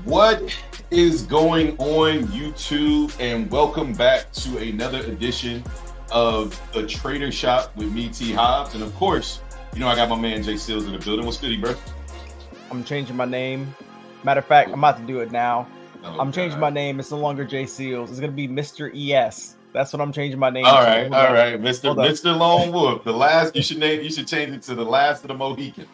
What is going on, YouTube? And welcome back to another edition of the Trader Shop with me, T. Hobbs. And of course, you know I got my man Jay Seals in the building. What's goody, bro? I'm changing my name. Matter of fact, I'm about to do it now. Oh, I'm changing my name. It's no longer Jay Seals. It's gonna be Mr. ES. That's what I'm changing my name. All right, Mr. Lone Wolf. The last you should change it to the last of the Mohicans.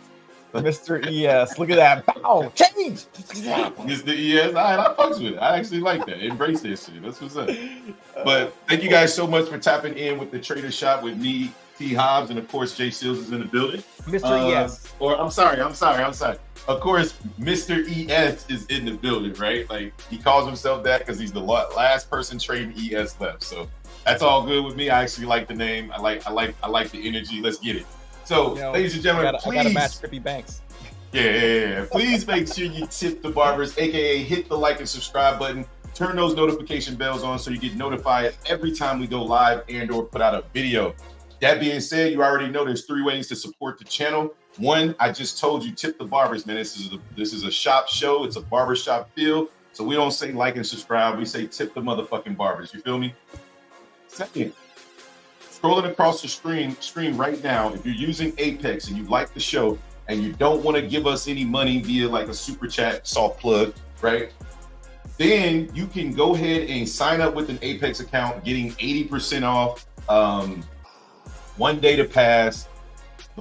Mr. ES. Look at that. Bow. Change. Mr. ES. All right, I fucks with it. I actually like that. Embrace that shit. That's what's up. But thank you guys so much for tapping in with the Trader Shop with me, T. Hobbs, and of course Jay Seals is in the building. Mr. ES. Or I'm sorry. Of course, Mr. ES is in the building, right? Like he calls himself that because he's the last person trading ES left. So that's all good with me. I actually like the name. I like the energy. Let's get it. So, ladies and gentlemen, please. I gotta match Trippy Banks. Yeah. Please make sure you tip the barbers, aka hit the like and subscribe button. Turn those notification bells on so you get notified every time we go live and/or put out a video. That being said, you already know there's 3 ways to support the channel. One, I just told you, tip the barbers, man. This is a shop show. It's a barbershop feel. So we don't say like and subscribe. We say tip the motherfucking barbers. You feel me? Second, scrolling across the screen right now, if you're using Apex and you like the show and you don't want to give us any money via like a super chat, soft plug, right? Then you can go ahead and sign up with an Apex account, getting 80% off, 1 day to pass,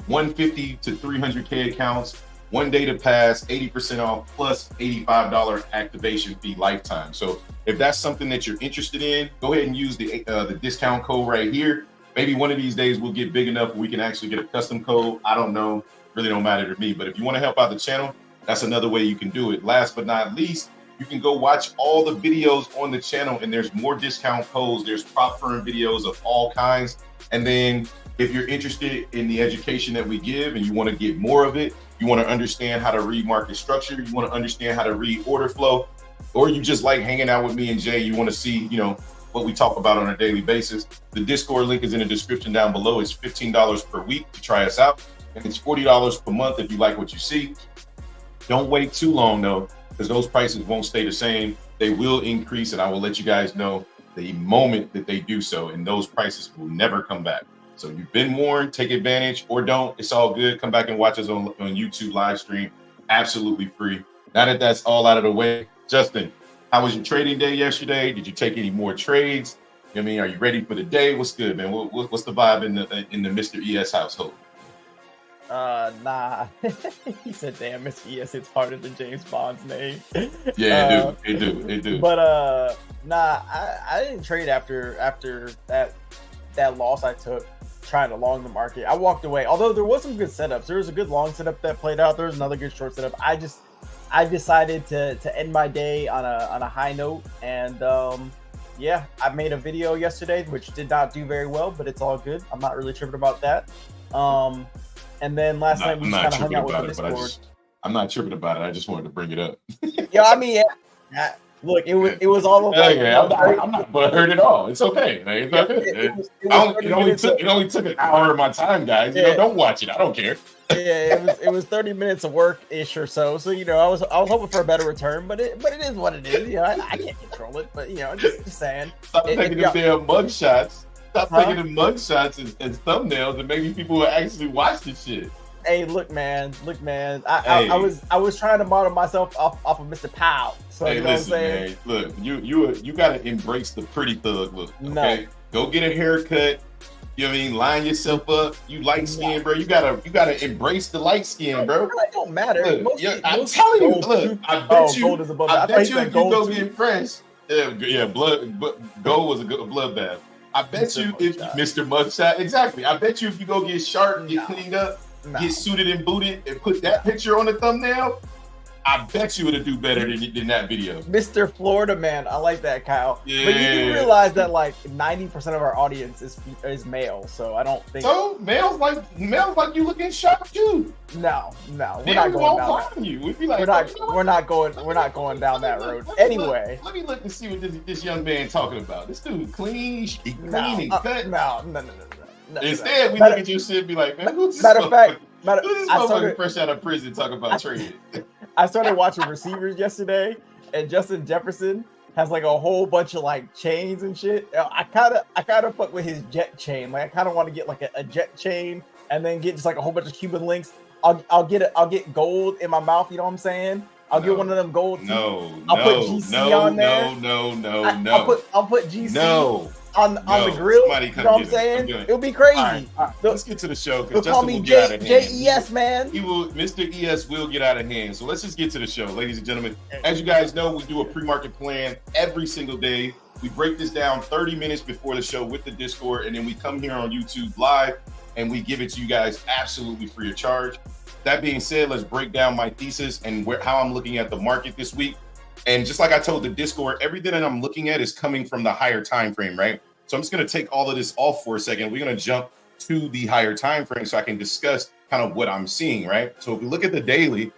150 to 300K accounts, 1 day to pass, 80% off, plus $85 activation fee lifetime. So if that's something that you're interested in, go ahead and use the discount code right here. Maybe one of these days we'll get big enough where we can actually get a custom code. I don't know, really don't matter to me. But if you want to help out the channel, that's another way you can do it. Last but not least, you can go watch all the videos on the channel, and there's more discount codes. There's prop firm videos of all kinds. And then if you're interested in the education that we give and you want to get more of it, you want to understand how to read market structure, you want to understand how to read order flow, or you just like hanging out with me and Jay, you want to see, what we talk about on a daily basis, the Discord link is in the description down below. It's $15 per week to try us out, and it's $40 per month if you like what you see. Don't wait too long though, because those prices won't stay the same. They will increase, and I will let you guys know the moment that they do so, and those prices will never come back. So you've been warned, take advantage or don't. It's all good. Come back and watch us on YouTube live stream. Absolutely free. Now that that's all out of the way, Justin, how was your trading day yesterday? Did you take any more trades? Are you ready for the day? What's good, man? What's the vibe in the Mr. ES household? Nah. He said, damn, Mr. ES, it's harder than James Bond's name. Yeah, it do. But nah, I didn't trade after that loss I took trying to long the market. I walked away. Although there was some good setups. There was a good long setup that played out. There was another good short setup. I decided to end my day on a high note, and yeah, I made a video yesterday which did not do very well, but it's all good. I'm not really tripping about that. And then last night we just kind of hung out with the Discord. I'm not tripping about it. I just wanted to bring it up. Yeah, look, it was all over. I'm not butthurt at all. It's okay. It's okay. It only took an hour of my time, guys. Don't watch it. I don't care. Yeah, it was 30 minutes of work-ish or so. So I was hoping for a better return, but it is what it is. I can't control it, but just saying. Stop taking them damn mugshots. Stop taking them mugshots as thumbnails, and maybe people will actually watch this shit. Hey, look, man. I was trying to model myself off of Mr. Powell. So hey, listen, man. Look, you gotta embrace the pretty thug look. Okay, go get a haircut. Line yourself up. You light skin, bro. You gotta embrace the light skin, bro. It don't matter. I'm telling you. Look, I bet you if you go get fresh. Gold was a good bloodbath. I bet you if Mr. Mugshot, exactly. I bet you if you go get sharp and get cleaned up, get suited and booted, and put that picture on the thumbnail, I bet you would do better than that video. Mr. Florida Man, I like that, Kyle. Yeah. But you do realize that like 90% of our audience is male, so I don't think. So males like you looking sharp too. No, we're not going down. We'd be like, we're not going down that road. Anyway, let me look and see what this young man talking about. This dude clean and cut. No. Instead, we look at your shit and be like, man, who's this motherfucker fresh out of prison talking about trading? I started watching receivers yesterday, and Justin Jefferson has like a whole bunch of like chains and shit. I kind of fuck with his jet chain. Like I kind of want to get like a jet chain and then get just like a whole bunch of Cuban links. I'll get gold in my mouth. You know what I'm saying? I'll get one of them gold. I'll put GC on there. No. I'll put GC on the grill. You know what I'm saying? It'll be crazy. All right. Let's get to the show because Justin will get out of hand. JES, man. Mr. ES will get out of hand. So let's just get to the show, ladies and gentlemen. As you guys know, we do a pre-market plan every single day. We break this down 30 minutes before the show with the Discord, and then we come here on YouTube live and we give it to you guys absolutely free of charge. That being said, let's break down my thesis and how I'm looking at the market this week. And just like I told the Discord, everything that I'm looking at is coming from the higher time frame, right? So I'm just going to take all of this off for a second. We're going to jump to the higher time frame so I can discuss kind of what I'm seeing, right? So if we look at the daily,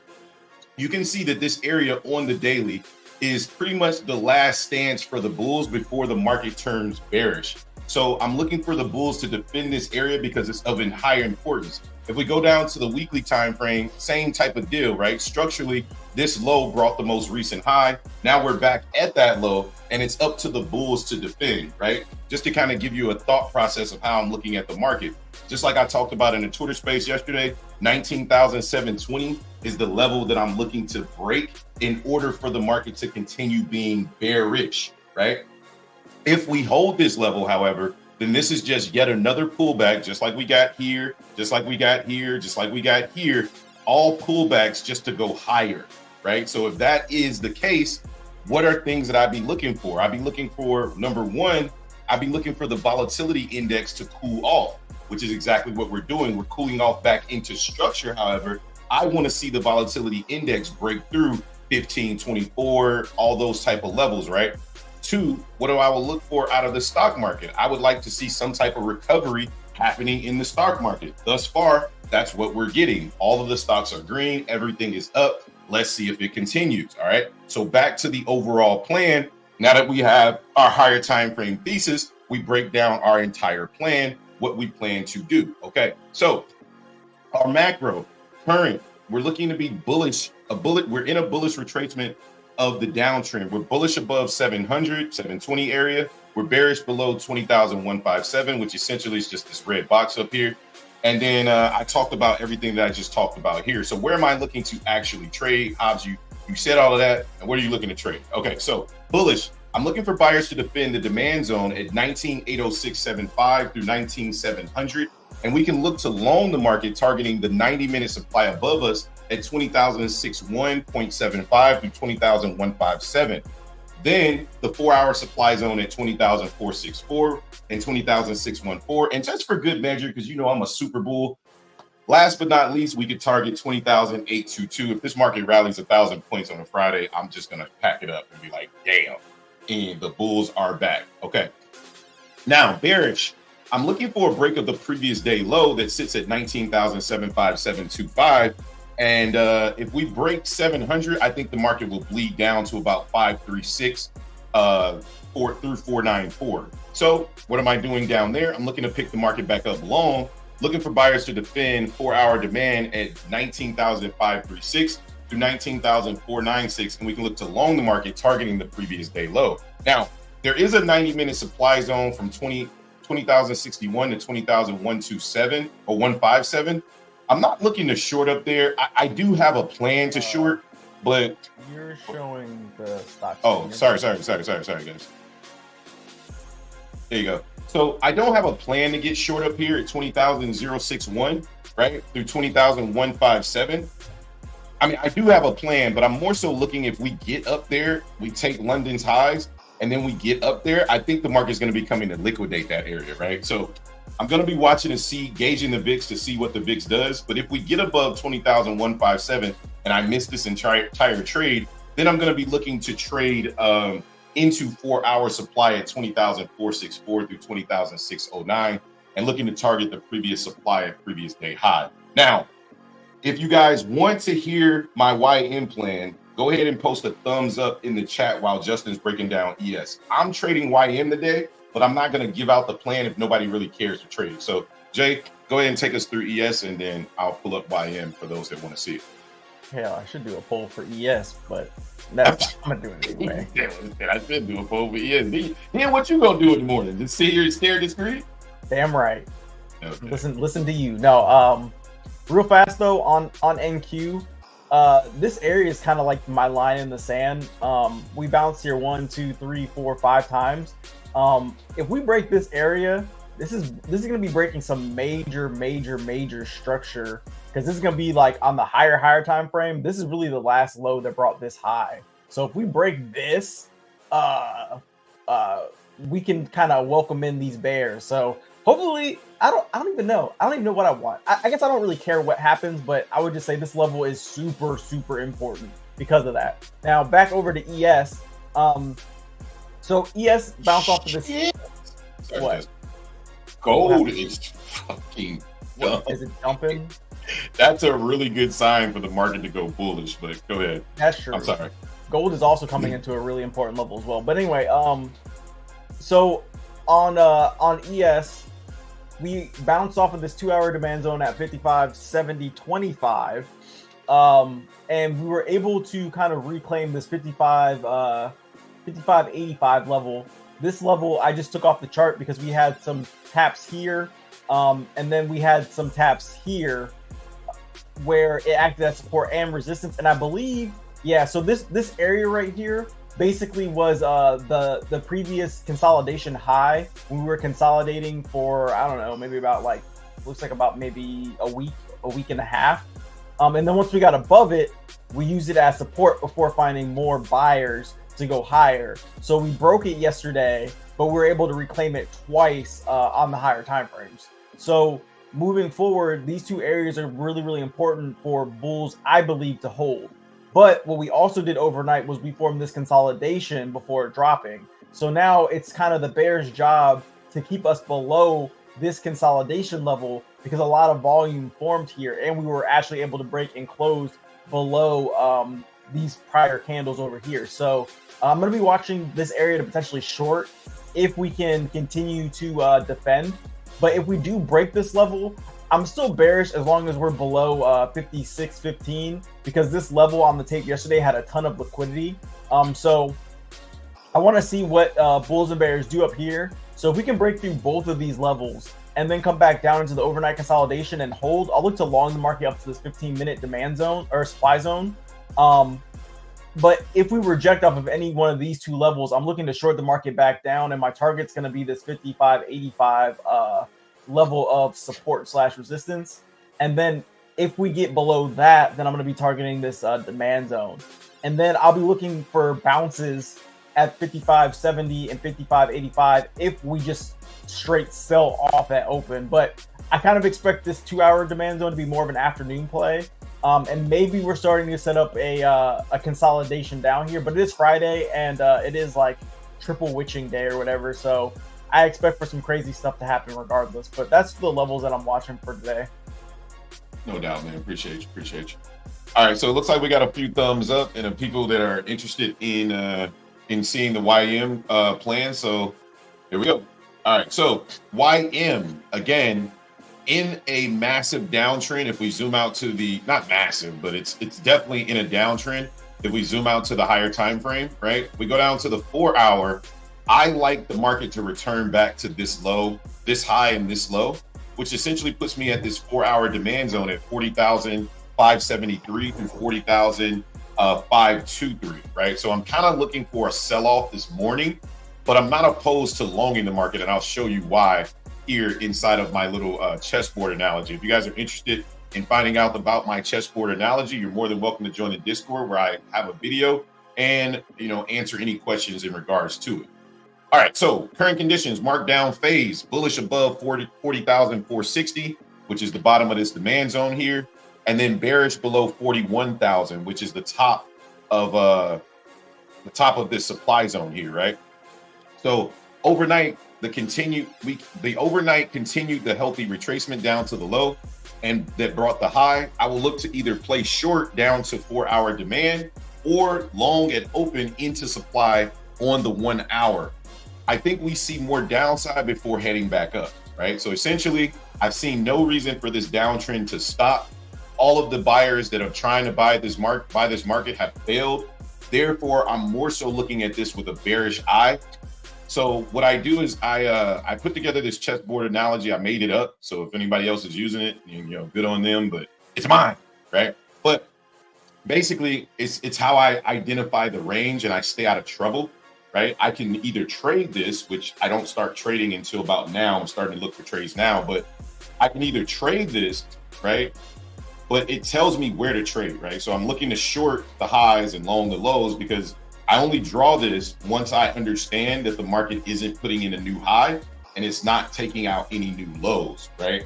you can see that this area on the daily is pretty much the last stance for the bulls before the market turns bearish. So I'm looking for the bulls to defend this area because it's of higher importance. If we go down to the weekly time frame, same type of deal, right? Structurally, this low brought the most recent high. Now we're back at that low, and it's up to the bulls to defend, right? Just to kind of give you a thought process of how I'm looking at the market. Just like I talked about in the Twitter space yesterday, 19,720 is the level that I'm looking to break in order for the market to continue being bearish, right? If we hold this level, however, then this is just yet another pullback, just like we got here, just like we got here, just like we got here, all pullbacks just to go higher, right? So if that is the case, what are things that I'd be looking for? I'd be looking for, number one, I'd be looking for the volatility index to cool off, which is exactly what we're doing. We're cooling off back into structure. However, I want to see the volatility index break through 15, 24, all those type of levels, right? Two, what do I will look for out of the stock market? I would like to see some type of recovery happening in the stock market. Thus far, that's what we're getting. All of the stocks are green. Everything is up. Let's see if it continues. All right. So back to the overall plan. Now that we have our higher time frame thesis, we break down our entire plan, what we plan to do. Okay. So our macro current, we're looking to be bullish. We're in a bullish retracement of the downtrend. We're bullish above 700, 720 area. We're bearish below 20,157, which essentially is just this red box up here. And then I talked about everything that I just talked about here. So where am I looking to actually trade? Hobbs, you said all of that. And what are you looking to trade? Okay, so bullish. I'm looking for buyers to defend the demand zone at 19,806.75 through 19,700. And we can look to long the market targeting the 90-minute supply above us at 20,061.75 through 20,157. Then the 4-hour supply zone at 20,464 and 20,614. And just for good measure, because you know I'm a super bull, last but not least, we could target 20,822. If this market rallies 1,000 points on a Friday, I'm just going to pack it up and be like, damn. And the bulls are back. Okay. Now, bearish. I'm looking for a break of the previous day low that sits at 19,757.25. And if we break 700, I think the market will bleed down to about 536 through 494. So what am I doing down there? I'm looking to pick the market back up long, looking for buyers to defend 4-hour demand at 19,536 through 19,496. And we can look to long the market targeting the previous day low. Now, there is a 90-minute supply zone from 20,061 to 20,127 or 157. I'm not looking to short up there. I do have a plan to short, but you're showing the stock. Oh, sorry, guys. There you go. So I don't have a plan to get short up here at 20,061, right? Through 20,157. I mean, I do have a plan, but I'm more so looking if we get up there, we take London's highs, and then we get up there, I think the market is going to be coming to liquidate that area, right? So I'm going to be watching and gauging the VIX to see what the VIX does. But if we get above 20,157 and I miss this entire trade, then I'm going to be looking to trade into 4-hour supply at 20,464 through 20,609 and looking to target the previous supply at previous day high. Now, if you guys want to hear my YM plan, go ahead and post a thumbs up in the chat while Justin's breaking down ES. I'm trading YM today, but I'm not going to give out the plan if nobody really cares to trade. So, Jay, go ahead and take us through ES, and then I'll pull up YM for those that want to see it. Hell, I should do a poll for ES, but that's fine. I'm gonna do it anyway. I should do a poll, but yeah, what you gonna do in the morning? Just sit here and stare at the screen? Damn right. Okay. Listen to you. No, real fast though on NQ. This area is kind of like my line in the sand. We bounced here 1, 2, 3, 4, 5 times. If we break this area, this is gonna be breaking some major structure, because this is gonna be like on the higher time frame. This is really the last low that brought this high. So if we break this, we can kind of welcome in these bears. So hopefully, I don't even know. I don't even know what I want. I guess I don't really care what happens, but I would just say this level is super important because of that. Now back over to ES. So ES bounced off of this. Sorry, what? Gold is fucking dumb. Is it dumping? That's a really good sign for the market to go bullish, but go ahead. That's true. I'm sorry. Gold is also coming into a really important level as well. But anyway, so on ES, we bounced off of this 2-hour demand zone at 55.70.25, and we were able to kind of reclaim this 55.85 level. This level I just took off the chart because we had some taps here, and then we had some taps here where it acted as support and resistance. And I believe, yeah, so this area right here basically was the previous consolidation high. We were consolidating for, I don't know, maybe about like, looks like about maybe a week and a half. And then once we got above it, we used it as support before finding more buyers to go higher. So we broke it yesterday, but we were able to reclaim it twice on the higher time frames. So moving forward, these two areas are really important for bulls, I believe, to hold. But what we also did overnight was we formed this consolidation before dropping. So now it's kind of the bear's job to keep us below this consolidation level, because a lot of volume formed here, and we were actually able to break and close below these prior candles over here. So I'm going to be watching this area to potentially short if we can continue to defend. But if we do break this level, I'm still bearish as long as we're below 56.15, because this level on the tape yesterday had a ton of liquidity. So I want to see what bulls and bears do up here. So if we can break through both of these levels and then come back down into the overnight consolidation and hold, I'll look to long the market up to this 15-minute demand zone or supply zone. But if we reject off of any one of these two levels, I'm looking to short the market back down, and my target's going to be this 55.85 level of support / resistance. And then if we get below that, then I'm going to be targeting this demand zone. And then I'll be looking for bounces at 55.70 and 55.85 if we just straight sell off at open. But I kind of expect this 2-hour demand zone to be more of an afternoon play. And maybe we're starting to set up a consolidation down here, but it is Friday, and it is like triple witching day or whatever. So I expect for some crazy stuff to happen regardless. But that's the levels that I'm watching for today. No doubt, man. Appreciate you. All right, so it looks like we got a few thumbs up and people that are interested in seeing the YM plan. So here we go. All right, so YM again in a massive downtrend. If we zoom out to the, not massive, but it's definitely in a downtrend. If we zoom out to the higher time frame, right? We go down to the 4-hour. I like the market to return back to this low, this high and this low, which essentially puts me at this 4-hour demand zone at 40,573 through 40,523, right? So I'm kind of looking for a sell-off this morning, but I'm not opposed to longing the market, and I'll show you why here inside of my little chessboard analogy. If you guys are interested in finding out about my chessboard analogy, you're more than welcome to join the Discord, where I have a video and answer any questions in regards to it. All right, so current conditions, markdown phase, bullish above 40,460, which is the bottom of this demand zone here, and then bearish below 41,000, which is the top of this supply zone here, right? So overnight, the overnight continued the healthy retracement down to the low, and that brought the high. I will look to either play short down to 4-hour demand or long at open into supply on the 1-hour. I think we see more downside before heading back up, right? So essentially, I've seen no reason for this downtrend to stop. all of the buyers that are trying to buy this market have failed. Therefore, I'm more so looking at this with a bearish eye. So what I do is I put together this chessboard analogy. I made it up. So if anybody else is using it, good on them, but it's mine, right? But basically, it's how I identify the range and I stay out of trouble, right? I can either trade this, which I don't start trading until about now. I'm starting to look for trades now, but I can either trade this, right? But it tells me where to trade, right? So I'm looking to short the highs and long the lows because I only draw this once I understand that the market isn't putting in a new high and it's not taking out any new lows, right?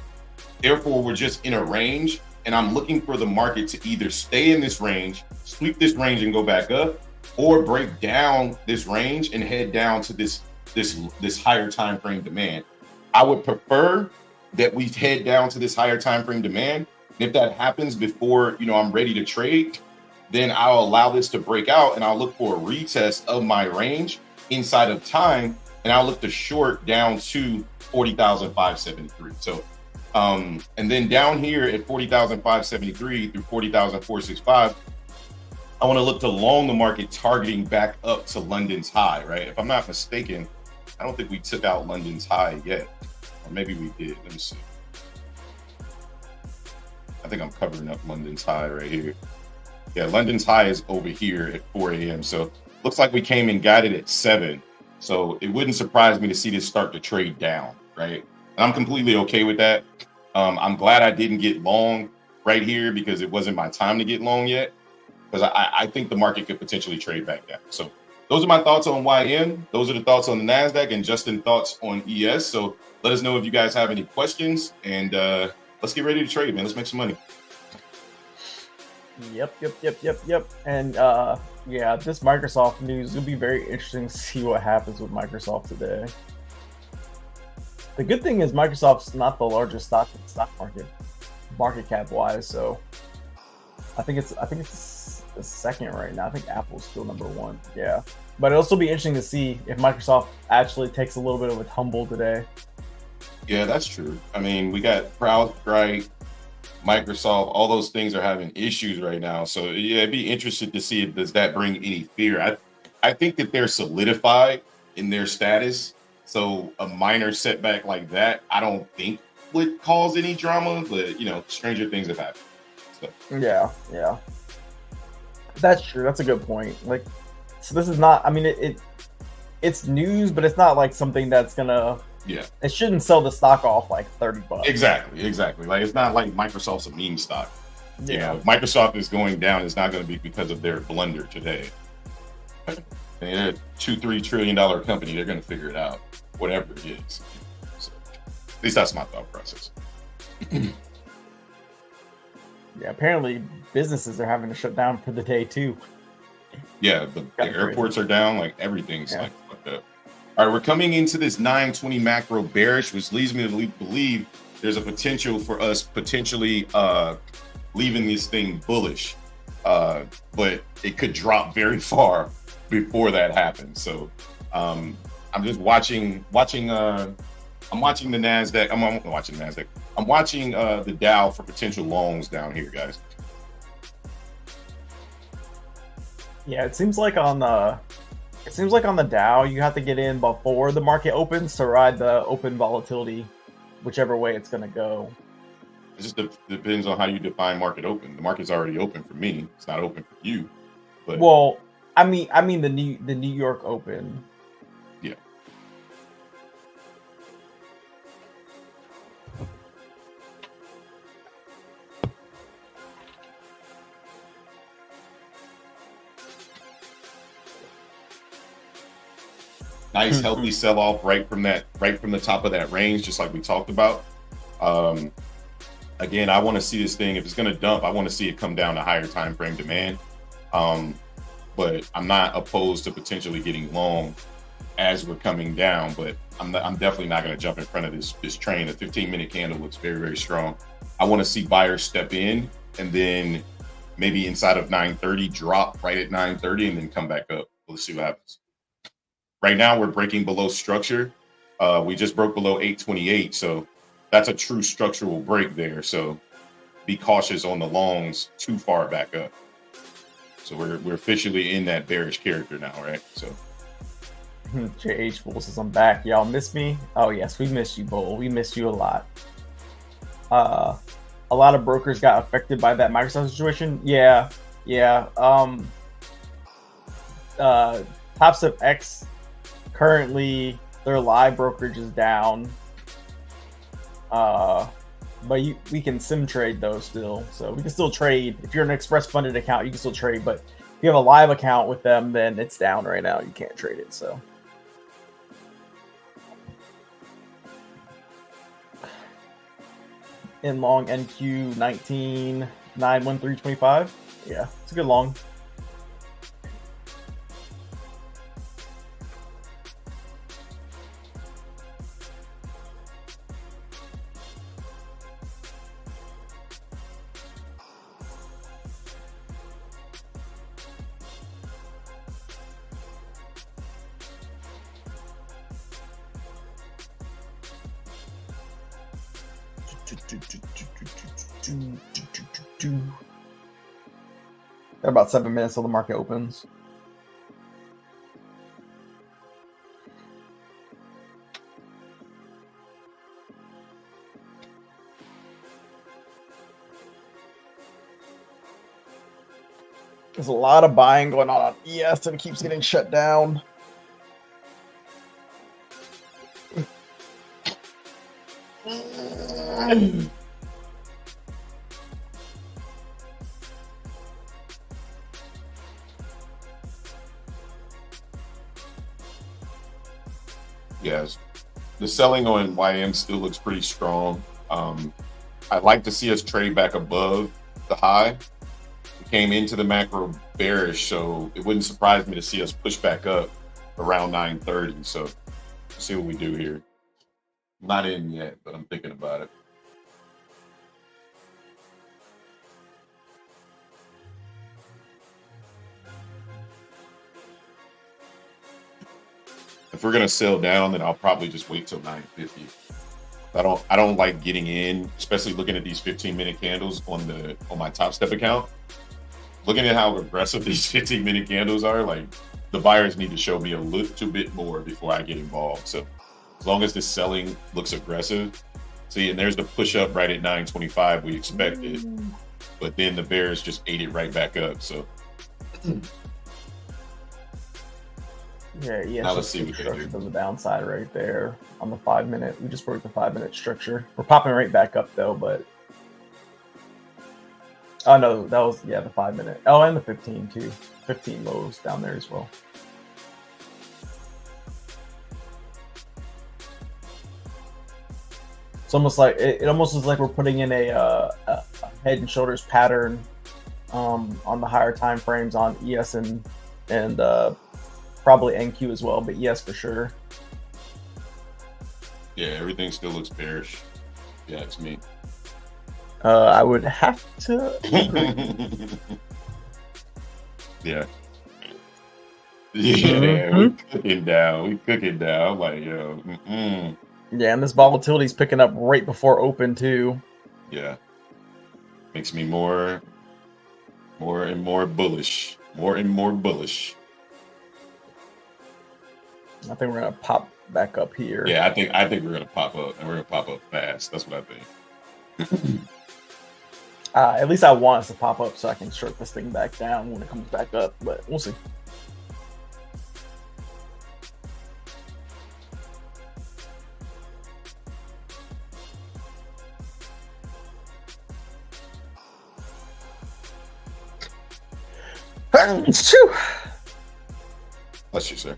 Therefore, we're just in a range and I'm looking for the market to either stay in this range, sweep this range and go back up, or break down this range and head down to this higher time frame demand. I would prefer that we head down to this higher time frame demand. And if that happens before I'm ready to trade, then I'll allow this to break out and I'll look for a retest of my range inside of time, and I'll look to short down to 40,573. So and then down here at 40,573 through 40,465, I want to look to long the market targeting back up to London's high, right? If I'm not mistaken, I don't think we took out London's high yet, or maybe we did. Let me see. I think I'm covering up London's high right here. Yeah, London's high is over here at 4 a.m. So looks like we came and got it at 7. So it wouldn't surprise me to see this start to trade down, right? And I'm completely okay with that. I'm glad I didn't get long right here because it wasn't my time to get long yet, because I think the market could potentially trade back down. So those are my thoughts on YM. Those are the thoughts on the NASDAQ, and Justin thoughts on ES. So let us know if you guys have any questions, and let's get ready to trade, man. Let's make some money. Yep. And yeah, this Microsoft news will be very interesting to see what happens with Microsoft today. The good thing is Microsoft's not the largest stock in the stock market cap wise, so I think it's the second right now. I think Apple's still number 1. Yeah. But it'll still be interesting to see if Microsoft actually takes a little bit of a tumble today. Yeah, that's true. I mean, we got CrowdStrike, Microsoft, all those things are having issues right now. So yeah, I'd be interested to see does that bring any fear. I think that they're solidified in their status. So a minor setback like that, I don't think would cause any drama, but stranger things have happened. So. Yeah. That's true. That's a good point. Like, so this is not, I mean, it's news, but it's not like something that's gonna, it shouldn't sell the stock off like $30. Exactly. Like, it's not like Microsoft's a meme stock. Yeah. If Microsoft is going down, it's not going to be because of their blunder today. They're a $2-3 trillion company. They're going to figure it out, whatever it is. So, at least that's my thought process. Yeah, apparently businesses are having to shut down for the day too. Yeah, the airports are down, like everything's like fucked up. All right, we're coming into this 920 macro bearish, which leads me to believe there's a potential for us potentially leaving this thing bullish, but it could drop very far before that happens. So I'm just watching. I'm watching the Nasdaq. I'm watching the Nasdaq. I'm watching the Dow for potential longs down here, guys. Yeah, it seems like on the Dow, you have to get in before the market opens to ride the open volatility, whichever way it's going to go. It just depends on how you define market open. The market's already open for me. It's not open for you. But well, I mean the New York Open. Yeah. Nice healthy sell off right from the top of that range, just like we talked about. Again, I want to see this thing, if it's going to dump, I want to see it come down to higher time frame demand. But I'm not opposed to potentially getting long as we're coming down, but I'm definitely not going to jump in front of this train. The 15-minute candle looks very, very strong. I want to see buyers step in and then maybe inside of 930 drop right at 930 and then come back up. Let's see what happens. Right now, we're breaking below structure. We just broke below 828, so that's a true structural break there. So be cautious on the longs too far back up. So we're officially in that bearish character now, right? So JH Bull says I'm back. Y'all miss me? Oh yes, we miss you, Bull. We miss you a lot. A lot of brokers got affected by that Microsoft situation. Yeah. Tops of X currently their live brokerage is down. But we can sim trade though still, so we can still trade. If you're an express funded account, you can still trade. But if you have a live account with them, then it's down right now. You can't trade it. So. In long NQ 19.91325. Yeah, it's a good long. Got about 7 minutes till the market opens. There's a lot of buying going on ES and it keeps getting shut down. Yes, the selling on YM still looks pretty strong. I'd like to see us trade back above the high. We came into the macro bearish, so it wouldn't surprise me to see us push back up around 930. So let's see what we do here. Not in yet, but I'm thinking about it. If we're gonna sell down, then I'll probably just wait till 950. I don't like getting in, especially looking at these 15-minute candles on my Top Step account. Looking at how aggressive these 15-minute candles are, like the buyers need to show me a little bit more before I get involved. So as long as the selling looks aggressive, see, and there's the push up right at 925 we expected, but then the bears just ate it right back up. So yeah, now let's see what they do. To the downside right there on the 5 minute. We just broke the 5 minute structure. We're popping right back up though, but oh no, that was the 5 minute. Oh, and the 15 too. 15 lows down there as well. It's almost like it almost is like we're putting in a head and shoulders pattern on the higher time frames on ES and probably NQ as well, but ES for sure. Yeah, everything still looks bearish. Yeah, it's me. I would have to. Yeah. Yeah, we cooking down. We cooking down. I'm like, yo. Yeah, and this volatility is picking up right before open too. Yeah. Makes me more and more bullish. More and more bullish. I think we're gonna pop back up here. Yeah, I think we're gonna pop up, and we're gonna pop up fast. That's what I think. At least I want us to pop up so I can short this thing back down when it comes back up, but we'll see. Bless you, sir.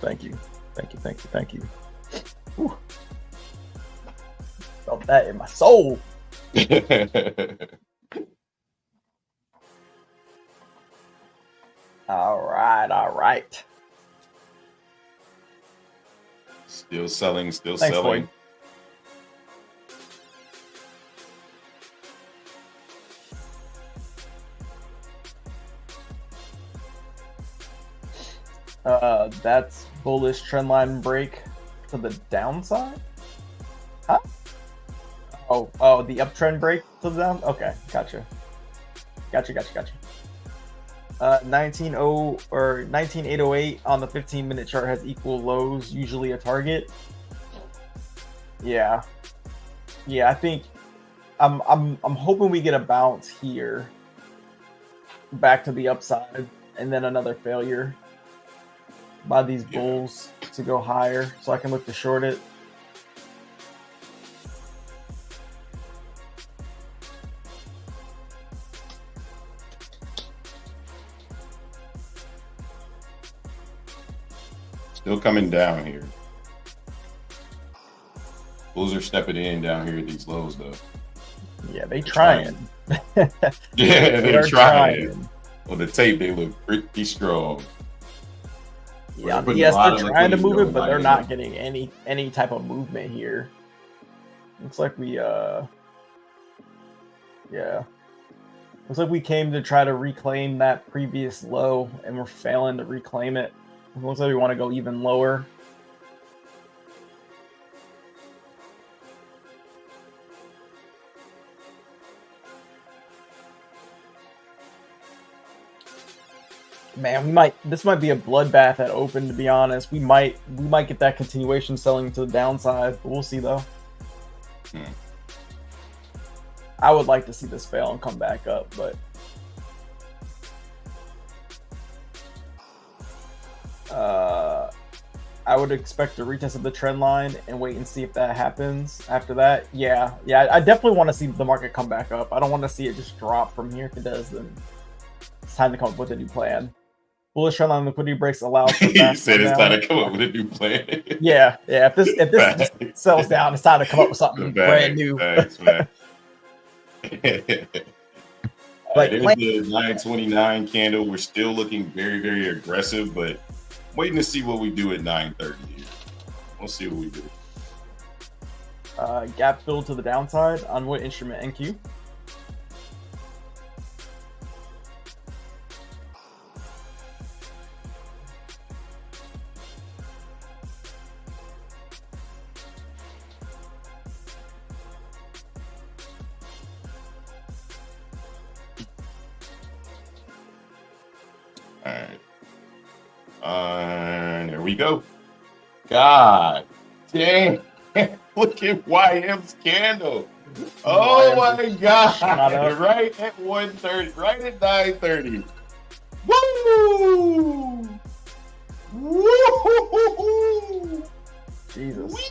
Thank you. Thank you. Whew. Felt that in my soul. All right. Still selling, Thanks, selling. Boyd. That's bullish trendline break to the downside. Huh? Oh, the uptrend break to the down. Okay, gotcha. 19808 on the 15-minute chart has equal lows, usually a target. Yeah, I think I'm hoping we get a bounce here, back to the upside, and then another failure by these bulls to go higher, so I can look to short it. Still coming down here. Bulls are stepping in down here at these lows, though. Yeah, they're trying. Yeah, they're trying. On the tape, they look pretty strong. Yeah, yes, they're trying to move it, but they're not getting any type of movement here. Looks like we looks like we came to try to reclaim that previous low, and we're failing to reclaim it. It looks like we want to go even lower. Man, this might be a bloodbath at open, to be honest. We might get that continuation selling to the downside, but we'll see though. I would like to see this fail and come back up, but I would expect a retest of the trend line and wait and see if that happens. After that, yeah, I definitely want to see the market come back up. I don't want to see it just drop from here. If it does, then it's time to come up with a new plan. Bullish trend line liquidity breaks allow for you said it's time to come up with a new plan. yeah. If this sells down, it's time to come up with something brand new. Thanks, man. Like there's the 929 candle. We're still looking very, very aggressive, but waiting to see what we do at 930 here. We'll see what we do. Gap fill to the downside on what instrument? NQ? All right. There we go. God damn. Look at YM's candle. Oh my God. Right at 1:30. Right at 9:30. Woo! Woo! Jesus.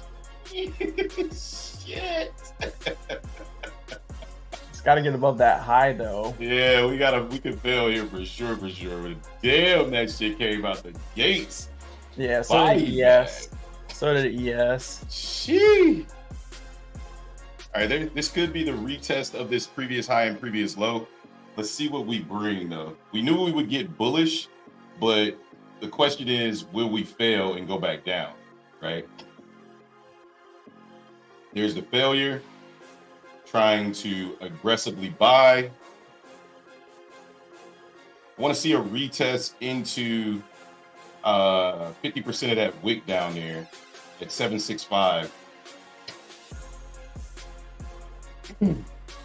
Shit. It's got to get above that high though. Yeah, we can fail here for sure. But damn, that shit came out the gates. Yeah, so did ES. So did ES. Shee. All right, this could be the retest of this previous high and previous low. Let's see what we bring, though. We knew we would get bullish, but the question is, will we fail and go back down, right? There's the failure. Trying to aggressively buy. I want to see a retest into 50% of that wick down there at 765.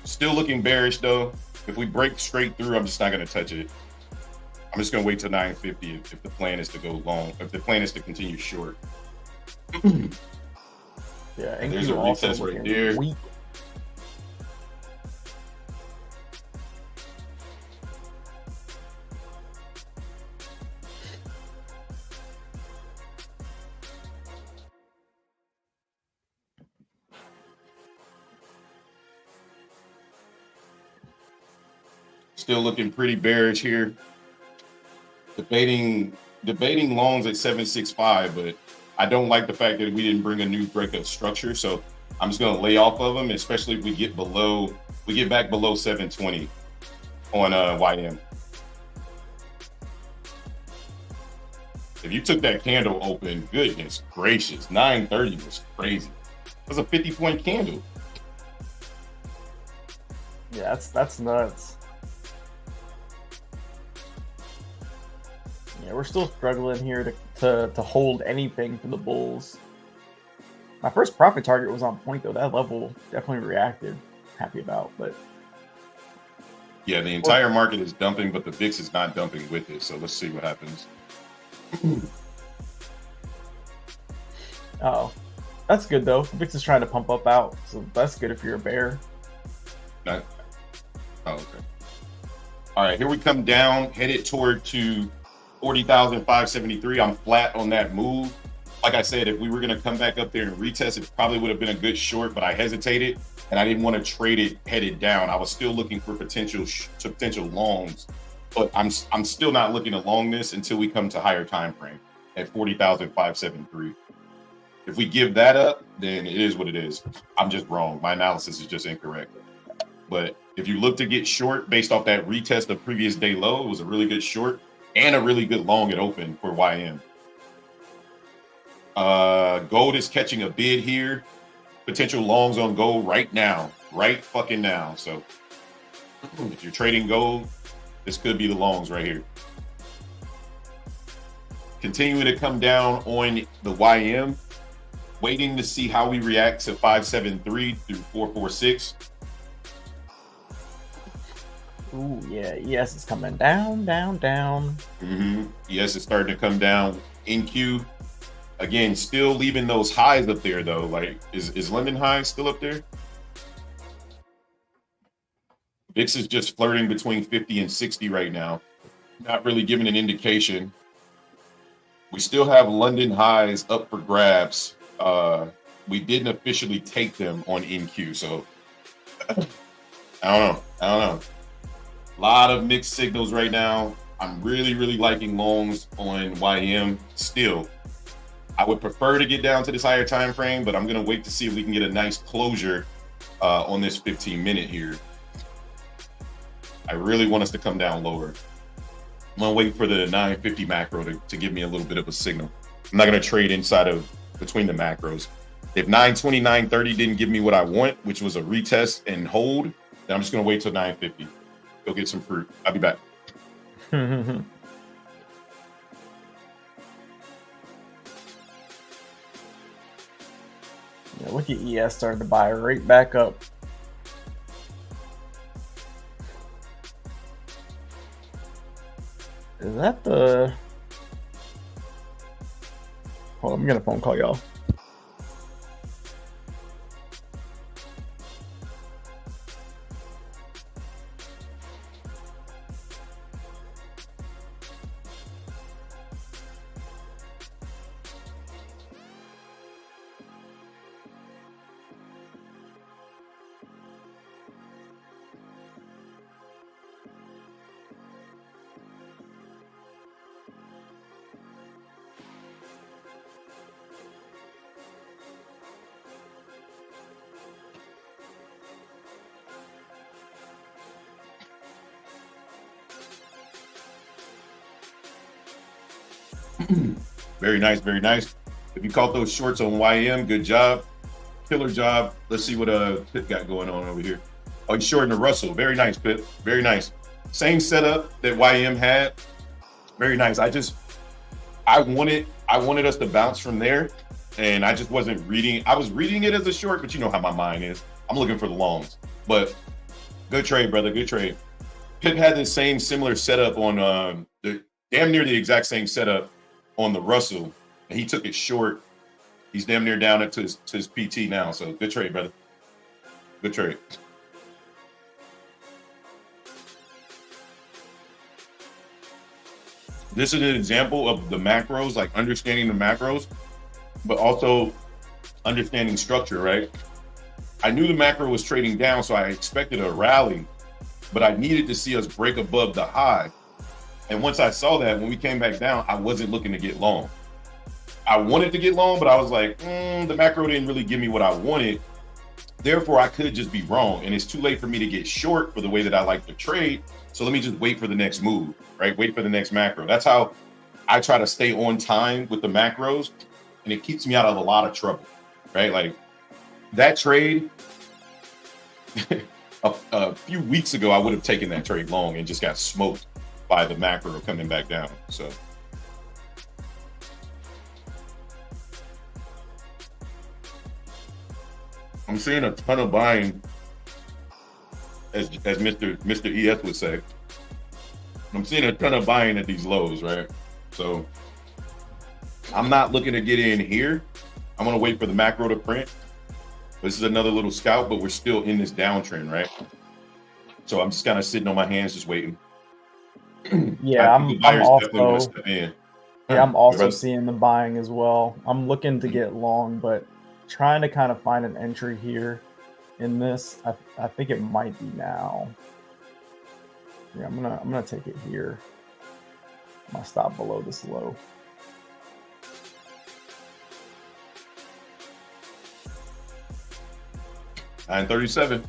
Still looking bearish though. If we break straight through, I'm just not going to touch it. I'm just going to wait till 950 if the plan is to go long. If the plan is to continue short. Yeah, and there's a retest right there. Weak. Still looking pretty bearish here. Debating longs at 765, but I don't like the fact that we didn't bring a new breakup structure. So I'm just gonna lay off of them, especially if we get back below 720 on YM. If you took that candle open, goodness gracious, 930 was crazy. It was a 50-point candle. Yeah, that's nuts. Yeah, we're still struggling here to hold anything for the bulls. My first profit target was on point though. That level definitely reacted. Happy about, but Yeah, the entire market is dumping, but the VIX is not dumping with it. So let's see what happens. Oh, that's good though. VIX is trying to pump up out, so that's good if you're a bear. Oh, okay. All right, here we come down, headed toward to 40,573. I'm flat on that move. Like I said, if we were going to come back up there and retest, it probably would have been a good short, but I hesitated and I didn't want to trade it headed down. I was still looking for potential longs, but I'm still not looking to long this until we come to higher time frame at 40,573. If we give that up, then it is what it is. I'm just wrong. My analysis is just incorrect. But if you look to get short based off that retest of previous day low, it was a really good short and a really good long at open for YM. Gold is catching a bid here. Potential longs on gold right now, right fucking now. So if you're trading gold, this could be the longs right here. Continuing to come down on the YM, waiting to see how we react to 573 through 446. Ooh, yeah, ES is coming down, down, down. ES is starting to come down. NQ, again, still leaving those highs up there, though. Like, is London high still up there? VIX is just flirting between 50 and 60 right now. Not really giving an indication. We still have London highs up for grabs. We didn't officially take them on NQ, so I don't know. A lot of mixed signals right now. I'm really liking longs on YM still. I would prefer to get down to this higher time frame, but I'm gonna wait to see if we can get a nice closure on this 15-minute here. I really want us to come down lower. I'm gonna wait for the 950 macro to give me a little bit of a signal. I'm not gonna trade inside of between the macros. If 920, 930 didn't give me what I want, which was a retest and hold, then I'm just gonna wait till 950. Go get some fruit. I'll be back. Yeah, look at ES starting to buy right back up. Is that the... Hold on, I'm gonna phone call y'all. Very nice, very nice. If you caught those shorts on YM, good job. Killer job. Let's see what Pip got going on over here. Oh, he's shorting the Russell. Very nice, Pip. Very nice. Same setup that YM had. Very nice. I wanted us to bounce from there, and I just wasn't reading. I was reading it as a short, but you know how my mind is. I'm looking for the longs. But good trade, brother. Good trade. Pip had the same similar setup on damn near the exact same setup on the Russell, and he took it short. He's damn near down to his PT now. So good trade, brother. Good trade. This is an example of the macros, like understanding the macros, but also understanding structure, right? I knew the macro was trading down, so I expected a rally, but I needed to see us break above the high. And once I saw that, when we came back down, I wasn't looking to get long. I wanted to get long, but I was like, the macro didn't really give me what I wanted. Therefore, I could just be wrong. And it's too late for me to get short for the way that I like to trade. So let me just wait for the next move, right? Wait for the next macro. That's how I try to stay on time with the macros. And it keeps me out of a lot of trouble, right? Like that trade, a few weeks ago, I would have taken that trade long and just got smoked by the macro coming back down. So I'm seeing a ton of buying as Mr. ES would say. I'm seeing a ton of buying at these lows, right? So I'm not looking to get in here. I'm gonna wait for the macro to print. This is another little scout, but we're still in this downtrend, right? So I'm just kind of sitting on my hands, just waiting. Yeah, I'm also in. Yeah, I'm also seeing the buying as well. I'm looking to get long, but trying to kind of find an entry here in this. I think it might be now. Yeah, I'm gonna take it here. I'm gonna stop below this low. $9.37.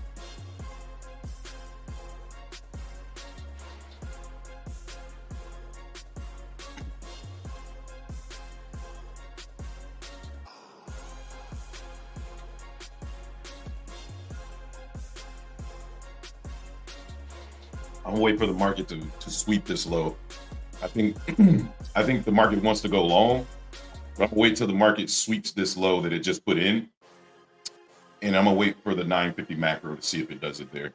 I'm gonna wait for the market to sweep this low. I think the market wants to go long, but I'm gonna wait till the market sweeps this low that it just put in, and I'm gonna wait for the 950 macro to see if it does it there.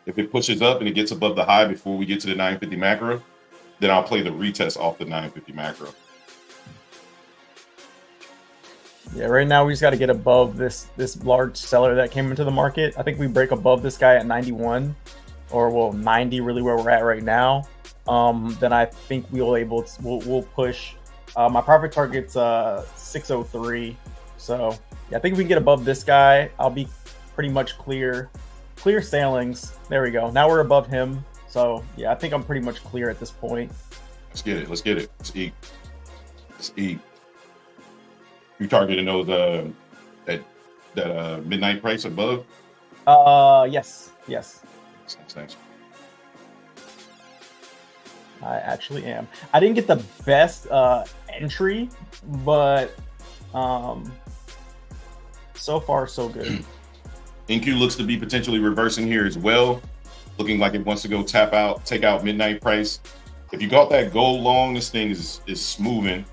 If it pushes up and it gets above the high before we get to the 950 macro, then I'll play the retest off the 950 macro. Yeah, right now we just got to get above this large seller that came into the market. I think we break above this guy at 91. Or well, 90 really where we're at right now. Then I think we'll push. My profit target's 603. So yeah, I think if we can get above this guy, I'll be pretty much clear sailings. There we go. Now we're above him. So yeah, I think I'm pretty much clear at this point. Let's get it. Let's eat. Let's eat. You targeting those that midnight price above? Yes. Thanks. I actually am. I didn't get the best entry, but so far so good. NQ looks to be potentially reversing here as well, looking like it wants to go take out midnight price. If you got that gold long, this thing is smoothing.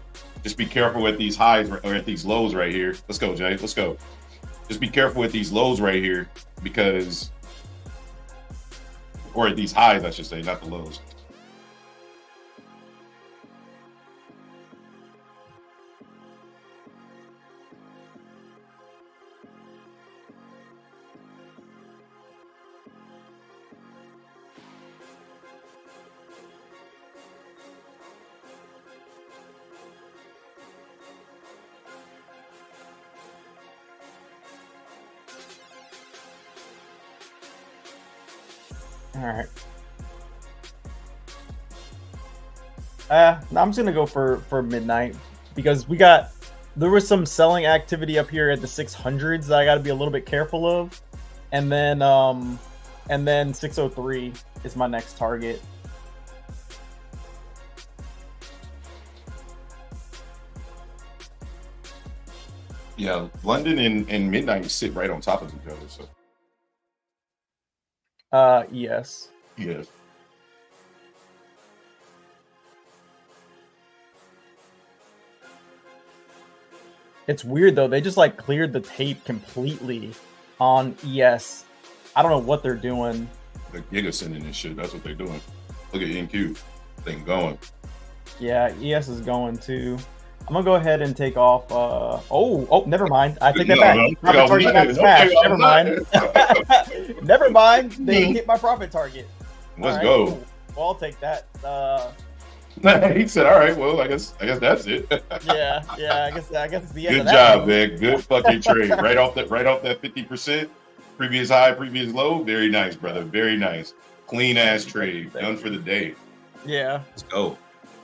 Just be careful at these highs or at these lows right here. Let's go, Jay. Let's go. Just be careful at these lows right here because. Or at these highs, I should say, not the lows. All right. I'm just gonna go for midnight because there was some selling activity up here at the 600s that I got to be a little bit careful of, and then 603 is my next target. Yeah, London and midnight sit right on top of each other. So. Yes. Yes. It's weird though. They just like cleared the tape completely on ES. I don't know what they're doing. The Giga sending this shit. That's what they're doing. Look at NQ. Thing going. Yeah, ES is going too. I'm gonna go ahead and take off. Oh, never mind. I take that back. Profit target got smashed. Never mind. Never mind. They didn't hit my profit target. Let's go. Cool. Well, I'll take that. He said, "All right, well, I guess that's it." yeah. I guess it's the end. Good of that job, one. man. Good fucking trade. Right off that 50%. Previous high, previous low. Very nice, brother. Very nice. Clean ass trade. Done for the day. Yeah.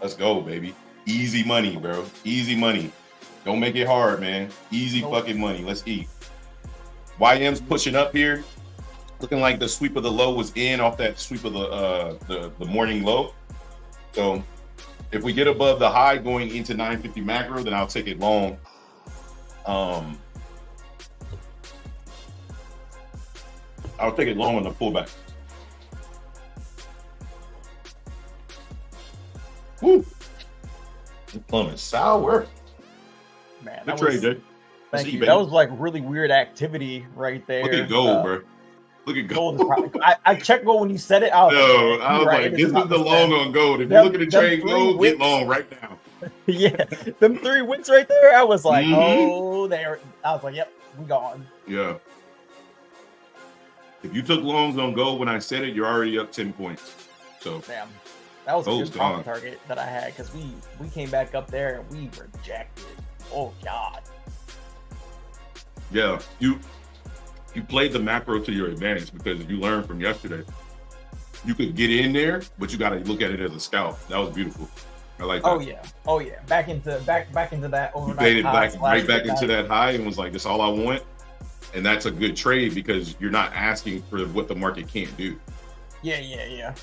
Let's go, baby. Easy money, bro. Easy money. Don't make it hard, man. Easy fucking money. Let's eat. YM's pushing up here. Looking like the sweep of the low was in off that sweep of the morning low. So if we get above the high going into 950 macro, then I'll take it long. I'll take it long on the pullback. Woo! The plum is sour. Man, Good trade, dude. Thank you. That was like really weird activity right there. Look at gold, bro. Look at Gold gold. is probably, I checked gold when you said it. I was No, I was right, like, it this is is not the the long same. on gold. If Them- you're looking to them trade three gold, wicks- get long right now. Yeah, them 3 wicks right there. I was like, Mhm. oh, there. I was like, yep, we gone. Yeah. If you took longs on gold when I said it, you're already up 10 points. So Damn, that was a Gold's good profit gone. target that I had because we came back up there and we rejected. Oh God. yeah, you played the macro to your advantage because if you learned from yesterday, you could get in there, but you got to look at it as a scalp. That was beautiful. I like that. Oh yeah. Back into that You overnight. paid it high back / right back into midnight. that high and was like, "That's all I want," and that's a good trade because you're not asking for what the market can't do. Yeah.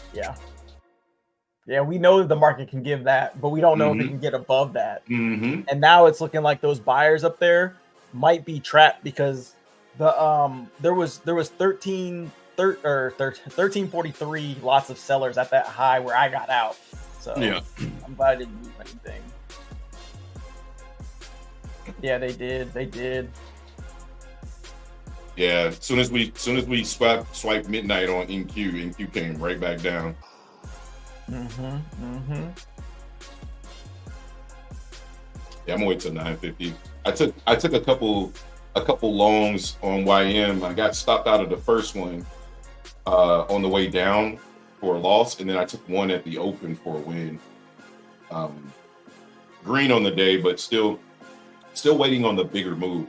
Yeah, we know that the market can give that, but we don't know if it can get above that. Mm-hmm. And now it's looking like those buyers up there might be trapped because the there was 1343 lots of sellers at that high where I got out. So Yeah. I'm glad I didn't move anything. Yeah, they did. Yeah. As soon as we swiped midnight on NQ came right back down. Mm-hmm. Yeah, I'm gonna wait till 9:50. I took a couple longs on YM. I got stopped out of the first one on the way down for a loss, and then I took one at the open for a win. Green on the day, but still waiting on the bigger move.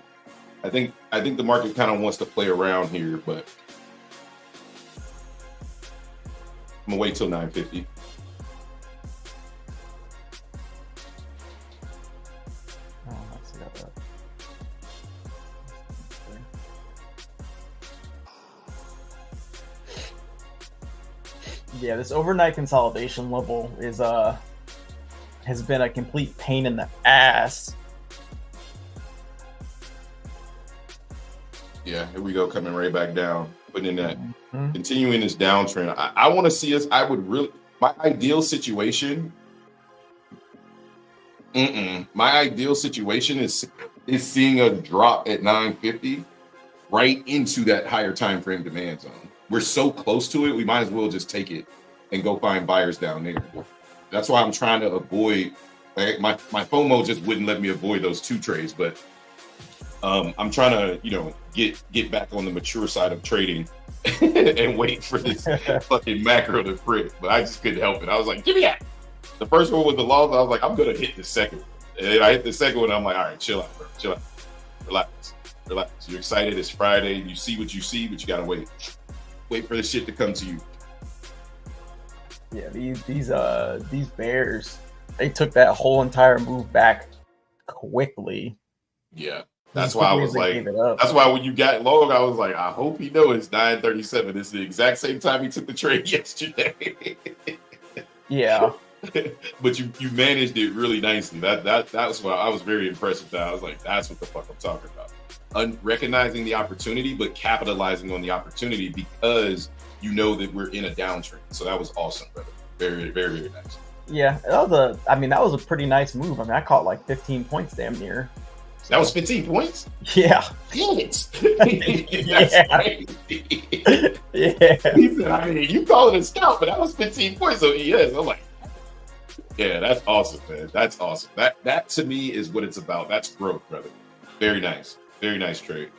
I think the market kind of wants to play around here, but I'm gonna wait till 9:50. Oh, let's see that. Yeah, this overnight consolidation level is has been a complete pain in the ass. Yeah, here we go, coming right back down, putting in that, Mhm. continuing this downtrend. I want to see us. I would really, my ideal situation. My ideal situation is seeing a drop at 950 right into that higher time frame demand zone. We're so close to it, we might as well just take it and go find buyers down there. That's why I'm trying to avoid. Like my FOMO just wouldn't let me avoid those 2 trades, but I'm trying to get back on the mature side of trading and wait for this fucking macro to print. But I just couldn't help it. I was like, give me that. The first one was the loss. I was like, I'm gonna hit the second one. And then I hit the second one. And I'm like, all right, chill out, bro. Chill out. Relax. You're excited. It's Friday. You see what you see, but you gotta wait. Wait for the shit to come to you. Yeah, these bears, they took that whole entire move back quickly. Yeah. That's why I was like, gave it up. that's why when you got long, I was like, I hope he knows it's 9:37. It's the exact same time he took the trade yesterday. Yeah. But you managed it really nicely. That was why I was very impressed with that. I was like, that's what the fuck I'm talking about. Recognizing the opportunity, but capitalizing on the opportunity because you know that we're in a downtrend. So that was awesome, brother. Very, very, very nice. Yeah, that was a pretty nice move. I mean, I caught like 15 points damn near. That was 15 points? Yeah. Damn it. Yeah. That's crazy. Yeah. He said, I mean, you call it a scout, but that was 15 points on ES. I'm like, yeah, that's awesome, man. That's awesome. That to me is what it's about. That's growth, brother. Very nice. Very nice trade.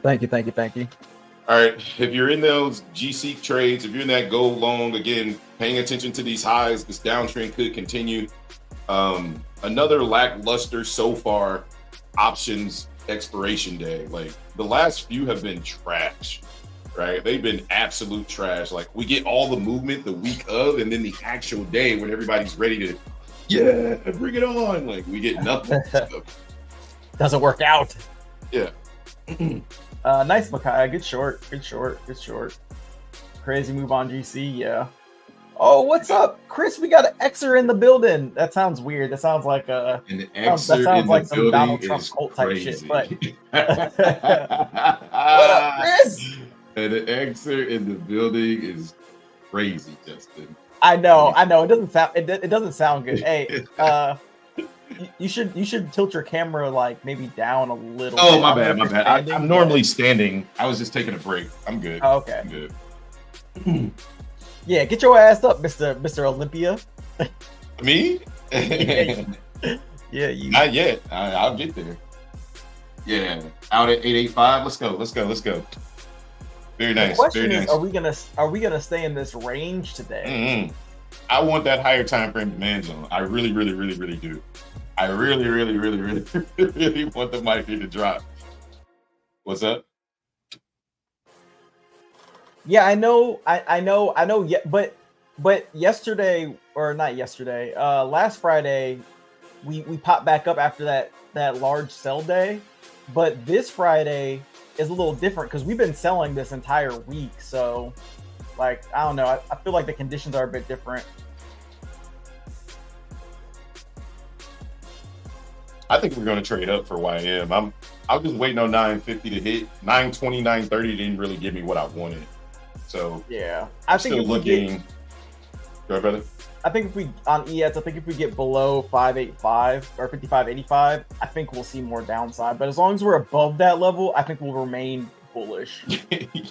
Thank you. All right. If you're in those GC trades, if you're in that gold long, again, paying attention to these highs, this downtrend could continue. Another lackluster so far options expiration day. Like the last few have been trash, right? They've been absolute trash. Like we get all the movement the week of, and then the actual day when everybody's ready to, yeah, bring it on. Like we get nothing. Doesn't work out. Yeah. Nice Makai. Good short. Crazy move on GC. Yeah. Oh, what's up, Chris? We got an Xer in the building. That sounds weird. That sounds like a. And the that Xer sounds in like the some building Donald Trump is cult type crazy. shit. But what up, Chris? And the Xer in the building is crazy, Justin. I know. It doesn't sound. It doesn't sound good. Hey, you should tilt your camera like maybe down a little. Oh, bit. my I don't bad, know my if you're bad. standing, I'm but- normally standing. I was just taking a break. I'm good. Oh, okay. I'm good. Yeah, get your ass up, Mr. Olympia. Me? Yeah, you. Not yet. I'll get there. Yeah, out at 885. Let's go. Very The nice. question Very is, nice. are we gonna stay in this range today? I want that higher time frame demand zone. I really do. I really want the market to drop. What's up? Yeah, I know. Yeah, but yesterday, or not yesterday, last Friday, we popped back up after that large sell day. But this Friday is a little different because we've been selling this entire week. So, like, I don't know. I feel like the conditions are a bit different. I think we're going to trade up for YM. I was just waiting on 950 to hit. 920, 930 didn't really give me what I wanted. So Yeah, I'm still looking. Go ahead, brother. I think if we on ES, I think if we get below 585 or 5585, I think we'll see more downside. But as long as we're above that level, I think we'll remain bullish.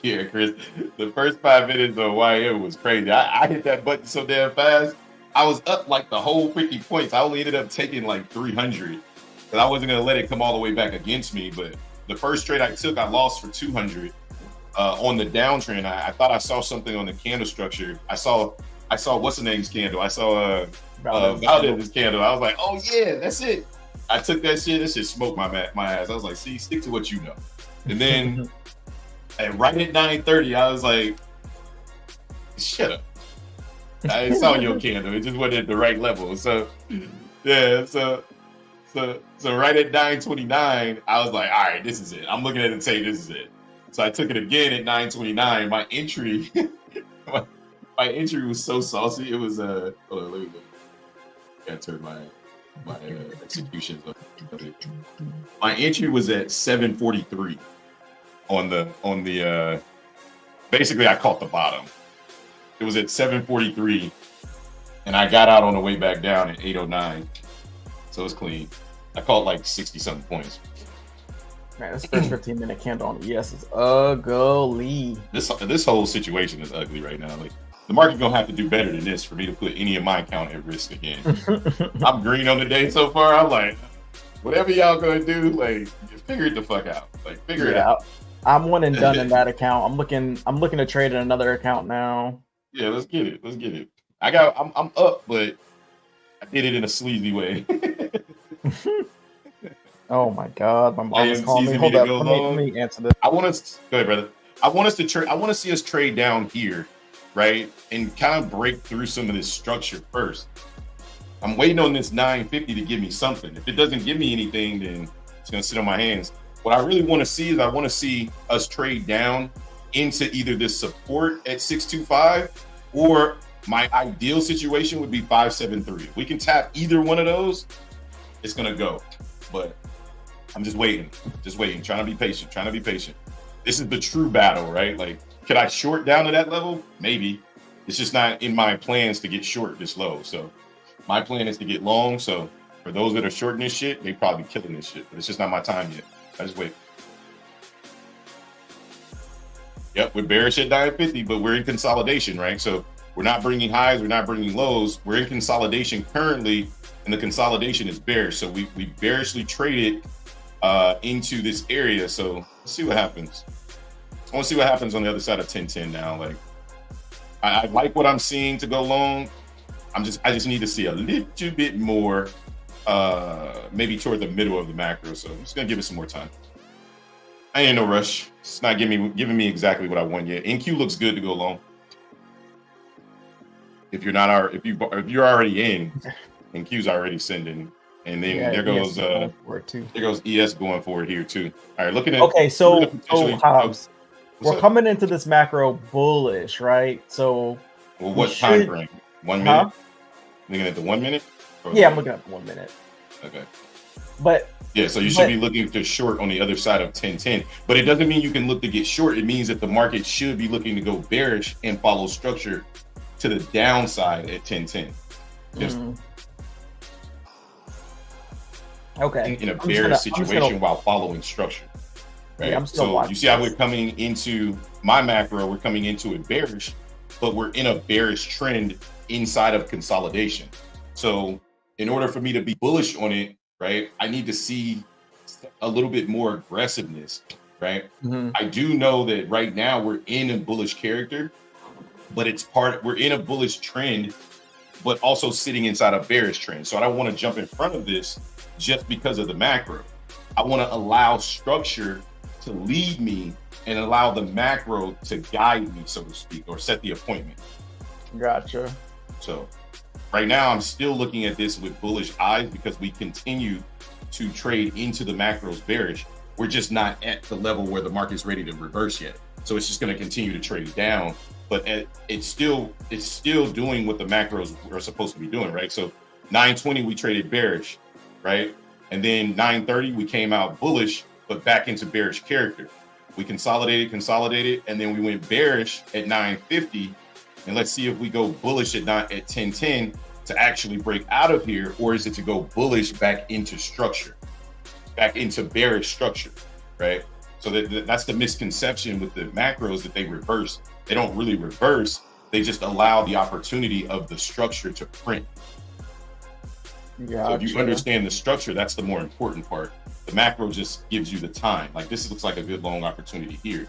Yeah, Chris. The first 5 minutes of YM was crazy. I hit that button so damn fast. I was up like the whole 50 points. I only ended up taking like 300 because I wasn't gonna let it come all the way back against me. But the first trade I took, I lost for 200. On the downtrend, I thought I saw something on the candle structure. I saw what's the name's candle. I saw Valdez's candle. I was like, oh yeah, that's it. I took that shit. That shit smoked my ass. I was like, see, stick to what you know. And then right at 9:30, I was like, shut up. I saw your candle. It just wasn't at the right level. So yeah, so right at 9:29, I was like, all right, this is it. I'm looking at it and saying this is it. So I took it again at 9:29. My entry, my entry was so saucy. It was hold on, let me look. Gotta turn my executions up. My entry was at 743 on the basically I caught the bottom. It was at 743 and I got out on the way back down at 809. So it's clean. I caught like 60 something points. Man, this first 15-minute candle on ES is ugly. This whole situation is ugly right now. Like the market gonna have to do better than this for me to put any of my account at risk again. I'm green on the day so far. I'm like, whatever y'all gonna do, like figure it the fuck out. Like figure it out. I'm one and done in that account. I'm looking to trade in another account now. Yeah, let's get it. I'm up, but I did it in a sleazy way. Oh my god, my mom is calling me. Hold up, let me answer this. Go ahead, brother. I want to see us trade down here, right, and kind of break through some of this structure first. I'm waiting on this 950 to give me something. If it doesn't give me anything, then it's gonna sit on my hands. What I really want to see is I want to see us trade down into either this support at 625, or my ideal situation would be 573. If we can tap either one of those, it's gonna go. But I'm just waiting, trying to be patient. This is the true battle, right? Like, could I short down to that level? Maybe. It's just not in my plans to get short this low. So my plan is to get long. So for those that are shorting this shit, they probably killing this shit, but it's just not my time yet. I just wait. Yep, we're bearish at 950, but we're in consolidation, right? So we're not bringing highs, we're not bringing lows. We're in consolidation currently, and the consolidation is bearish. So we bearishly traded into this area. So let's see what happens. I want to see what happens on the other side of 1010 now. Like, I like what I'm seeing to go long. I just need to see a little bit more, maybe toward the middle of the macro. So I'm just gonna give it some more time. I ain't in no rush. It's not giving me exactly what I want yet. NQ looks good to go long. If you're already in, NQ's already sending. And then there goes ES going for it here too. All right, looking at Hobbs, we're coming into this macro bullish, right? So what time frame? 1 minute? Looking at the 1 minute? Yeah, I'm looking at the 1 minute. Okay. But yeah, so you should be looking to short on the other side of 1010. But it doesn't mean you can look to get short. It means that the market should be looking to go bearish and follow structure to the downside at 1010. Okay. in a bearish situation while following structure. Right. Yeah, I'm still so watching you see how we're coming into my macro, we're coming into it bearish, but we're in a bearish trend inside of consolidation. So in order for me to be bullish on it, right, I need to see a little bit more aggressiveness, right? Mm-hmm. I do know that right now we're in a bullish character, but we're in a bullish trend, but also sitting inside a bearish trend. So I don't want to jump in front of this just because of the macro. I want to allow structure to lead me and allow the macro to guide me, so to speak, or set the appointment. Gotcha. So right now I'm still looking at this with bullish eyes because we continue to trade into the macros bearish. We're just not at the level where the market's ready to reverse yet. So it's just going to continue to trade down, but it's still doing what the macros are supposed to be doing, right? So 920 we traded bearish, right? And then 930 we came out bullish, but back into bearish character. We consolidated, and then we went bearish at 950. And let's see if we go bullish at 1010 to actually break out of here, or is it to go bullish back into structure, back into bearish structure, right? So that's the misconception with the macros, that they reverse. They don't really reverse. They just allow the opportunity of the structure to print. Gotcha. So if you understand the structure, that's the more important part. The macro just gives you the time. Like, this looks like a good long opportunity here.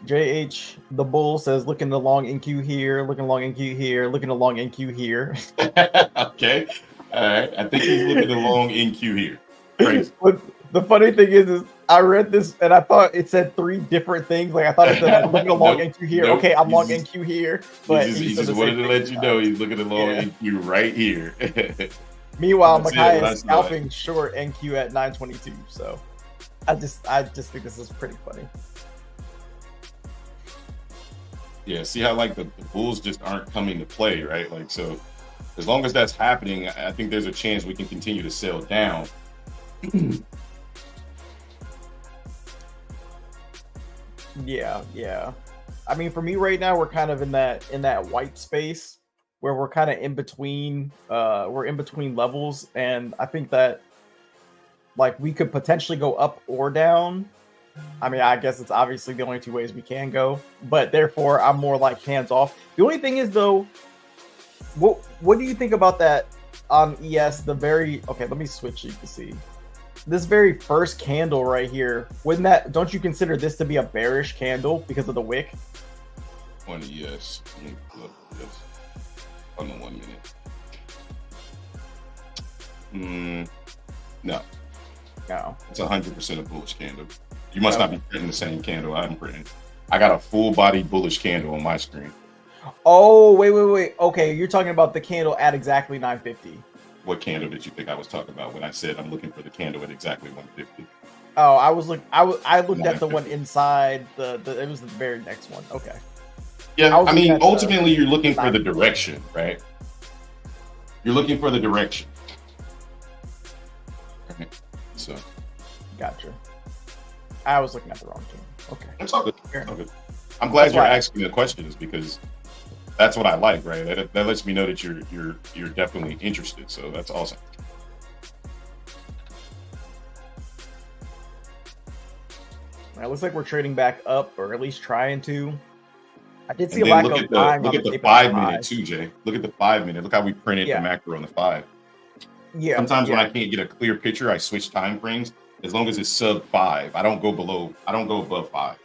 JH the Bull says looking to long NQ here, looking long NQ here, looking to long NQ here. Okay. All right. I think he's looking to long NQ here. Crazy. But the funny thing is I read this and I thought it said 3 different things. Like I thought it said looking to long NQ here. Nope. Okay, I'm long NQ here. But he just wanted to let you know he's looking to long NQ right here. Meanwhile, Makai is scalping short NQ at 922. So I just think this is pretty funny. Yeah, see how like the bulls just aren't coming to play, right? Like, so as long as that's happening, I think there's a chance we can continue to sell down. Yeah. I mean, for me right now, we're kind of in that white space where we're kind of in between. We're in between levels, and I think that like we could potentially go up or down. I mean, I guess it's obviously the only 2 ways we can go, but therefore I'm more like hands off. The only thing is though, what do you think about that on ES? Okay, let me switch so you can see. This very first candle right here, don't you consider this to be a bearish candle because of the wick? On ES, let me look at this. On the 1 minute. No. It's 100% a bullish candle. You must not be printing the same candle I'm printing. I got a full body bullish candle on my screen. Oh, wait. Okay, you're talking about the candle at exactly 950. What candle did you think I was talking about when I said I'm looking for the candle at exactly 150? Oh, I looked at the one inside it was the very next one. Okay. Yeah, I mean, ultimately you're looking for the direction, right? You're looking for the direction. Okay. So. Gotcha. I was looking at the wrong candle. Okay. That's all good. I'm glad you're asking the questions because that's what I like, right? That lets me know that you're definitely interested. So that's awesome. It looks like we're trading back up, or at least trying to. I did see a lack of time. Look at the 5 minute too, Jay. Look at the 5 minute. Look how we printed the macro on the 5. Yeah. Sometimes when I can't get a clear picture, I switch time frames. As long as it's sub 5, I don't go above 5.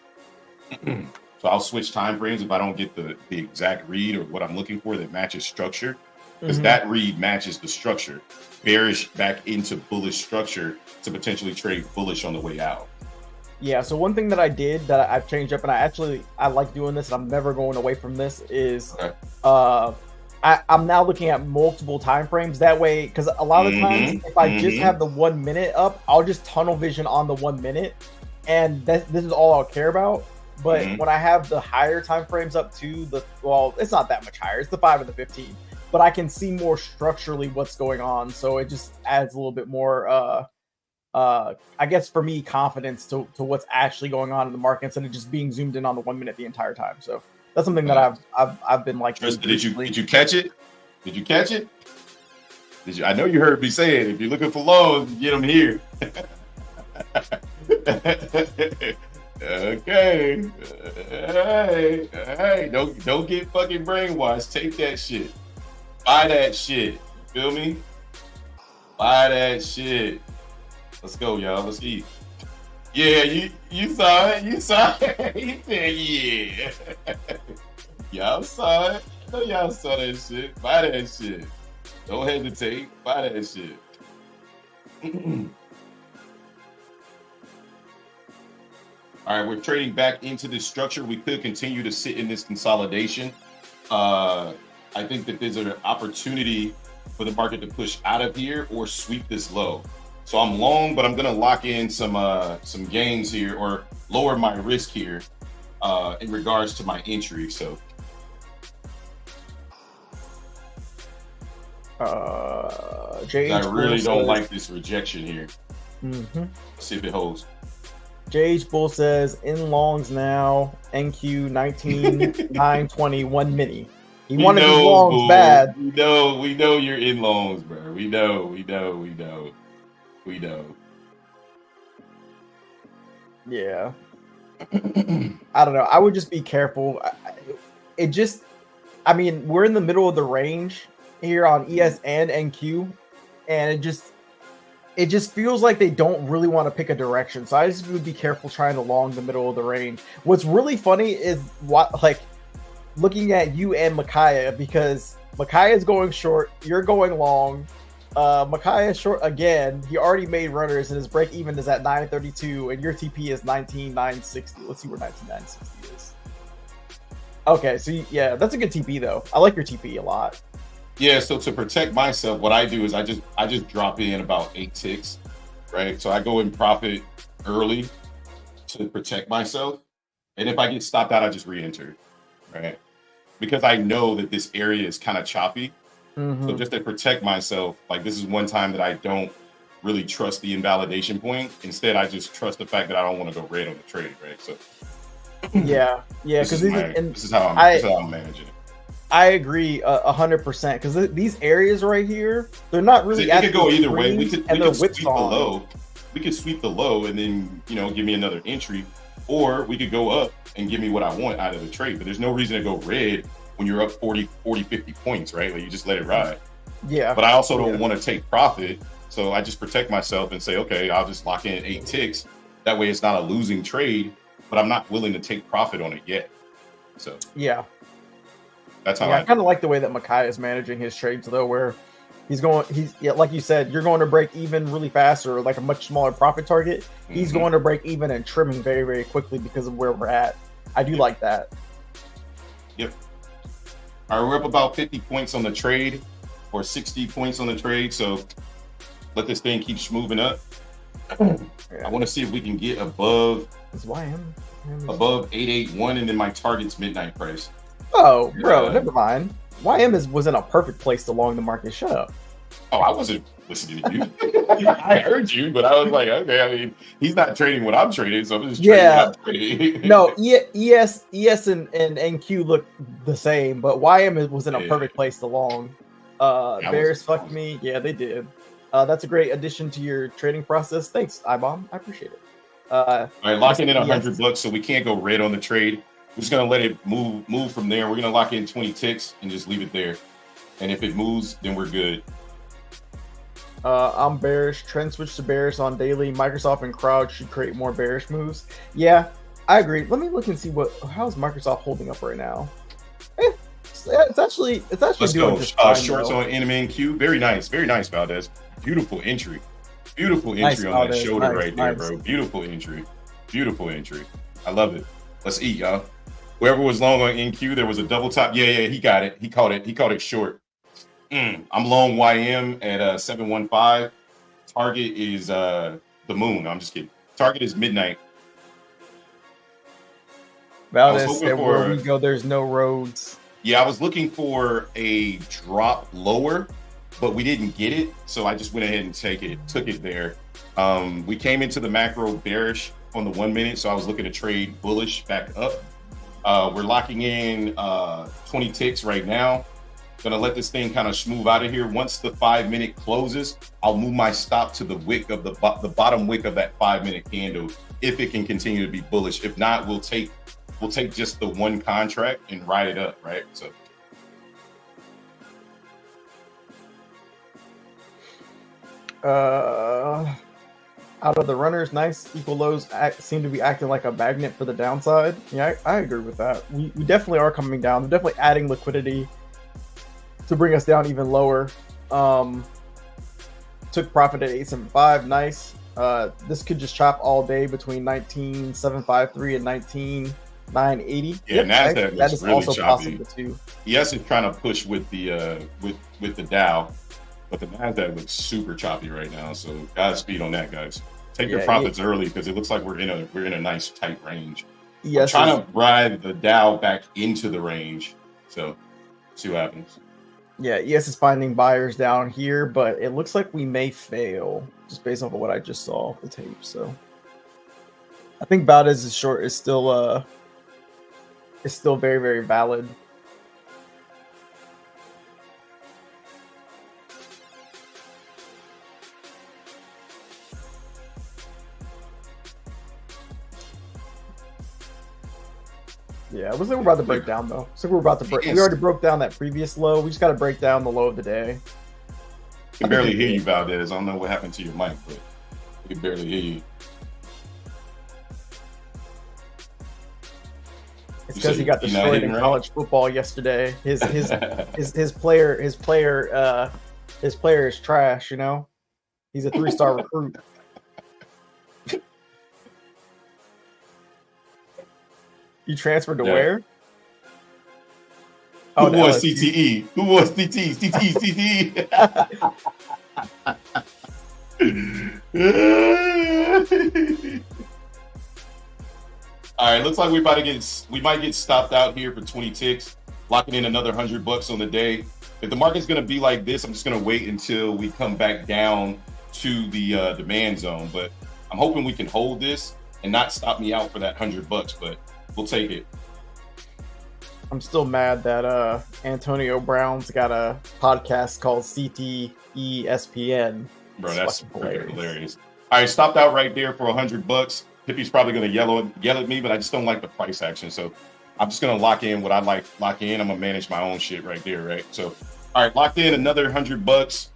So I'll switch time frames if I don't get the exact read or what I'm looking for that matches structure, because that read matches the structure. Bearish back into bullish structure to potentially trade bullish on the way out. Yeah, so one thing that I did that I've changed up, and I like doing this, and I'm never going away from this, is I'm now looking at multiple time frames. That way, because a lot of times, if I just have the 1 minute up, I'll just tunnel vision on the 1 minute, and this is all I'll care about. But when I have the higher time frames up to it's not that much higher. It's the 5 and the 15, but I can see more structurally what's going on. So it just adds a little bit more, I guess for me, confidence to what's actually going on in the market instead of just being zoomed in on the 1 minute the entire time. So That's something that I've been like. Did you catch it? Did you catch it? Did you? I know you heard me say it. If you're looking for loans, get them here. Okay. Hey, don't get fucking brainwashed. Take that shit. Buy that shit. You feel me? Buy that shit. Let's go, y'all. Let's eat. Yeah, you saw it. You saw it. He said, yeah. Y'all saw it. I know y'all saw that shit. Buy that shit. Don't hesitate. Buy that shit. All right, we're trading back into this structure. We could continue to sit in this consolidation. I think that there's an opportunity for the market to push out of here or sweep this low. So I'm long, but I'm going to lock in some gains here or lower my risk here in regards to my entry. So I really don't like this rejection here. Let's see if it holds. JH Bull says in longs now, NQ 19,920, 1 mini. He wanted his longs Bull. Bad. We know you're in longs, bro. We know. Yeah. I don't know. I would just be careful. We're in the middle of the range here on ES and NQ, and it just feels like they don't really want to pick a direction. So I just would be careful trying to long the middle of the range. What's really funny is looking at you and Micaiah, because Micaiah is going short, you're going long. Micaiah is short again. He already made runners, and his break even is at 932, and your TP is 19,960. Let's see where 19,960 is. Okay, so yeah, that's a good TP though. I like your TP a lot. Yeah, so to protect myself, what I do is I just drop in about 8 ticks, right? So I go in profit early to protect myself, and if I get stopped out, I just re-enter, right? Because I know that this area is kind of choppy. So just to protect myself, like this is one time that I don't really trust the invalidation point. Instead, I just trust the fact that I don't want to go red on the trade, right? So yeah, because this is how I'm managing it. I agree 100% because these areas right here, they're not really. It could go either way. We could sweep the low. We could sweep the low and then give me another entry, or we could go up and give me what I want out of the trade. But there's no reason to go red when you're up 40, 50 points, right? Like you just let it ride. Yeah. But I also don't want to take profit, so I just protect myself and say, okay, I'll just lock in 8 ticks. That way, it's not a losing trade, but I'm not willing to take profit on it yet. So yeah. That's how I kind of like the way that Micaiah is managing his trades, though, where he's like you said, you're going to break even really fast or like a much smaller profit target. He's going to break even and trimming very, very quickly because of where we're at. I do like that. Yep. All right, we're up about 50 points on the trade or 60 points on the trade. So let this thing keep moving up. I want to see if we can get above 881 and then my target's midnight price. Oh, bro, never mind. YM was in a perfect place to long the market. Shut up. Oh, I wasn't listening to you. I heard you, but I was like, okay, I mean, he's not trading what I'm trading, so I'm just trading what I'm trading. No, ES and NQ look the same, but YM was in a perfect place to long. Bears fucked me. Yeah, they did. That's a great addition to your trading process. Thanks, iBomb. I appreciate it. All right, locking in $100 so we can't go red on the trade. We're just gonna let it move from there. We're gonna lock in 20 ticks and just leave it there. And if it moves, then we're good. I'm bearish. Trend switch to bearish on daily. Microsoft and crowd should create more bearish moves. Yeah, I agree. Let me look and see how's Microsoft holding up right now. It's actually Let's doing go. just fine, Shorts on NMNQ. Very nice, Valdez. Beautiful entry. Nice, on Valdez. that shoulder Nice. there, bro. Beautiful entry. I love it. Let's eat, y'all. Whoever was long on NQ, there was a double top. Yeah, he got it. He caught it short. I'm long YM at 715. Target is the moon. I'm just kidding. Target is midnight. Valdez said where we go, there's no roads. Yeah, I was looking for a drop lower, but we didn't get it. So I just went ahead and took it there. We came into the macro bearish on the 1 minute. So I was looking to trade bullish back up. We're locking in 20 ticks right now. Gonna let this thing kind of move out of here. Once the 5 minute closes, I'll move my stop to the wick of the bottom wick of that 5 minute candle if it can continue to be bullish. If not, we'll take just the one contract and ride it up, right? So out of the runners, nice equal lows seem to be acting like a magnet for the downside. Yeah, I agree with that. We definitely are coming down. They're definitely adding liquidity to bring us down even lower. Took profit at 875. Nice. This could just chop all day between 19,753 and 19,980. Yeah, Nasdaq that is really also choppy. possible too. Yes, it's trying to push with the with the Dow, but the Nasdaq looks super choppy right now. So Godspeed on that, guys. Take your profits early because it looks like we're in a nice tight range. Yes, I'm trying to ride the Dow back into the range. So see what happens. Yeah, ES is finding buyers down here, but it looks like we may fail just based off of what I just saw off the tape. So I think Valdez's short is still very, very valid. Yeah, it looks like we're about to break down though. So we're about to break. We already broke down that previous low. We just got to break down the low of the day. I can barely hear you, Valdez. I don't know what happened to your mic, but we can barely hear you. It's because he got destroyed in college football yesterday. His player is trash. You know, he's a 3-star recruit. You transferred to where? Who was CTE? Who was CTE? CTE? All right, looks like we might get stopped out here for 20 ticks, locking in another $100 on the day. If the market's gonna be like this, I'm just gonna wait until we come back down to the demand zone. But I'm hoping we can hold this and not stop me out for that $100. But we'll take it. I'm still mad that Antonio Brown's got a podcast called CTESPN. Bro, that's hilarious. All right, stopped out right there for $100. Hippie's probably gonna yell at me, but I just don't like the price action. So I'm just gonna lock in what I lock in. I'm gonna manage my own shit right there, right? So all right, locked in another $100.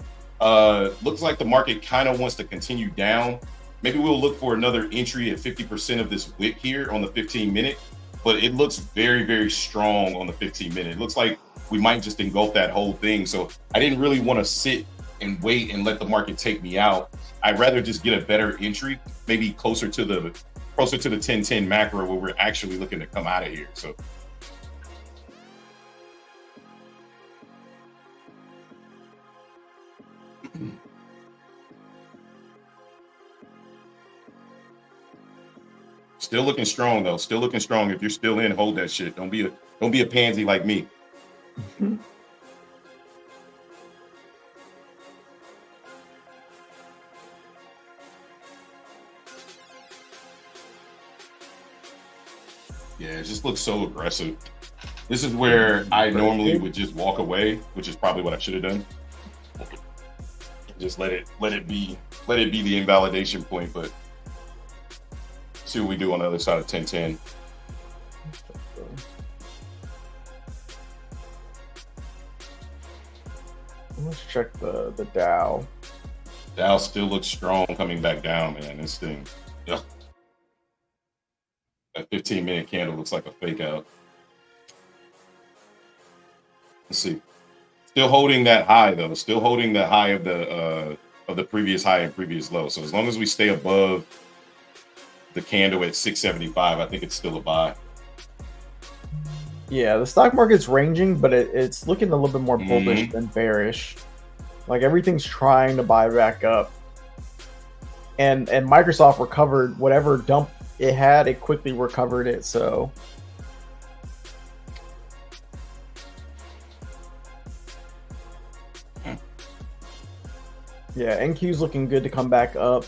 Looks like the market kind of wants to continue down. Maybe we'll look for another entry at 50% of this wick here on the 15-minute, but it looks very, very strong on the 15-minute. It looks like we might just engulf that whole thing. So I didn't really want to sit and wait and let the market take me out. I'd rather just get a better entry, maybe closer to the 10-10 macro where we're actually looking to come out of here. So still looking strong though. Still looking strong. If you're still in, hold that shit. Don't be a pansy like me. Yeah, it just looks so aggressive. This is where I normally would just walk away, which is probably what I should have done. Just let it be the invalidation point, but see what we do on the other side of 10-10. Let's check the Dow. Dow still looks strong coming back down, man. This thing, yeah. That 15-minute candle looks like a fake out. Let's see. Still holding that high though. Still holding the high of the previous high and previous low. So as long as we stay above the candle at 675, I think it's still a buy. Yeah, the stock market's ranging, but it's looking a little bit more bullish than bearish. Like everything's trying to buy back up. And Microsoft recovered whatever dump it had, it quickly recovered it, so yeah, NQ's looking good to come back up.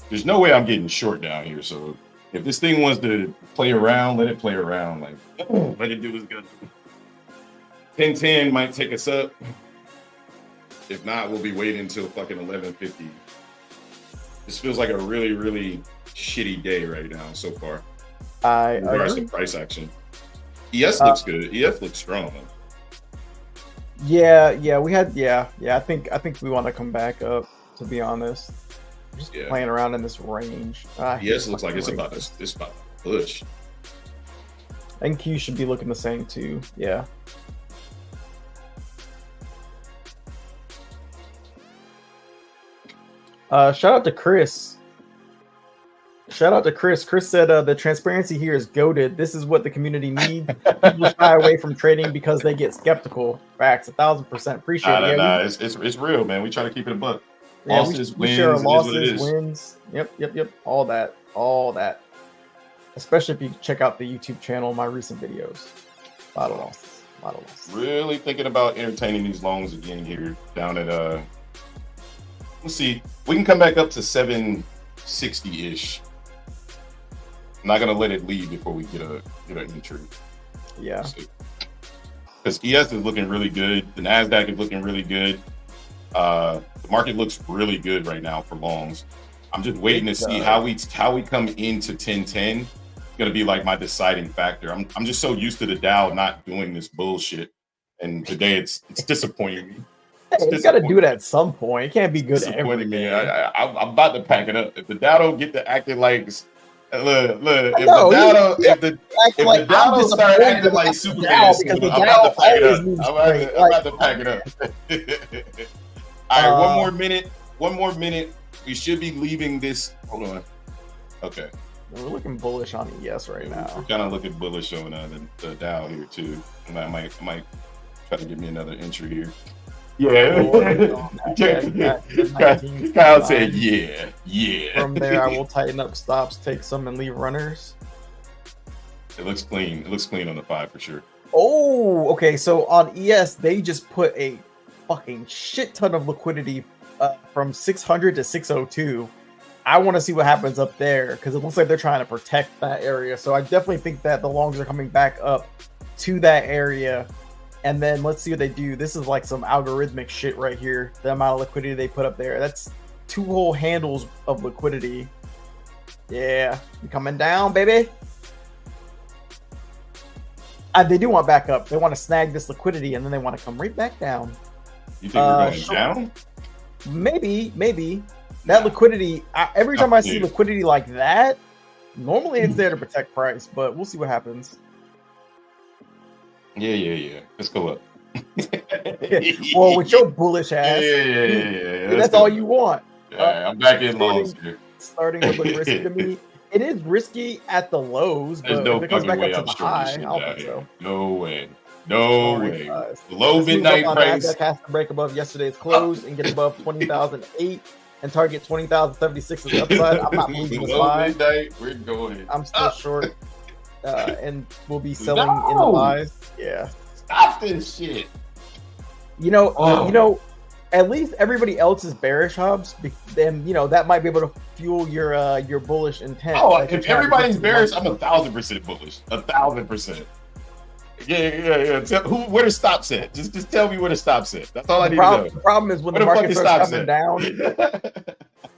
There's no way I'm getting short down here, so If this thing wants to play around, let it play around. Like, let it do what's gonna do. 1010 might take us up. If not, we'll be waiting until fucking 1150. This feels like a really, really shitty day right now so far. I regards to agree. price action. ES looks good. ES looks strong. Yeah, we had I think we want to come back up, to be honest. Just playing around in this range. ES looks like it's about to push. And Q should be looking the same too. Yeah. Shout out to Chris. Chris said the transparency here is goated. This is what the community needs. People shy away from trading because they get skeptical. Facts, 1000%. Appreciate it. Nah, it's real, man. We try to keep it a buck. Yeah, losses, we wins, share our it is what it losses, is. wins. Yep. All that. Especially if you check out the YouTube channel, my recent videos. A lot of losses. Really thinking about entertaining these longs again here down at let's see. We can come back up to 760-ish. I'm not gonna let it leave before we get an entry. Yeah. Because ES is looking really good. The NASDAQ is looking really good. The market looks really good right now for longs. I'm just waiting to see how we come into 1010. It's gonna be like my deciding factor. I'm just so used to the Dow not doing this bullshit, and today it's disappointing me. Hey, you got to do it at some point. It can't be good every day. I'm about to pack it up. If the Dow don't get to acting like look, if the Dow start acting like Superman, I'm about to pack it up. I'm about to pack it up. All right, one more minute. We should be leaving this. Hold on. Okay. We're looking bullish on ES right now. We're kind of looking bullish on the Dow here too. I might try to give me another entry here. Yeah. Kyle said, yeah. From there, I will tighten up stops, take some, and leave runners. It looks clean. It looks clean on the 5 for sure. Oh, okay. So on ES, they just put a fucking shit ton of liquidity from 600 to 602. I want to see what happens up there because it looks like they're trying to protect that area. So I definitely think that the longs are coming back up to that area. And then let's see what they do. This is like some algorithmic shit right here. The amount of liquidity they put up there. That's 2 whole handles of liquidity. Yeah. You coming down, baby? They do want back up. They want to snag this liquidity and then they want to come right back down. You think we're going down? Maybe. That liquidity, every time I see liquidity like that, normally it's there to protect price, but we'll see what happens. Yeah. Let's go up. Well, with your bullish ass, that's all you want. Yeah, I'm back in longs here. Starting to look risky to me. It is risky at the lows, but if it comes back up to the high, I don't think so. No way. The low midnight price has to break above yesterday's close and get above 20,008 and target 20,076 as the upside. I'm not moving this line. We're going. I'm still short. And we'll be selling in the buys. Yeah. Stop this shit. You know, at least everybody else is bearish, Hobbs. Then that might be able to fuel your bullish intent. Oh, if everybody's bearish, I'm 1,000% bullish. 1,000%. Yeah. Where the stops at? Just tell me where the stops at. That's all I need to know. The problem is when the market starts coming down.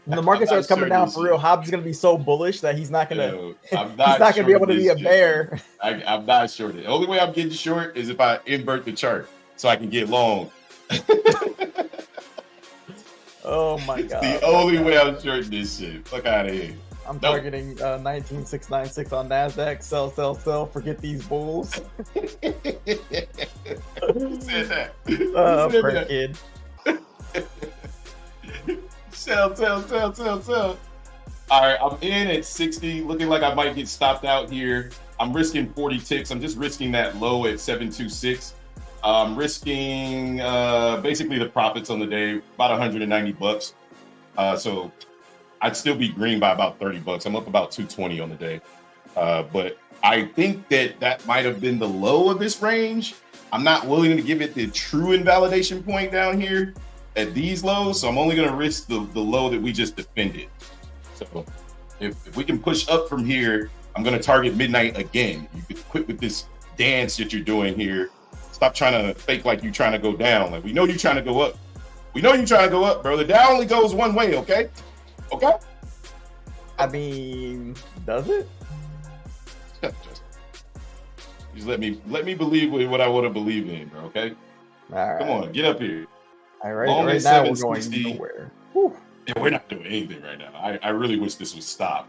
When the market starts coming down for real, Hobbs is gonna be so bullish that he's not gonna. He's not gonna be able to be a bear. I'm not short. The only way I'm getting short is if I invert the chart so I can get long. Oh my god! The only way I'm shorting this shit. Fuck out of here. I'm targeting 19,696 on NASDAQ. Sell. Forget these bulls. Who said that? Prayer kid. Sell. All right, I'm in at 60. Looking like I might get stopped out here. I'm risking 40 ticks. I'm just risking that low at 726. I'm risking basically the profits on the day, about 190 bucks. So I'd still be green by about 30 bucks. I'm up about 220 on the day. But I think that might have been the low of this range. I'm not willing to give it the true invalidation point down here at these lows. So I'm only going to risk the low that we just defended. So if we can push up from here, I'm gonna target midnight again. You could quit with this dance that you're doing here. Stop trying to fake like you're trying to go down. Like we know you're trying to go up. We know you're trying to go up, bro. The down only goes one way, okay? Okay? I mean, does it? Just let me believe in what I want to believe in, bro. Okay? All right. Come on, get up here. All right. Long Right as now we're 760. going nowhere. Whew. Yeah, we're not doing anything right now. I really wish this would stop.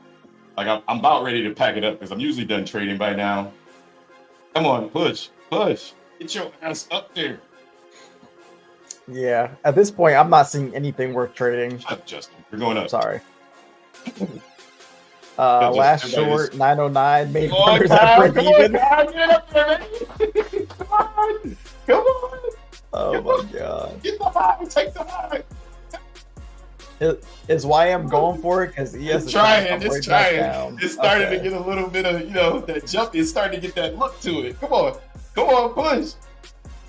Like I'm about ready to pack it up because I'm usually done trading by now. Come on, push. Get your ass up there. Yeah. At this point, I'm not seeing anything worth trading. Shut up, Justin. We're going up. Sorry. Justin, Last everybody short 909 made Come on, runners Kyle, at break come on, even. Kyle, get up there, man. Come on. Oh my god. Get the high. Take the high. Is YM going for it? Because It's trying. It's starting to get a little bit of, that jump. It's starting to get that look to it. Come on, push.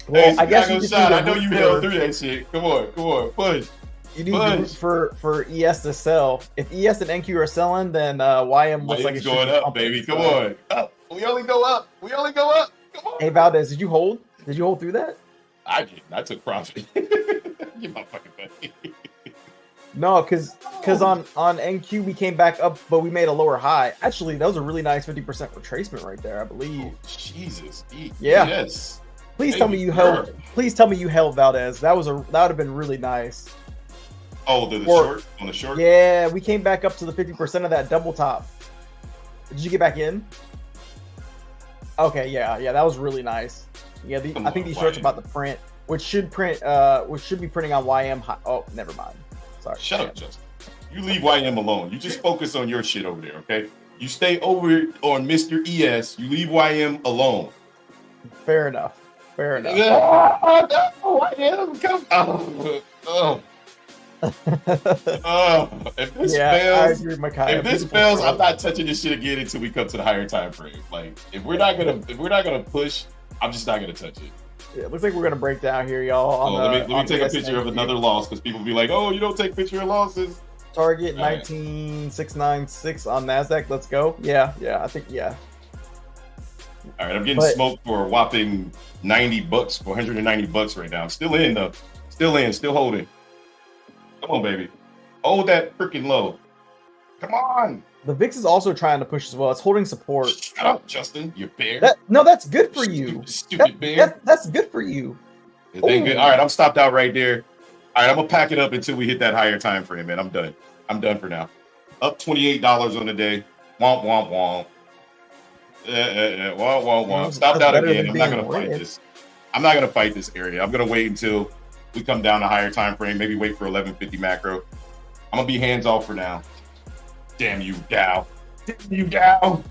Well, Hey, I guess you shot. need I know you held through that shit. Come on, push. You need to root for ES to sell. If ES and NQ are selling, then YM looks like it's going up, baby. Come on, up. We only go up. Come on. Hey Valdez, did you hold? Did you hold through that? I did. I took profit. Get my fucking money. No, because on NQ we came back up, but we made a lower high. Actually, that was a really nice 50% retracement right there, I believe. Oh, Jesus. Yeah. Yes. Please tell me you held. Please tell me you held Valdez. That would have been really nice. Oh, short on the short. Yeah, we came back up to the 50% of that double top. Did you get back in? Okay, yeah, that was really nice. Yeah, I think these shorts are about to print, which should be printing on YM. Oh, never mind. Sorry. Shut up, Justin. You leave YM alone. You just focus on your shit over there, okay? You stay over on Mr. ES. You leave YM alone. Fair enough. Oh, no, YM, come on. If this fails, I'm not touching this shit again until we come to the higher time frame. Like, if we're not gonna push, I'm just not gonna touch it. Yeah, it looks like we're gonna break down here, y'all. Let me take a picture of another loss because people be like, "Oh, you don't take picture of losses." Target 19696 on Nasdaq. Let's go. Yeah, I think yeah. All right, I'm getting smoked for a whopping $90, $190 right now. I'm still in though. Still holding. Come on, baby. Hold that freaking low. Come on. The VIX is also trying to push as well. It's holding support. Shut up, Justin. You bear. That's good for you. Stupid bear. That's good for you. It ain't good. All right, I'm stopped out right there. All right, I'm gonna pack it up until we hit that higher time frame, man. I'm done. I'm done for now. Up $28 on the day. Womp womp womp. Womp womp womp. Stopped out again. I'm not gonna fight this. I'm not gonna fight this area. I'm gonna wait until we come down a higher time frame. Maybe wait for 1150 macro. I'm gonna be hands off for now. Damn you, Dow. Damn you, Dow.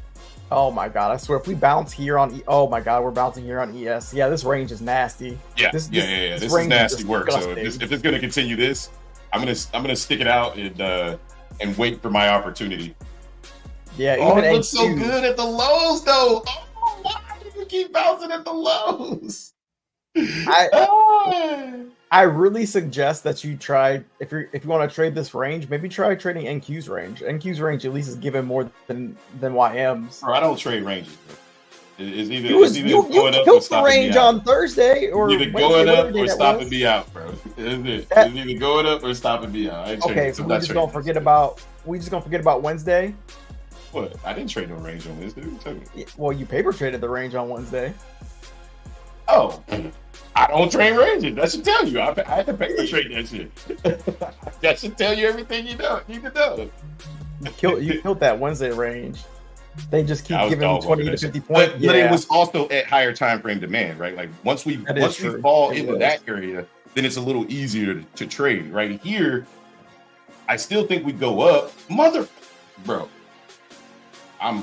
Oh my god! I swear, if we bounce here on, oh my god, we're bouncing here on ES. Yeah, this range is nasty. Yeah, this is nasty work. So if it's gonna continue this, I'm gonna stick it out and wait for my opportunity. Yeah, even it looks so good at the lows though. Oh, why do you keep bouncing at the lows? I really suggest that you try if you want to trade this range, maybe try trading NQ's range. NQ's range at least is given more than YM's. Bro, I don't trade ranges. Bro. It's either you going up killed the range on Thursday, or either going up or stopping me out, bro. It's either going up or stopping me out. Okay, so we're just gonna forget about Wednesday. What? I didn't trade no range on this, dude. Well, you paper traded the range on Wednesday. Oh. I don't trade ranges. That should tell you. I had to paper trade that shit. That should tell you everything you need to know. You killed that Wednesday range. They just keep giving 20 to 50 points. But it was also at higher time frame demand, right? Like once we fall into that area, then it's a little easier to trade. Right here, I still think we go up. Bro. I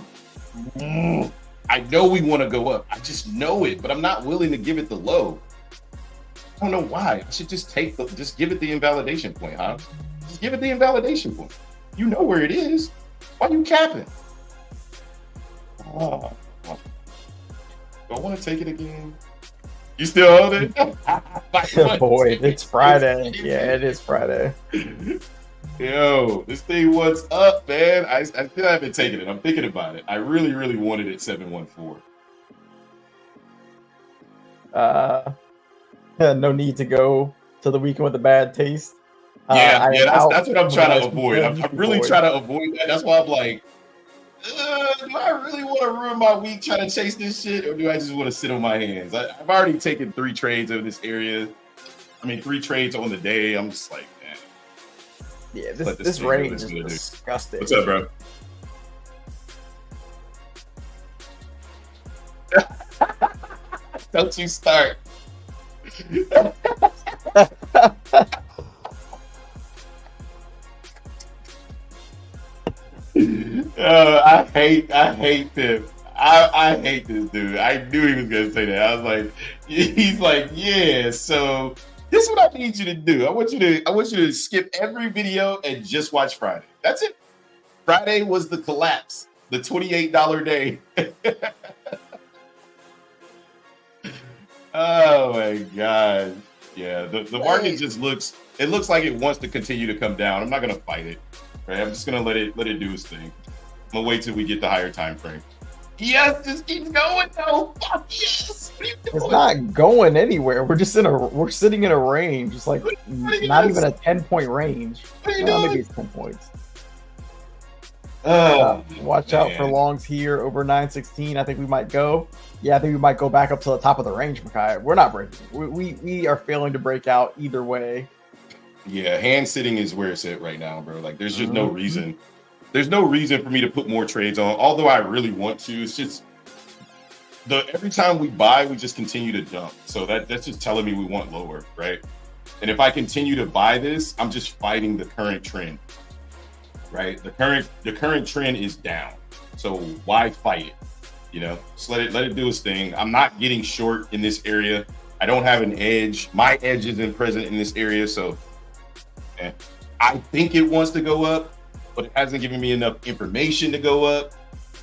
know we want to go up. I just know it, but I'm not willing to give it the low. I don't know why. I should just give it the invalidation point, huh? Just give it the invalidation point. You know where it is. Why you capping? Oh. Do I want to take it again? You still hold it? Boy, it's Friday. Yeah, it is Friday. Yo, this thing, what's up, man? I still haven't taken it. I'm thinking about it. I really, really wanted it 714. No need to go to the weekend with a bad taste. Yeah, I yeah, am out that's what I'm with a trying to nice avoid. weekend. I'm really trying to avoid that. That's why I'm like, do I really want to ruin my week trying to chase this shit, or do I just want to sit on my hands? I've already taken 3 trades of this area. I mean, 3 trades on the day. I'm just like, man. Yeah, this range is do. disgusting. What's up, bro? Don't you start. I hate him. I hate this dude. I knew he was gonna say that. I was like, he's like, yeah. So this is what I need you to do. I want you to skip every video and just watch Friday. That's it. Friday was the collapse, the $28 day. Oh my god. Yeah, the market just looks like it wants to continue to come down. I'm not gonna fight it. Right? I'm just gonna let it do its thing. I'm gonna wait till we get the higher time frame. Yes, just keep going though. Fuck yes. What are you doing? It's not going anywhere. We're sitting in a range. It's like not even a 10-point range. What are you doing? Maybe it's 10 points. Oh, watch out for longs here over 916. I think we might go. Yeah, I think we might go back up to the top of the range, Makai. We're not breaking. We are failing to break out either way. Yeah, hand sitting is where it's at right now, bro. Like, there's just no reason. There's no reason for me to put more trades on, although I really want to. It's just every time we buy, we just continue to dump. So that's just telling me we want lower, right? And if I continue to buy this, I'm just fighting the current trend, right? The current trend is down. So why fight it? You know, just let it do its thing. I'm not getting short in this area. I don't have an edge. My edge isn't present in this area, so I think it wants to go up, but it hasn't given me enough information to go up.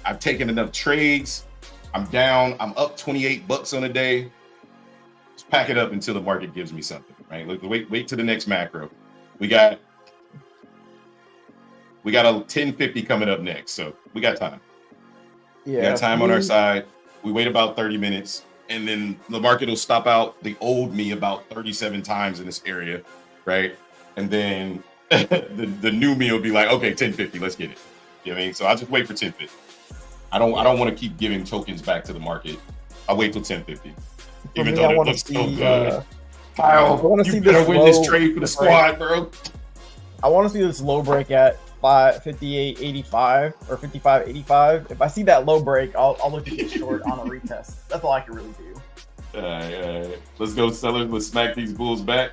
I've taken enough trades. I'm down. I'm up $28 on a day. Just pack it up until the market gives me something, right? Look, wait to the next macro. We got a 1050 coming up next, so we got time. Yeah, we got time on our side. We wait about 30 minutes, and then the market will stop out the old me about 37 times in this area, right? And then the new me will be like, okay, 1050, let's get it. You know what I mean? So I'll just wait for 1050. I don't want to keep giving tokens back to the market. I'll wait till 1050. Even though it looks so good. Kyle, you better win this trade for the squad, bro. I want to see this low break at 58.85 or 55.85. If I see that low break, I'll look at this short on a retest. That's all I can really do. All right. Let's go, sellers. Let's smack these bulls back.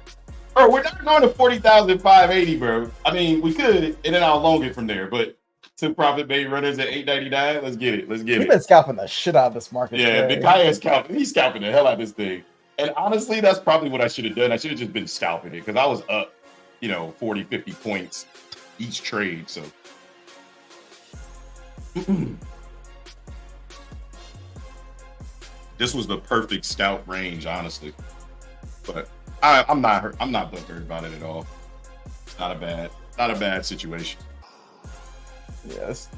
Bro, we're not going to 40,580, bro. I mean, we could, and then I'll long it from there. But two profit bait runners at 899. Let's get it. We've been scalping the shit out of this market. Yeah, Big Kai is scalping. He's scalping the hell out of this thing. And honestly, that's probably what I should have done. I should have just been scalping it because I was up, 40, 50 points each trade. So this was the perfect scout range, honestly. But I'm not butthurt about it at all. It's not a bad situation. Yes.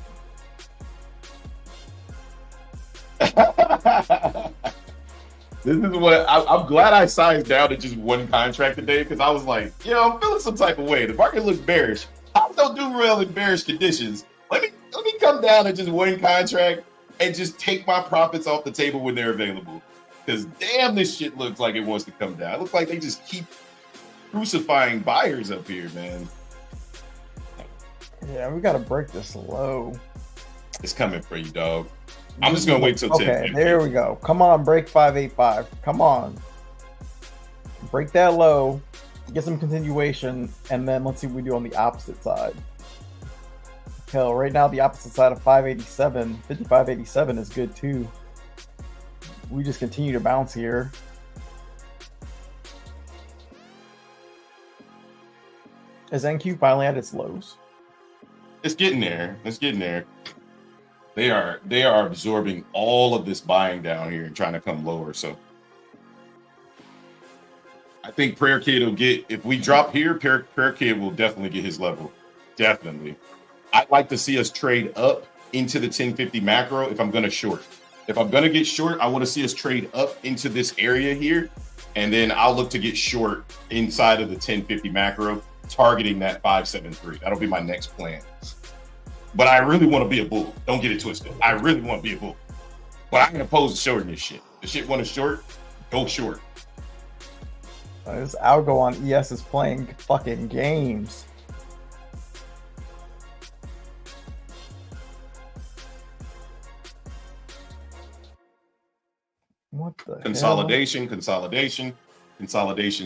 This is what I'm glad I sized down to just one contract today because I was like, I'm feeling some type of way. The market looks bearish. I don't do well in bearish conditions. Let me come down to just one contract and just take my profits off the table when they're available. Because damn, this shit looks like it wants to come down. It looks like they just keep crucifying buyers up here, man. Yeah, we gotta break this low. It's coming for you, dog. I'm just gonna wait till 10. Okay, there we go. Come on, break 585. Come on, break that low, get some continuation, and then let's see what we do on the opposite side. Hell, right now the opposite side of 587, 5587 is good too. We just continue to bounce here. Is NQ finally at its lows? It's getting there. They are absorbing all of this buying down here and trying to come lower. So I think Prayer Kid will get, if we drop here, Prayer Kid will definitely get his level. Definitely. I'd like to see us trade up into the 1050 macro if I'm going to short. If I'm going to get short, I want to see us trade up into this area here. And then I'll look to get short inside of the 1050 macro, targeting that 573. That'll be my next plan. But I really want to be a bull. Don't get it twisted. I really want to be a bull. But I ain't opposed to shorting this shit. The shit want to short, go short. This algo on ES is playing fucking games. What the consolidation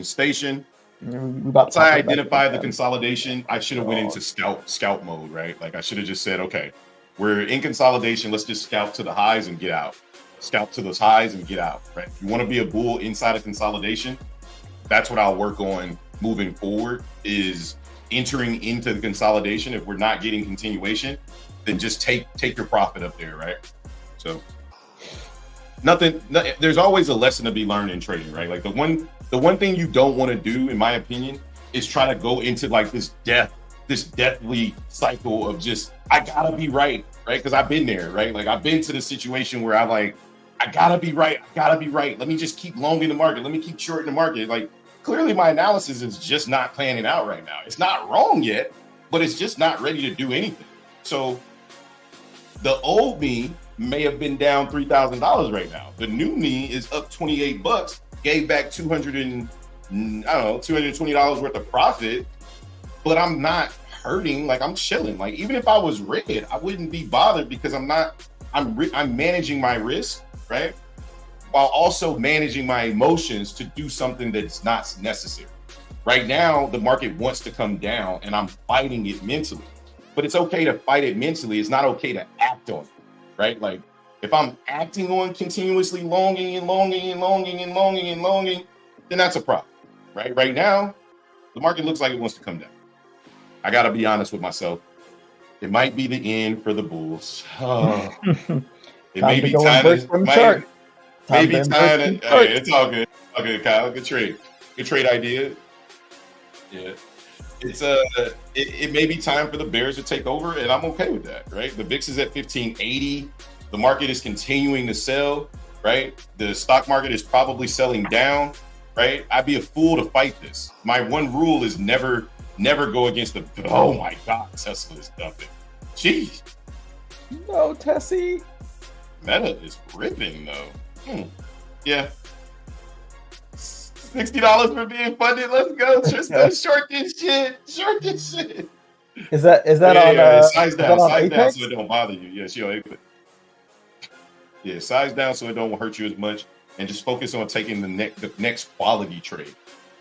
station. Once I identified the consolidation, I should have went into scout mode, right? Like I should have just said, okay, we're in consolidation. Let's just scout to the highs and get out. Scout to those highs and get out, right? If you want to be a bull inside of consolidation, that's what I'll work on moving forward, is entering into the consolidation. If we're not getting continuation, then just take your profit up there, right? So there's always a lesson to be learned in trading, right? Like the one thing you don't want to do, in my opinion, is try to go into like this deathly cycle of just, I gotta be right? Because I've been there, right? Like I've been to the situation where I'm like, I gotta be right. Let me just keep longing the market. Let me keep shorting the market. Like clearly my analysis is just not planning out right now. It's not wrong yet, but it's just not ready to do anything. So the old me may have been down $3,000 right now. The new me is up $28, gave back $220 worth of profit, but I'm not hurting. Like I'm chilling. Like even if I was red, I wouldn't be bothered because I'm managing my risk, right? While also managing my emotions to do something that's not necessary. Right now, the market wants to come down and I'm fighting it mentally, but it's okay to fight it mentally. It's not okay to act on it, right? Like if I'm acting on continuously longing, then that's a problem, right? Right now, the market looks like it wants to come down. I got to be honest with myself. It might be the end for the bulls. It may be time to hey, it's all good. Okay, Kyle, good trade idea. Yeah, it's it may be time for the bears to take over, and I'm okay with that, right? The VIX is at 1580. The market is continuing to sell, right? The stock market is probably selling down, right? I'd be a fool to fight this. My one rule is never go against the. Oh my God, Tesla is dumping. Jeez. No, Tessie. Meta is ripping though. Yeah. $60 for being funded. Let's go. Just short this shit. Is that on size down so it don't bother you. Yeah, size down so it don't hurt you as much, and just focus on taking the next quality trade.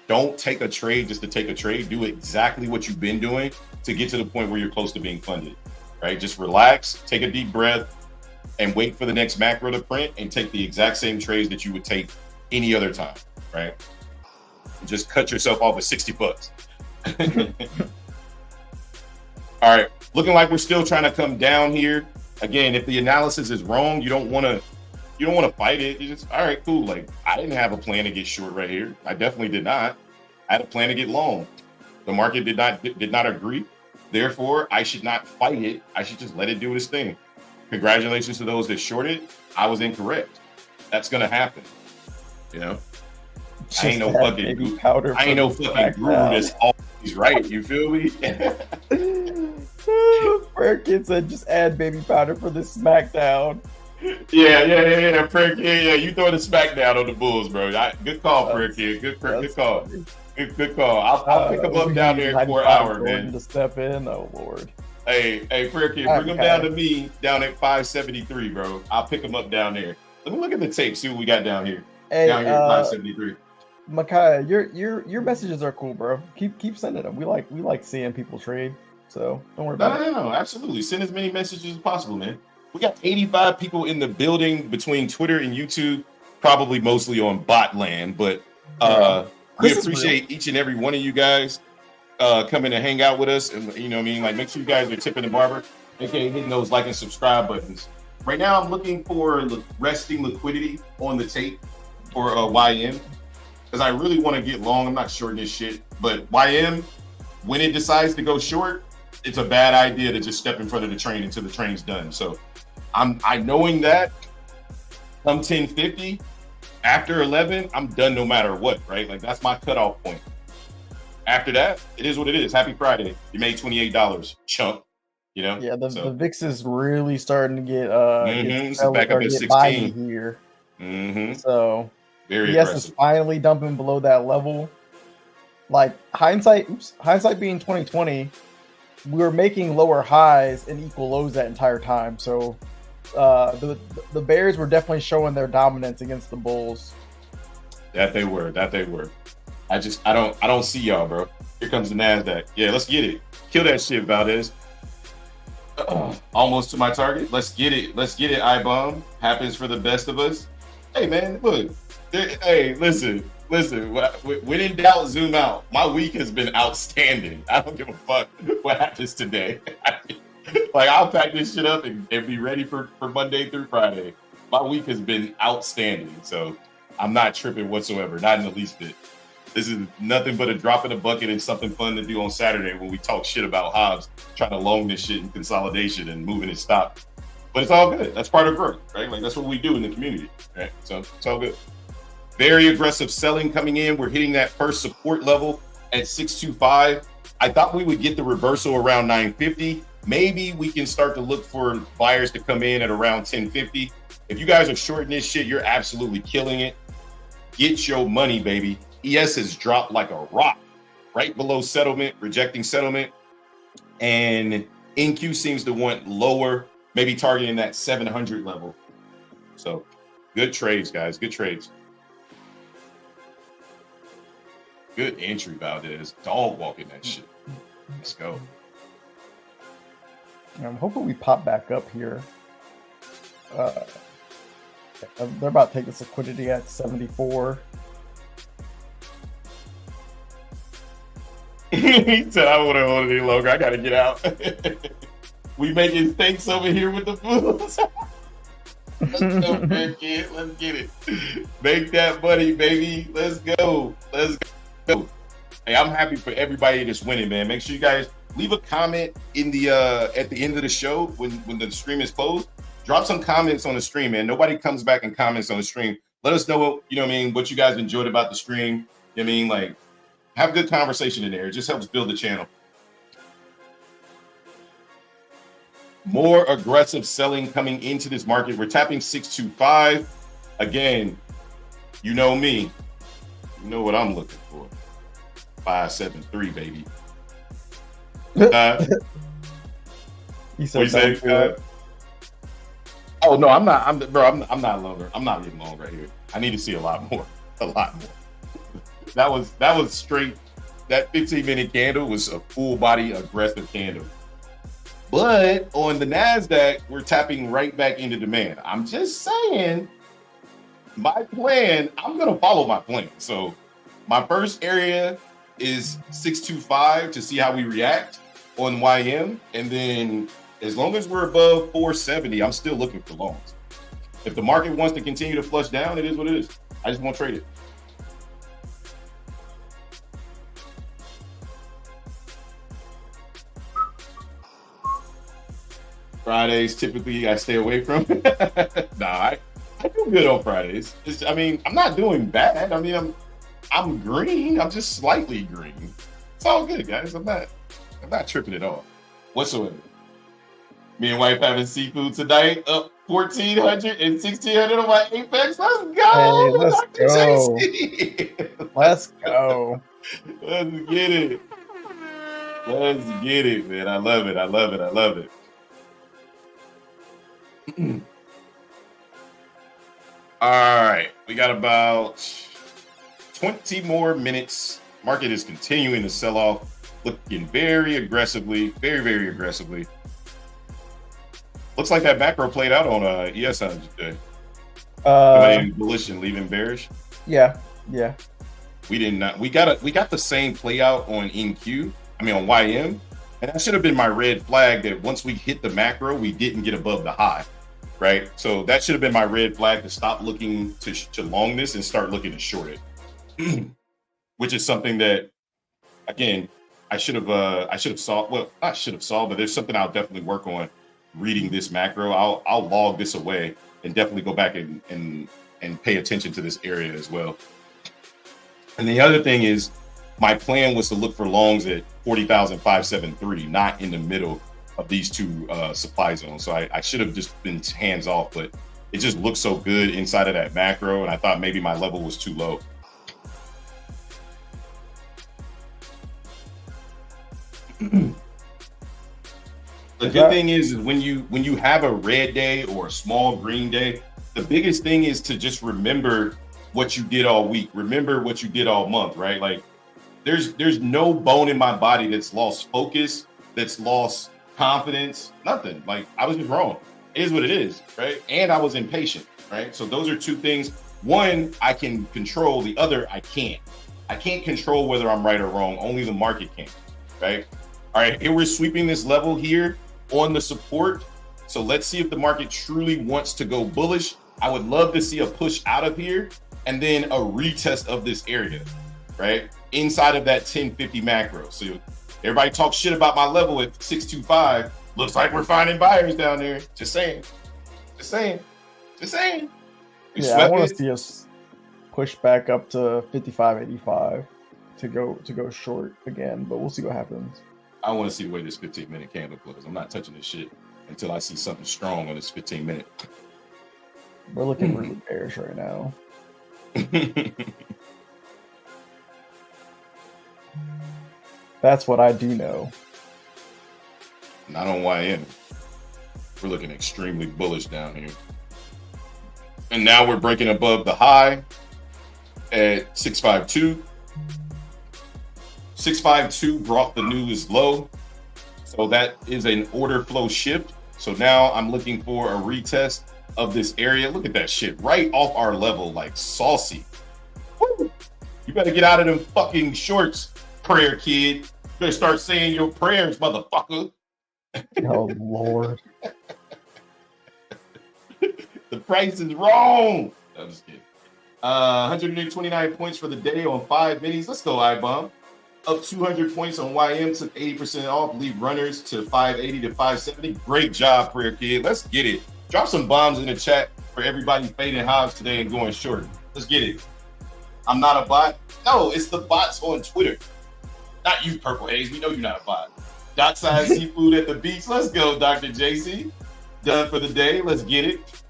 Don't take a trade just to take a trade. Do exactly what you've been doing to get to the point where you're close to being funded. Right? Just relax, take a deep breath, and wait for the next macro to print and take the exact same trades that you would take any other time, right? And just cut yourself off with $60. All right, looking like we're still trying to come down here. Again, if the analysis is wrong, you don't want to fight it. You just, all right, cool. Like I didn't have a plan to get short right here. I definitely did not. I had a plan to get long. The market did not agree. Therefore, I should not fight it. I should just let it do its thing. Congratulations to those that shorted. I was incorrect. That's gonna happen. You know, I ain't no fucking guru that's always right. You feel me? Perkins said, "Just add baby powder for this SmackDown." Yeah. Perkins, yeah. You throw the SmackDown on the Bulls, bro. Good call, Perkins. Good call. Good call. I'll pick them up down there for an hour, man. To step in, oh Lord. Hey, Perkins, bring them down to me down at 573, bro. I'll pick them up down there. Let me look at the tape, see what we got down here. Hey, down here at 573. Micaiah, your messages are cool, bro. Keep sending them. We like seeing people trade, so don't worry about it. No, absolutely. Send as many messages as possible, man. We got 85 people in the building between Twitter and YouTube, probably mostly on bot land, but we appreciate each and every one of you guys coming to hang out with us, and you know what I mean, like make sure you guys are tipping the barber, aka hitting those like and subscribe buttons. Right now I'm looking for resting liquidity on the tape for YM, because I really want to get long. I'm not shorting this shit, but YM, when it decides to go short, it's a bad idea to just step in front of the train until the train's done. So I knowing that come 10:50 after 11, I'm done no matter what, right? Like that's my cutoff point. After that, it is what it is. Happy Friday. You made $28, chump. You know? Yeah, the VIX is really starting to get it's back up at 16 here. Mm-hmm. So very yes, aggressive. it's finally dumping below that level. Like hindsight being 2020, we were making lower highs and equal lows that entire time. So the Bears were definitely showing their dominance against the Bulls. That they were. I don't see y'all, bro. Here comes the NASDAQ. Yeah, let's get it. Kill that shit, Valdez. Almost to my target. Let's get it. I-bomb. Happens for the best of us. Hey, man, look. Hey, listen. When in doubt, zoom out. My week has been outstanding. I don't give a fuck what happens today. Like, I'll pack this shit up and be ready for Monday through Friday. My week has been outstanding. So I'm not tripping whatsoever. Not in the least bit. This is nothing but a drop in the bucket and something fun to do on Saturday when we talk shit about Hobbs trying to long this shit in consolidation and moving his stock. But it's all good. That's part of growth, right? Like that's what we do in the community, right? So it's all good. Very aggressive selling coming in. We're hitting that first support level at 625. I thought we would get the reversal around 950. Maybe we can start to look for buyers to come in at around 1050. If you guys are shorting this shit, you're absolutely killing it. Get your money, baby. ES has dropped like a rock right below settlement, rejecting settlement. And NQ seems to want lower, maybe targeting that 700 level. So good trades, guys. Good trades. Good entry, Valdez. Dog walking that shit. Let's go. I'm hoping we pop back up here. They're about to take this liquidity at 74. He said, I wouldn't hold it any longer. I got to get out. We making steaks over here with the fools. Let's go, man, kid. Let's get it. Make that money, baby. Let's go. Hey, I'm happy for everybody that's winning, man. Make sure you guys leave a comment in the at the end of the show when the stream is closed. Drop some comments on the stream, man. Nobody comes back and comments on the stream. Let us know what, you know what I mean, what you guys enjoyed about the stream. You know what I mean? Like, have a good conversation in there. It just helps build the channel. More aggressive selling coming into this market. We're tapping 625. Again, you know me. You know what I'm looking for. 573, baby. He said, oh no, I'm not. I'm not longer. I'm not getting long right here. I need to see a lot more. That was straight. That 15-minute candle was a full body aggressive candle. But on the NASDAQ, we're tapping right back into demand. I'm just saying, my plan, I'm going to follow my plan. So my first area is 625 to see how we react on YM. And then as long as we're above 470, I'm still looking for longs. If the market wants to continue to flush down, it is what it is. I just won't trade it. Fridays, typically, I stay away from. I do good on Fridays. I'm not doing bad. I'm green. I'm just slightly green. It's all good, guys. I'm not tripping at all whatsoever. Me and wife having seafood tonight. Up 1,400 and 1,600 on my Apex. Let's go. Hey, let's go. Let's go. Let's get it. Let's get it, man. I love it. All right, we got about 20 more minutes. Market is continuing to sell off, looking very aggressively, very aggressively. Looks like that macro played out on ESI today. Bullish and leaving bearish. Yeah. We did not. We got the same play out on NQ. On YM, and that should have been my red flag that once we hit the macro, we didn't get above the high. Right, so that should have been my red flag to stop looking to long this and start looking to short it, which is something that, again, I should have saw, well, not should have saw, but there's something I'll definitely work on reading this macro. I'll log this away and definitely go back and pay attention to this area as well. And the other thing is, my plan was to look for longs at 40,573, not in the middle of these two supply zones. So I should have just been hands off, but it just looked so good inside of that macro, and I thought maybe my level was too low. The good thing is when you have a red day or a small green day, the biggest thing is to just remember what you did all week. Remember what you did all month, right? Like there's no bone in my body that's lost focus, that's lost confidence, nothing. Like I was just wrong. It is what it is, right? And I was impatient, right? So those are two things. One, I can control. The other, I can't. I can't control whether I'm right or wrong. Only the market can, right? All right, here we're sweeping this level here on the support. So let's see if the market truly wants to go bullish. I would love to see a push out of here and then a retest of this area, right? Inside of that 1050 macro. So everybody talks shit about my level at 625. Looks like we're finding buyers down there. Just saying. Just saying. Just saying. Yeah, I want to see us push back up to 55.85 to go short again, but we'll see what happens. I want to see the way this 15-minute candle closes. I'm not touching this shit until I see something strong on this 15-minute. We're looking really bearish right now. That's what I do know. Not on YM. We're looking extremely bullish down here. And now we're breaking above the high at 652. 652 brought the newest low. So that is an order flow shift. So now I'm looking for a retest of this area. Look at that shit right off our level, like saucy. Woo! You better get out of them fucking shorts, prayer kid. You better start saying your prayers, motherfucker. Oh, Lord. The price is wrong. I'm just kidding. 129 points for the day on 5 minis. Let's go, iBomb. Up 200 points on YM, took 80% off, leave runners to 580 to 570. Great job, prayer kid. Let's get it. Drop some bombs in the chat for everybody fading highs today and going short. Let's get it. I'm not a bot. No, it's the bots on Twitter. Not you, Purple Haze. We know you're not a bot. Dockside Seafood at the beach. Let's go, Dr. JC. Done for the day. Let's get it.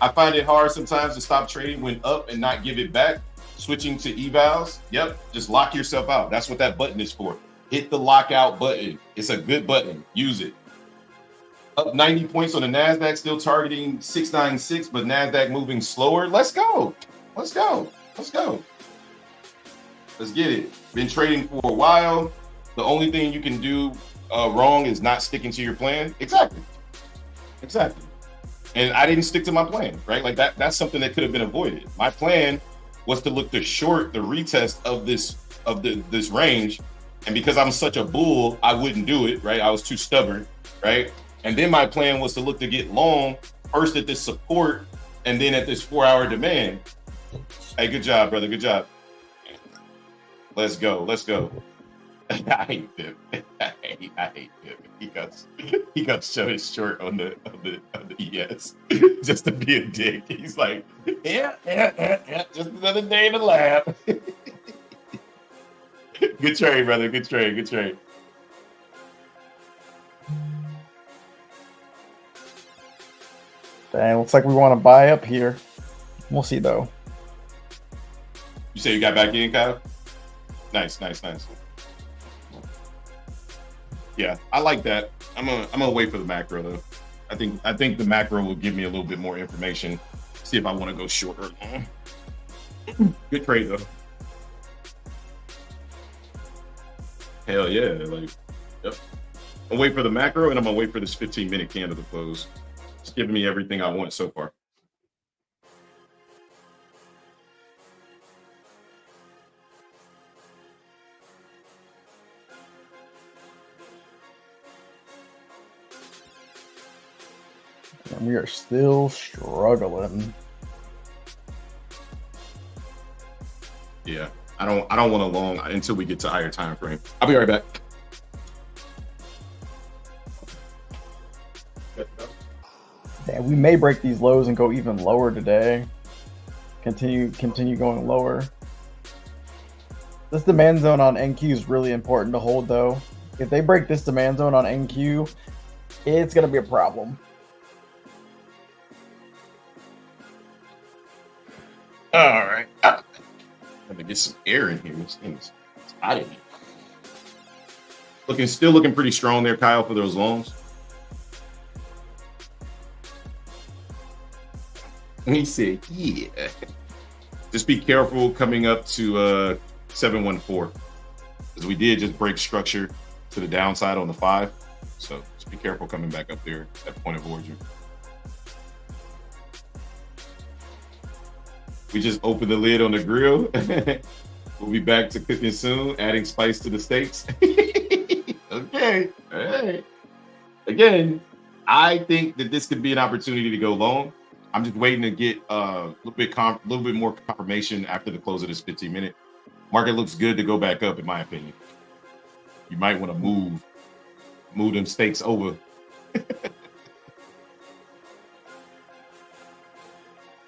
I find it hard sometimes to stop trading when up and not give it back. Switching to evals. Yep. Just lock yourself out. That's what that button is for. Hit the lockout button. It's a good button. Use it. Up 90 points on the NASDAQ, still targeting 696, but NASDAQ moving slower. Let's go. Let's go. Let's go. Let's get it. Been trading for a while. The only thing you can do wrong is not sticking to your plan. Exactly. Exactly. And I didn't stick to my plan, right? Like that's something that could have been avoided. My plan was to look to short the retest of this range. And because I'm such a bull, I wouldn't do it, right? I was too stubborn, right? And then my plan was to look to get long first at this support and then at this 4-hour demand. Hey, good job, brother. Good job. Let's go. Let's go. I hate them. I hate them. He got shut his short on the ES just to be a dick. He's like, yeah, just another day in the lab. Good trade, brother. Good trade. Good trade. Dang, looks like we want to buy up here. We'll see though. You say you got back in, Kyle? Nice. Yeah, I like that. I'm gonna wait for the macro though. I think the macro will give me a little bit more information. See if I want to go short or long. Good trade though. Hell yeah, like, yep. I'm gonna wait for the macro and I'm gonna wait for this 15-minute candle to close. It's giving me everything I want so far. And we are still struggling. Yeah, I don't want to long until we get to higher time frame. I'll be right back. Damn, we may break these lows and go even lower today. Continue going lower. This demand zone on NQ is really important to hold, though. If they break this demand zone on NQ, it's going to be a problem. All right. Let me get some air in here. This thing's hot in here. Still looking pretty strong there, Kyle, for those longs. He said, yeah. Just be careful coming up to 714. Because we did just break structure to the downside on the 5. So just be careful coming back up there at point of origin. We just opened the lid on the grill. We'll be back to cooking soon, adding spice to the steaks. Okay. All right. Again, I think that this could be an opportunity to go long. I'm just waiting to get a little bit more confirmation after the close of this 15-minute. Market looks good to go back up, in my opinion. You might want to move them stakes over.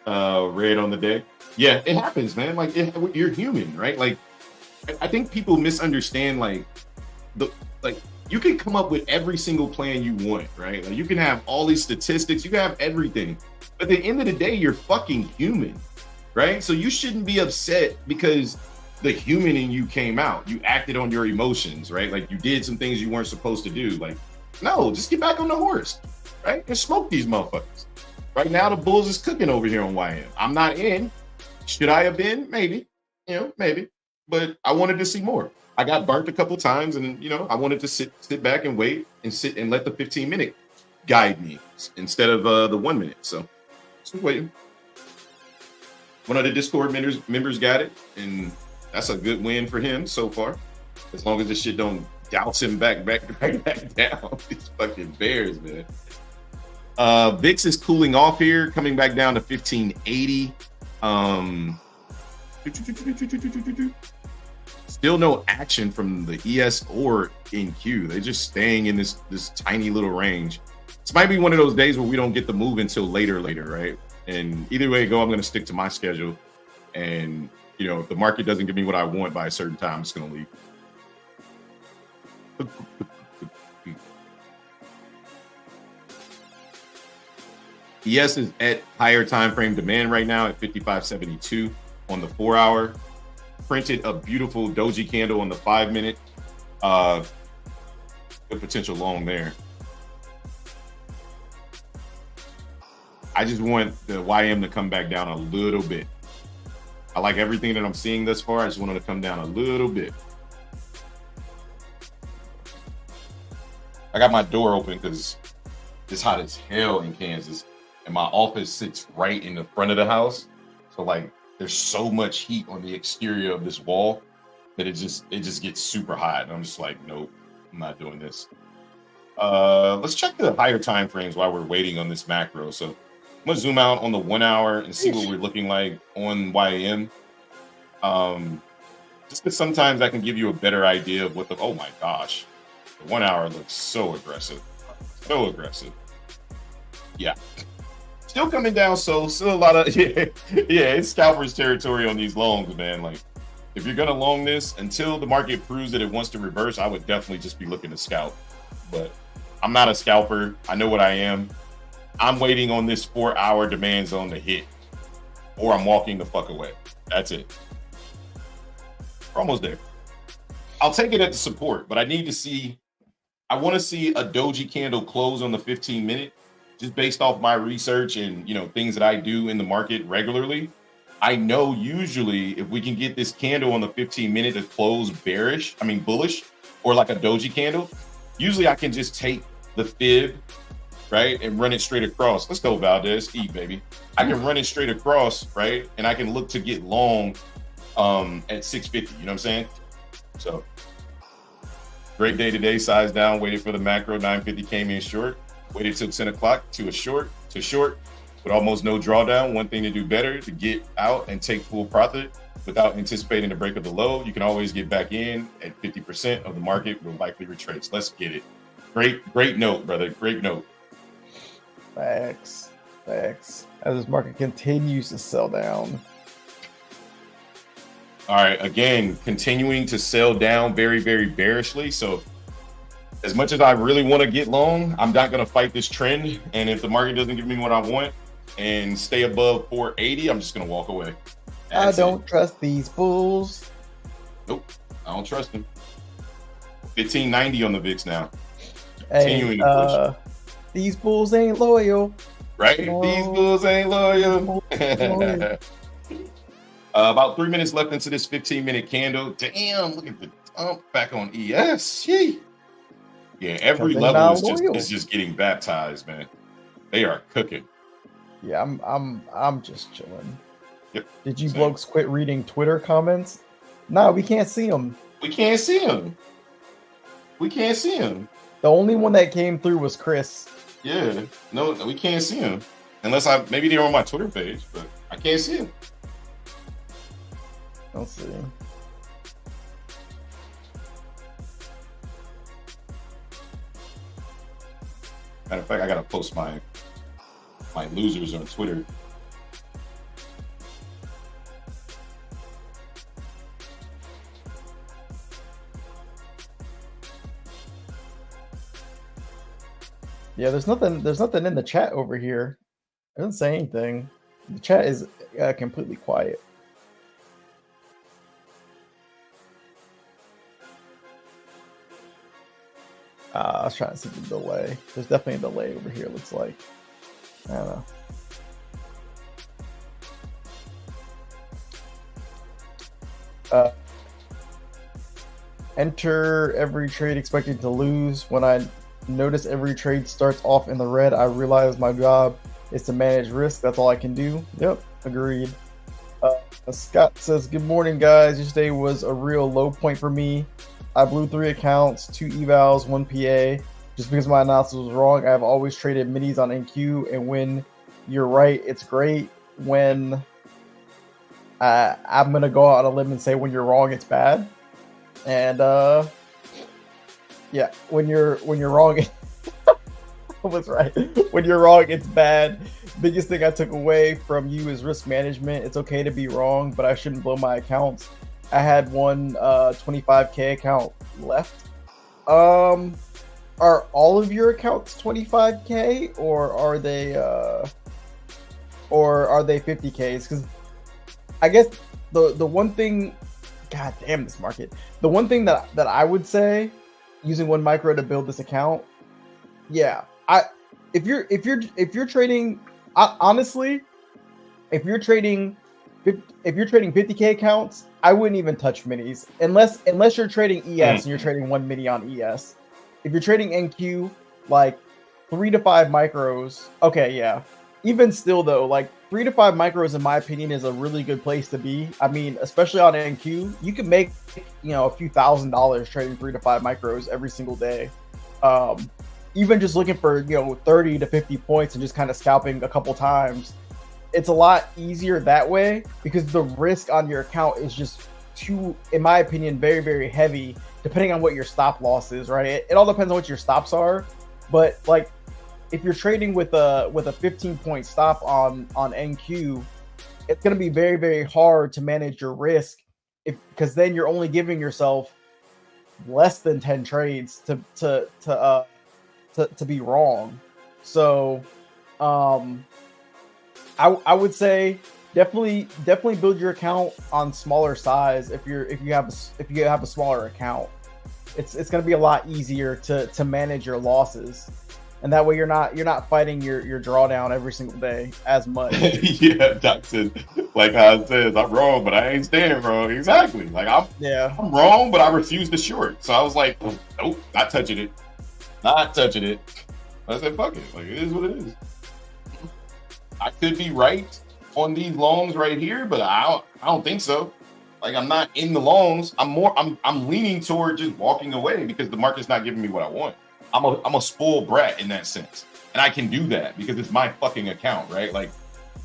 Red on the day. Yeah, it happens, man. Like you're human, right? Like I think people misunderstand you can come up with every single plan you want, right? Like you can have all these statistics, you can have everything. But at the end of the day, you're fucking human, right? So you shouldn't be upset because the human in you came out. You acted on your emotions, right? Like you did some things you weren't supposed to do. Like, no, just get back on the horse, right? And smoke these motherfuckers. Right now, the Bulls is cooking over here on YM. I'm not in. Should I have been? Maybe. Maybe. But I wanted to see more. I got burnt a couple times, and I wanted to sit back and wait and let the 15-minute guide me instead of the 1 minute. So just waiting. One of the Discord members got it, and that's a good win for him so far. As long as this shit don't douse him back down. These fucking bears, man. VIX is cooling off here, coming back down to 1580. Still no action from the ES or NQ. They're just staying in this tiny little range. This might be one of those days where we don't get the move until later, right? And either way it go, I'm going to stick to my schedule. And, if the market doesn't give me what I want by a certain time, I'm just going to leave. ES is at higher time frame demand right now at 55.72 on the 4 hour. Printed a beautiful doji candle on the 5 minute. Good potential long there. I just want the YM to come back down a little bit. I like everything that I'm seeing thus far. I just want it to come down a little bit. I got my door open because it's hot as hell in Kansas. And my office sits right in the front of the house. So there's so much heat on the exterior of this wall that it just gets super hot. And I'm just like, nope, I'm not doing this. Let's check the higher time frames while we're waiting on this macro. So I'm gonna zoom out on the 1 hour and see what we're looking like on YM. Just because sometimes I can give you a better idea of oh my gosh, the 1 hour looks so aggressive. So aggressive. Yeah. Still coming down, so still a lot of it's scalpers territory on these longs, man. Like if you're gonna long this until the market proves that it wants to reverse, I would definitely just be looking to scalp. But I'm not a scalper. I know what I am. I'm waiting on this 4 hour demand zone to hit, or I'm walking the fuck away. That's it. We're almost there. I'll take it at the support, but I want to see a doji candle close on the 15 minute. Just based off my research and things that I do in the market regularly, I know usually if we can get this candle on the 15 minute to close bullish, or like a doji candle, usually I can just take the fib, right, and run it straight across. Let's go, Valdez, eat, baby. I can run it straight across, right, and I can look to get long at 650. You know what I'm saying? So great day today. Size down, waited for the macro. 950 came in short. Waited till 10 o'clock to a short, with almost no drawdown. One thing to do better to get out and take full profit without anticipating the break of the low. You can always get back in at 50% of the market will likely retrace. Let's get it. Great note, brother. Great note. Facts. As this market continues to sell down. All right, again, continuing to sell down very, very bearishly. So as much as I really want to get long, I'm not going to fight this trend. And if the market doesn't give me what I want and stay above 480, I'm just going to walk away. I don't trust these bulls. Nope, I don't trust them. 1590 on the VIX now. Hey, Continuing to push. These bulls ain't loyal. Right? No. These bulls ain't loyal. About 3 minutes left into this 15-minute candle. Damn, look at the dump back on ES. Gee. Yeah, every level is just getting baptized, man. They are cooking. Yeah, I'm just chilling. Yep. Did you blokes quit reading Twitter comments? No, we can't see them. We can't see them. The only one that came through was Chris. Yeah, no, we can't see them. Unless maybe they're on my Twitter page, but I can't see them. Let's see. Matter of fact, I gotta post my losers on Twitter. Yeah, there's nothing in the chat over here. It doesn't say anything. The chat is completely quiet. I was trying to see the delay. There's definitely a delay over here, looks like. I don't know. Enter every trade expecting to lose. When I notice every trade starts off in the red, I realize my job is to manage risk. That's all I can do. Yep, agreed. Scott says, good morning, guys. Yesterday was a real low point for me. I blew 3 accounts, 2 evals, 1 PA. Just because my analysis was wrong, I've always traded minis on NQ, and when you're right, it's great. When I'm going to go out on a limb and say when you're wrong, it's bad. And yeah, when you're wrong, I was right. When you're wrong, it's bad. Biggest thing I took away from you is risk management. It's okay to be wrong, but I shouldn't blow my accounts. I had one 25K account left. Are all of your accounts 25K, or are they 50Ks? Because I guess the one thing, god damn this market. The one thing that I would say, using one micro to build this account, yeah, if you're trading, honestly, if you're trading 50K accounts, I wouldn't even touch minis unless you're trading ES and you're trading 1 mini on ES. If you're trading NQ, like 3 to 5 micros, okay, yeah. Even still though, like 3 to 5 micros, in my opinion, is a really good place to be. I mean, especially on NQ, you can make, a few $1,000s trading 3 to 5 micros every single day. Even just looking for 30 to 50 points and just kind of scalping a couple times. It's a lot easier that way because the risk on your account is just too, in my opinion, very, very heavy, depending on what your stop loss is, right? It all depends on what your stops are. But like, if you're trading with a 15-point stop on NQ, it's going to be very, very hard to manage your risk because then you're only giving yourself less than 10 trades to be wrong. So, I would say definitely build your account on smaller size. If you have a smaller account, it's going to be a lot easier to manage your losses, and that way you're not fighting your drawdown every single day as much. Yeah, Doc said, like how it says, I'm wrong, but I ain't staying wrong. Exactly. Like I'm wrong, but I refuse to short. So I was like, nope, not touching it. I said, fuck it. Like, it is what it is. I could be right on these longs right here, but I don't think so. Like, I'm not in the longs. I'm leaning toward just walking away because the market's not giving me what I want. I'm a spoiled brat in that sense. And I can do that because it's my fucking account, right? Like,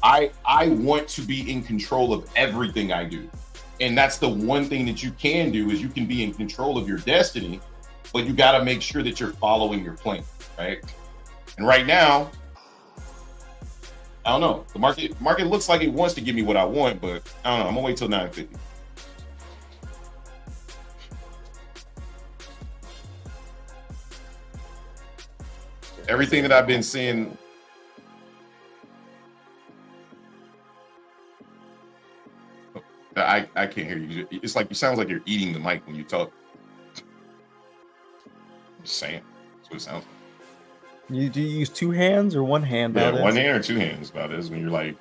I want to be in control of everything I do. And that's the one thing that you can do is you can be in control of your destiny, but you got to make sure that you're following your plan, right? And right now, I don't know. The market looks like it wants to give me what I want, but I don't know. I'm gonna wait till 950. Everything that I've been seeing. I can't hear you. It's like you sound like you're eating the mic when you talk. I'm just saying. That's what it sounds like. Do you use two hands or one hand? Yeah, one hand or two hands about this when you're like.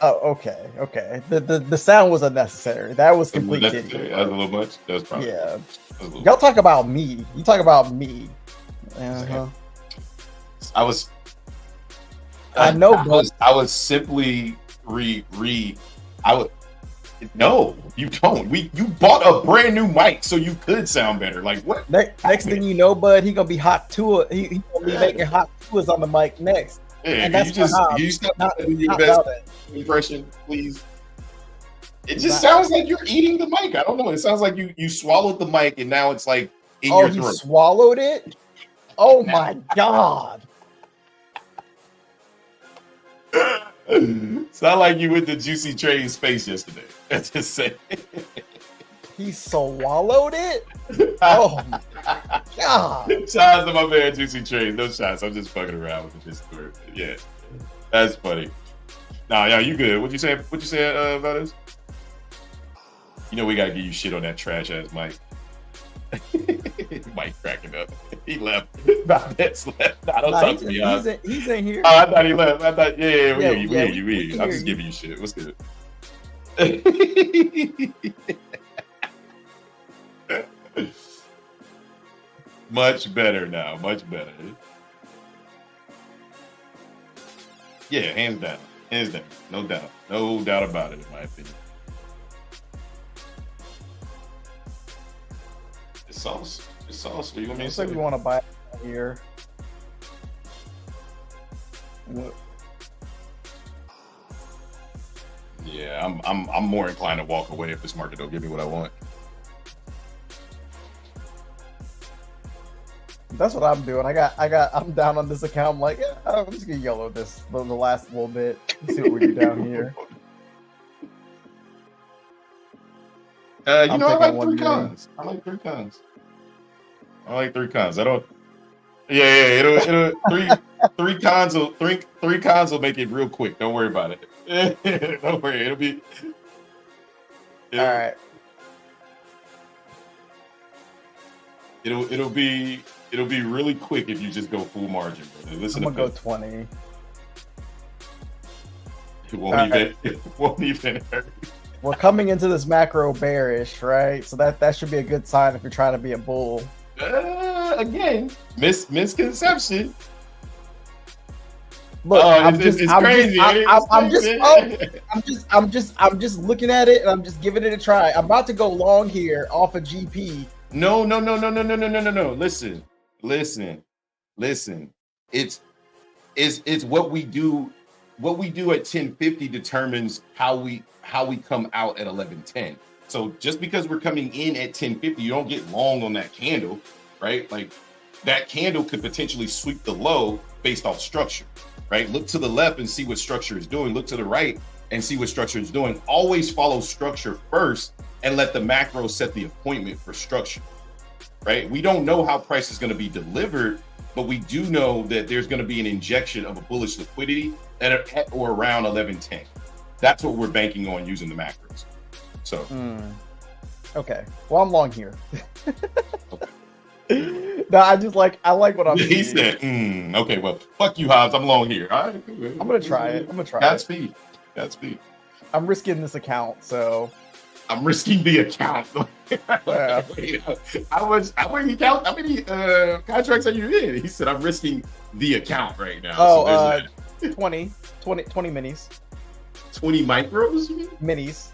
Oh, okay. The sound was unnecessary. That was complete kidding. That was a little much. That was probably. Yeah. Y'all talk about me. You talk about me. I know, but I was simply No, you don't. You bought a brand new mic so you could sound better. Like what? Next thing you know, bud, he gonna be hot to it. He gonna be making hot tours on the mic next. Yeah, and that's you stop doing your best impression, please. It just sounds like you're eating the mic. I don't know. It sounds like you swallowed the mic and now it's like in your throat. Oh, you swallowed it? Oh my God. It's not like you went to Juicy Trey's face yesterday. That's just saying. He swallowed it? Oh my God. Shout out to my man Juicy Trey. No shots. I'm just fucking around with this story. Yeah. That's funny. Nah, yeah, you good. What'd you say about this? You know we gotta give you shit on that trash ass Mike. Mike cracking up. He left. That's left. Nah, don't talk to me. He's in here. Oh, I thought he left. I thought, yeah, we hear you. I'm just giving you shit. What's good? Much better now. Much better. Yeah, hands down. Hands down. No doubt. No doubt about it, in my opinion. It's sauce. It's sauce. What do you want me to say? Looks like we want to buy it here. Yeah, I'm more inclined to walk away if this market don't give me what I want. That's what I'm doing. I'm down on this account. I'm like, yeah, I'm just gonna yellow this the last little bit. See what we do down here. I like three cons. I like three cons. I don't. Yeah. It'll three cons will make it real quick. Don't worry about it. Don't worry. It'll be. All right. It'll be really quick if you just go full margin, brother. Listen, I'm gonna go 20. It won't even hurt. We're coming into this macro bearish, right? So that should be a good sign if you're trying to be a bull. Again, misconception. Look, I'm just looking at it and I'm just giving it a try. I'm about to go long here off of GP. No. Listen. It's what we do. What we do at 1050 determines how we come out at 1110. So just because we're coming in at 1050, you don't get long on that candle, right? Like that candle could potentially sweep the low based off structure, right? Look to the left and see what structure is doing. Look to the right and see what structure is doing. Always follow structure first and let the macro set the appointment for structure, right? We don't know how price is going to be delivered, but we do know that there's going to be an injection of a bullish liquidity at or around 1110. That's what we're banking on using the macros. So, okay. Well, I'm long here. No, I like what I'm. He said, "Okay, well, fuck you, Hobbs. I'm long here. All right, I'm gonna try it. Godspeed. I'm risking this account, so I'm risking the account. Yeah. How many contracts are you in? He said, I'm risking the account right now. Oh, 20 minis. 20 micros? You mean? Minis.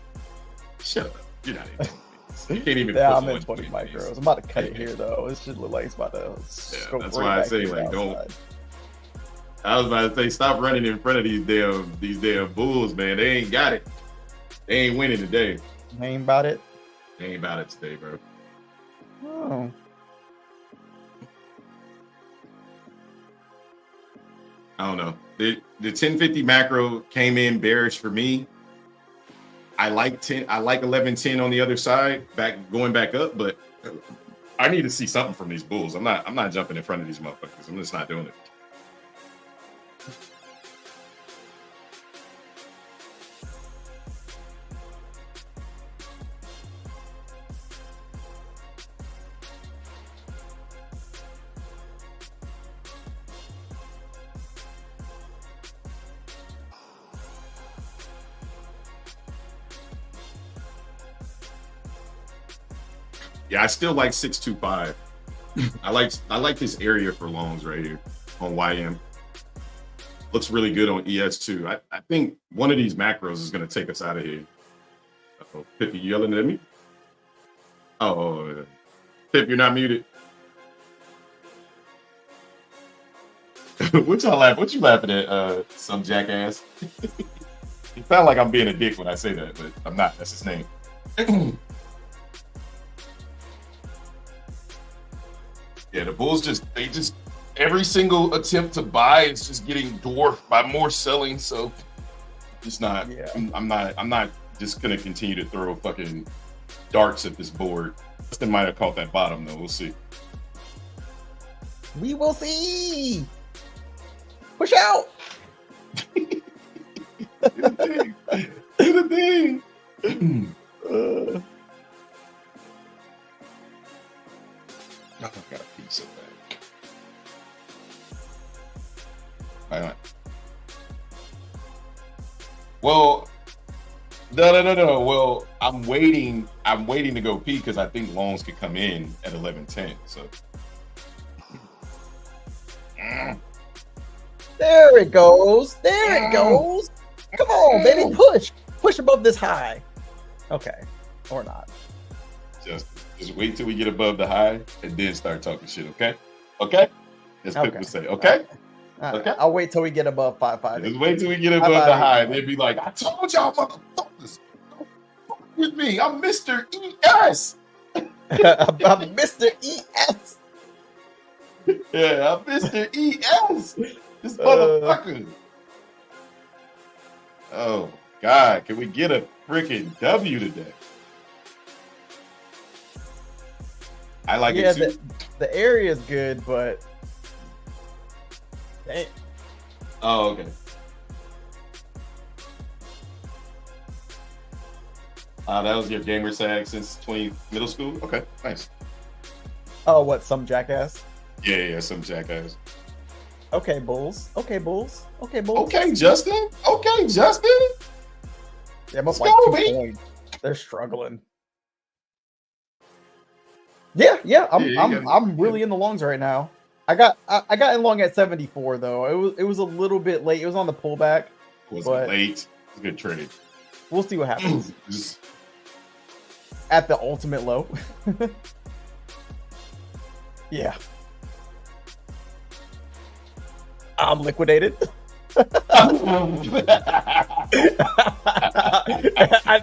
Shut up. You're not in 20 minis. You can't even. Yeah, I'm in 20 micros. I'm about to cut it here, though. It should look like it's about to. Yeah, that's why I say, like, don't. I was about to say, stop running in front of these damn bulls, man. They ain't got it. They ain't winning today. Ain't about it. They ain't about it today, bro. Oh. I don't know. The 1050 macro came in bearish for me. I like 1110 on the other side, going back up, but I need to see something from these bulls. I'm not jumping in front of these motherfuckers. I'm just not doing it. Yeah, I still like 625. I like this area for longs right here on YM. Looks really good on ES too. I think one of these macros is going to take us out of here. Uh-oh, Pip, you yelling at me? Oh, Pip, you're not muted. What you laughing at, some jackass? It sounds like I'm being a dick when I say that, but I'm not. That's his name. Yeah, the Bulls every single attempt to buy is just getting dwarfed by more selling. So it's not. Yeah. I'm not just gonna continue to throw fucking darts at this board. Justin might have caught that bottom though. We'll see. We will see. Push out. Do the thing. Oh, I got a piece of that. All right. Well, no. Well, I'm waiting to go pee because I think loans could come in at 11:10. So there it goes. There it goes. Come on, baby, push above this high. Okay, or not. Just wait till we get above the high and then start talking shit. Okay. As people say. Okay. Okay. I'll wait till we get above 5.5. Just wait till we get above the high, and they'd be like, "I told y'all, motherfuckers, don't fuck with me. I'm Mr. ES. I'm Mr. ES. Yeah, I'm Mr. ES. This motherfucker. Oh God, can we get a freaking W today? I like it too. The area is good, but dang. Oh, okay. That was your gamer tag since middle school? Okay, nice. Oh, what, some jackass? Yeah, some jackass. Okay, Bulls. Okay, Justin. Okay, Justin. Yeah, I'm up like 2 points. They're struggling. Yeah. I'm really in the longs right now. I got in long at 74 though. It was a little bit late. It was on the pullback. It was late. It's a good trade. We'll see what happens. At the ultimate low. Yeah. I'm liquidated.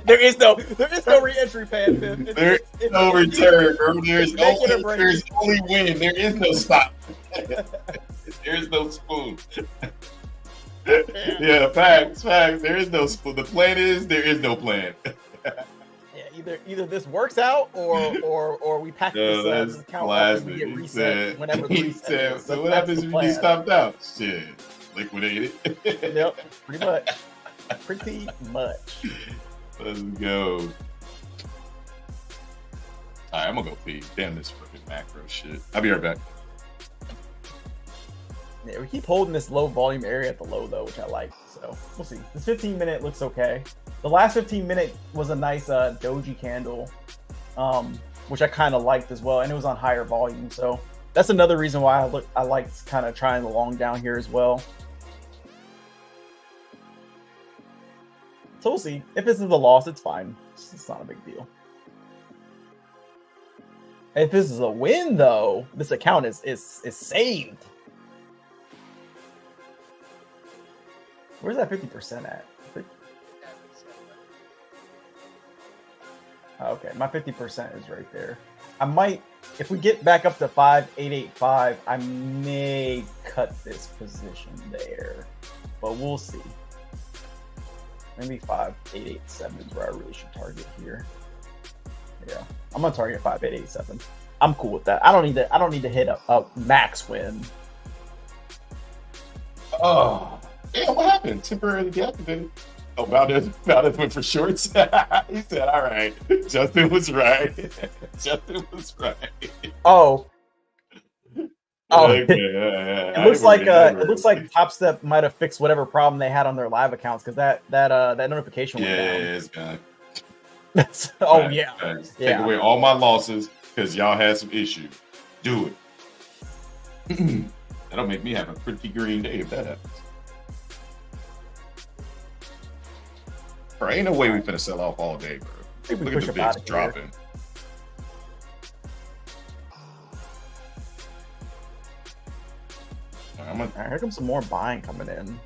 There is no re-entry path. There is no return, bro. There's only win. There is no stop. There is no spoon. Yeah, facts. There is no spoon. The plan is there is no plan. Yeah, either this works out or we pack this account up and we get reset whenever the reset is. So what happens if you get stopped out? Shit, liquidated. Yep, pretty much. Let's go. All right, I'm gonna go pee. Damn this freaking macro shit. I'll be right back. Yeah, we keep holding this low volume area at the low though, which I like. So we'll see. This 15-minute looks okay. The last 15-minute was a nice doji candle, which I kind of liked as well, and it was on higher volume. So that's another reason why I liked kind of trying the long down here as well. So we'll see. If this is a loss, it's fine. It's not a big deal. If this is a win, though, this account is saved. Where's that 50% at? Okay, my 50% is right there. I might, if we get back up to 5885, I may cut this position there, but we'll see. Maybe 5887 is where I really should target here. Yeah, I'm gonna target 5887. I'm cool with that. I don't need to hit a max win. Oh, yeah, what happened? Temporarily deactivated. Oh, Valdez went for shorts. He said, all right, Justin was right. Justin was right. Oh. Okay, it looks like it looks like Top Step might have fixed whatever problem they had on their live accounts because that notification went down. Yeah, it's gone. Oh right, yeah. Guys, take away all my losses because y'all had some issues. Do it. That'll make me have a pretty green day if that happens. Bro, ain't no way we finna sell off all day, bro. Look at the VIX dropping. Here comes some more buying coming in.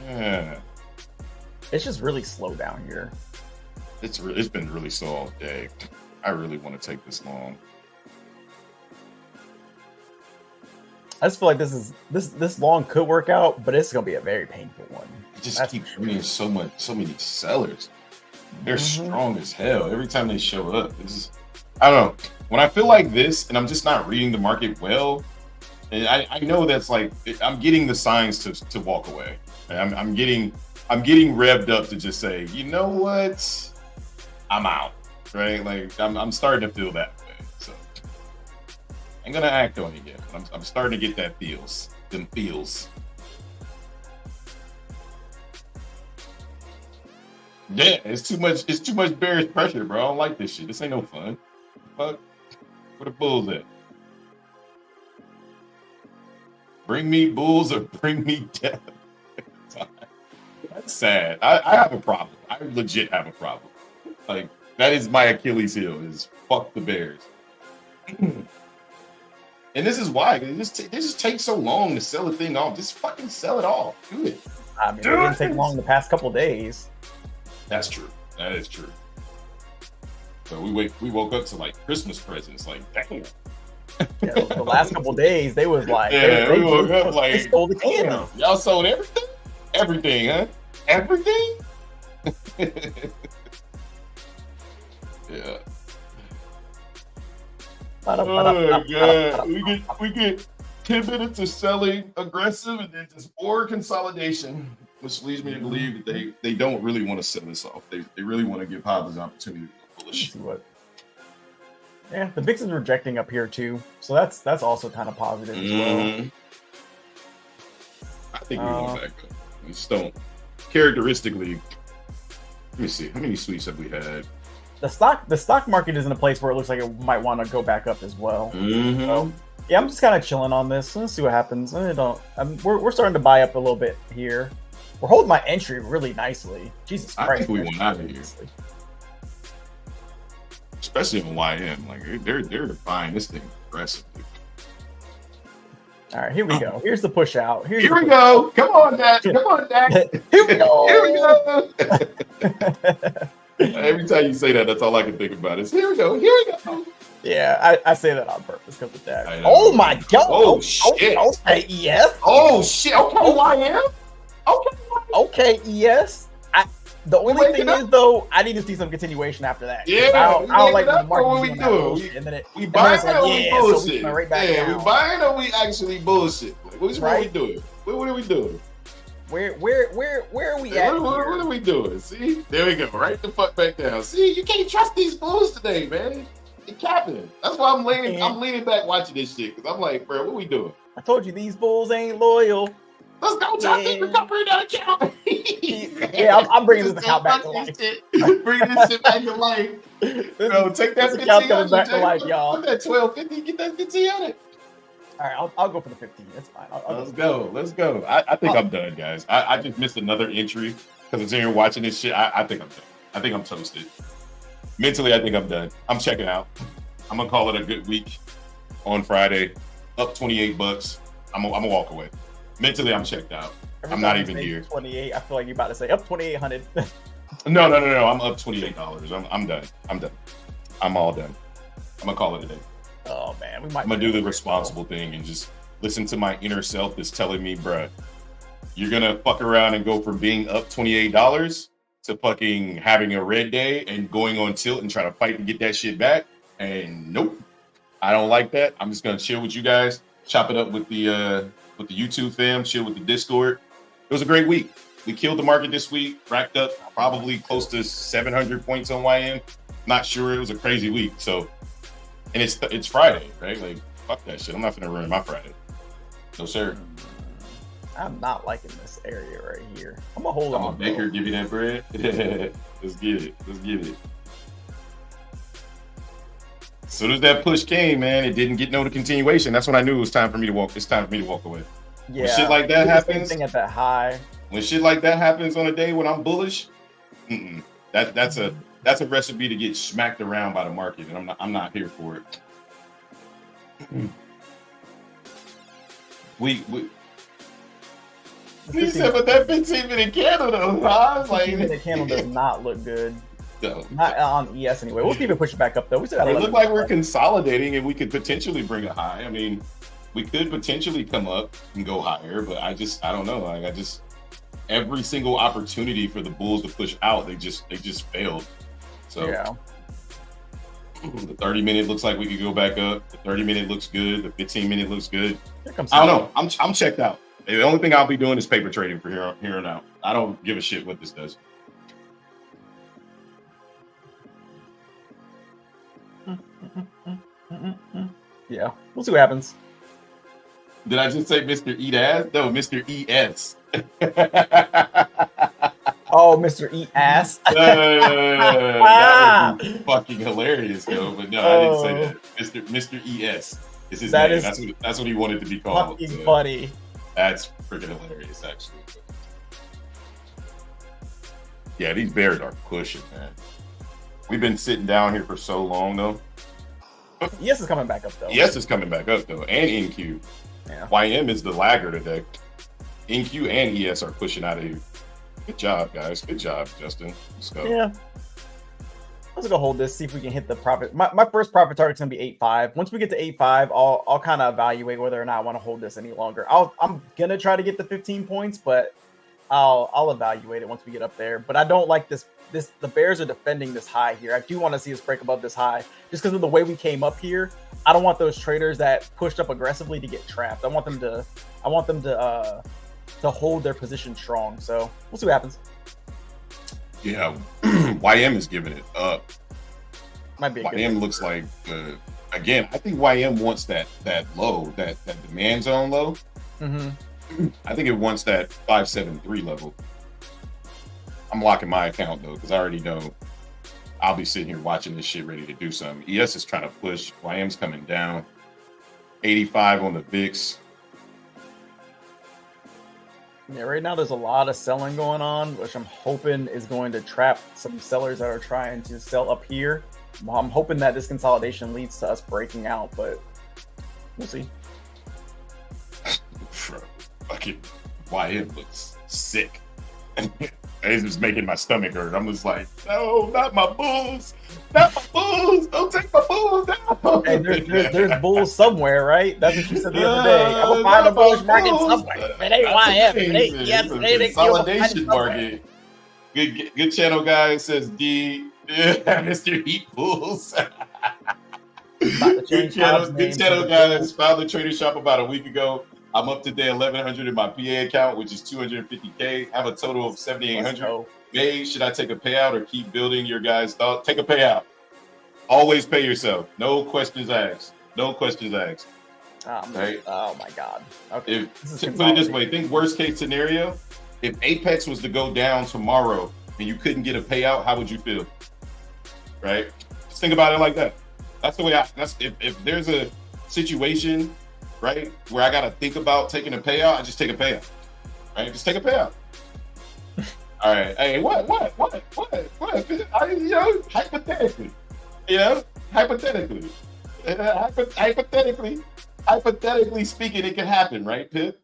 Yeah. It's just really slow down here. It's been really slow all day. I really want to take this long. I just feel like this long could work out, but it's gonna be a very painful one. It just keeps bringing so many sellers. They're strong as hell every time they show up. I don't know. When I feel like this and I'm just not reading the market well, and I know that's like I'm getting the signs to walk away. I'm getting revved up to just say, you know what, I'm out. Right? Like I'm starting to feel that way. So I'm gonna act on it yet. I'm starting to get that feels. Yeah, it's too much bearish pressure, bro. I don't like this shit. This ain't no fun. Fuck. Where the bulls at? Bring me bulls or bring me death. That's sad. I have a problem. I legit have a problem. Like, that is my Achilles heel, is fuck the Bears. And this is why. It just takes so long to sell a thing off. Just fucking sell it off. Do it. I mean, it didn't take long the past couple days. That's true. That is true. So we woke up to like Christmas presents. Like, damn. Yeah, the last couple days, they was like, we woke up like, they stole the candy. Y'all sold everything? Everything, huh? Everything? Yeah. Oh god. We get 10 minutes of selling aggressive and then just more consolidation, which leads me to believe that they don't really want to sell this off. They really want to give Hobbs an opportunity to be bullish. Yeah, the VIX is rejecting up here too, so that's also kind of positive as well. I think we want back up. We just don't. Characteristically, let me see. How many sweeps have we had? The stock market is in a place where it looks like it might want to go back up as well. So, yeah, I'm just kind of chilling on this. Let's see what happens. We're starting to buy up a little bit here. We're holding my entry really nicely. Jesus Christ! I think we went out of here, especially on YM. Like they're buying this thing aggressively. All right, here we go. Here's the push out. Here we go. Come on, Dak. Come on, Dak. Here we go. Here we go. Every time you say that, that's all I can think about is here we go. Here we go. Yeah, I say that on purpose because of that. Oh my god. Oh shit. Okay, yes. Oh shit. Okay, YM. Okay, yes. The only thing is, though, I need to see some continuation after that. Yeah, I don't like the market. What we do? And then we buying or we bullshit? So right back down. We buying or we actually bullshit? Like, what are we doing? What are we doing? Where are we at? What are we doing? See, there we go. Right the fuck back down. See, you can't trust these bulls today, man. It's capping. That's why I'm leaning back watching this shit because I'm like, bro, what we doing? I told you these bulls ain't loyal. Let's go, Justin. We're gonna bring that account. Yeah, I'm bringing this account back to life. Bring this shit back to life. Take that 15 coming back to life, y'all. Put that 1250. Get that 15 on it. All right, I'll go for the 15. That's fine. Let's go. I think I'm done, guys. I just missed another entry because I'm sitting here watching this shit. I think I'm done. I think I'm toasted. Mentally, I think I'm done. I'm checking out. I'm gonna call it a good week on Friday. Up $28. I'm gonna walk away. Mentally, I'm checked out. I'm not even here. 28. I feel like you're about to say up 2,800. No. I'm up $28. I'm done. I'm all done. I'm gonna call it a day. Oh man, we might. I'm gonna do the responsible thing and just listen to my inner self that's telling me, bruh, you're gonna fuck around and go from being up $28 to fucking having a red day and going on tilt and trying to fight and get that shit back. And nope, I don't like that. I'm just gonna chill with you guys, chop it up with the YouTube fam, chill with the Discord. It was a great week. We killed the market this week, racked up probably close to 700 points on YM. Not sure, it was a crazy week. So, and it's Friday, right? Like, fuck that shit. I'm not gonna ruin my Friday. No sir. I'm not liking this area right here. I'm gonna hold on. Baker, give you that bread. Let's get it. As soon as that push came, man, it didn't get no continuation. That's when I knew it was time for me to walk. It's time for me to walk away. Yeah. When shit like that happens, thing at that high. When shit like that happens on a day when I'm bullish, that's a recipe to get smacked around by the market, and I'm not here for it. He said, but that 15-minute candle though, I was like, 15-minute candle does not look good. No. Not on ES anyway. We'll keep it pushing back up though. We still got it looked like we're consolidating, and we could potentially bring a high. I mean, we could potentially come up and go higher, but I don't know. Like every single opportunity for the bulls to push out, they just failed. So yeah. The 30-minute looks like we could go back up. The 30-minute looks good. The 15-minute looks good. I don't know. I'm checked out. The only thing I'll be doing is paper trading for here on out. I don't give a shit what this does. Yeah, we'll see what happens. Did I just say Mr. Eat Ass? No, Mr. ES. Oh, Mr. Eat Ass. That would be fucking hilarious, though. But no, I didn't say that. Mr. ES is his name. That's what he wanted to be called. Fucking funny. That's freaking hilarious, actually. Yeah, these bears are pushing, man. We've been sitting down here for so long, though. ES is coming back up, though. ES is coming back up, though, and NQ. Yeah. YM is the lagger today. NQ and ES are pushing out of here. Good job, guys. Good job, Justin. Let's go. Yeah. Let's go hold this, see if we can hit the profit. My first profit target's gonna be 8.5. Once we get to 8.5, I'll kind of evaluate whether or not I want to hold this any longer. I'm gonna try to get the 15 points, but I'll evaluate it once we get up there. But I don't like this. The bears are defending this high here. I do want to see us break above this high just because of the way we came up here. I don't want those traders that pushed up aggressively to get trapped. I want them to hold their position strong. So we'll see what happens. Yeah, YM is giving it up. Might be a YM looks like again. I think YM wants that low, that demand zone low. Mm-hmm. I think it wants that 573 level. I'm locking my account though because I already know I'll be sitting here watching this shit ready to do something. ES is trying to push. YM's coming down. 85 on the VIX. Yeah, right now there's a lot of selling going on, which I'm hoping is going to trap some sellers that are trying to sell up here. I'm hoping that this consolidation leads to us breaking out, but we'll see. Fucking YM looks sick. It's just making my stomach hurt. I'm just like, no, not my bulls. Not my bulls. Don't take my bulls down. Hey, there's bulls somewhere, right? That's what you said the other day. I will find a bullish market somewhere. It ain't YM. It ain't yes. It ain't consolidation market. Good channel guy says D. Yeah, Mr. Heat Bulls. Good channel guys. Found the trader shop about a week ago. I'm up to day 1,100 in my PA account, which is 250K. I have a total of 7,800. Hey, should I take a payout or keep building your guys' thought? Take a payout. Always pay yourself. No questions asked. No questions asked. Right? Oh my God. Okay. Put it this way. Think worst case scenario. If Apex was to go down tomorrow and you couldn't get a payout, how would you feel? Right? Just think about it like that. That's the way if there's a situation, right, where I gotta think about taking a payout, I just take a payout. Right? Just take a payout. All right. Hey, what? Hypothetically. Hypothetically speaking, it can happen, right, Pip?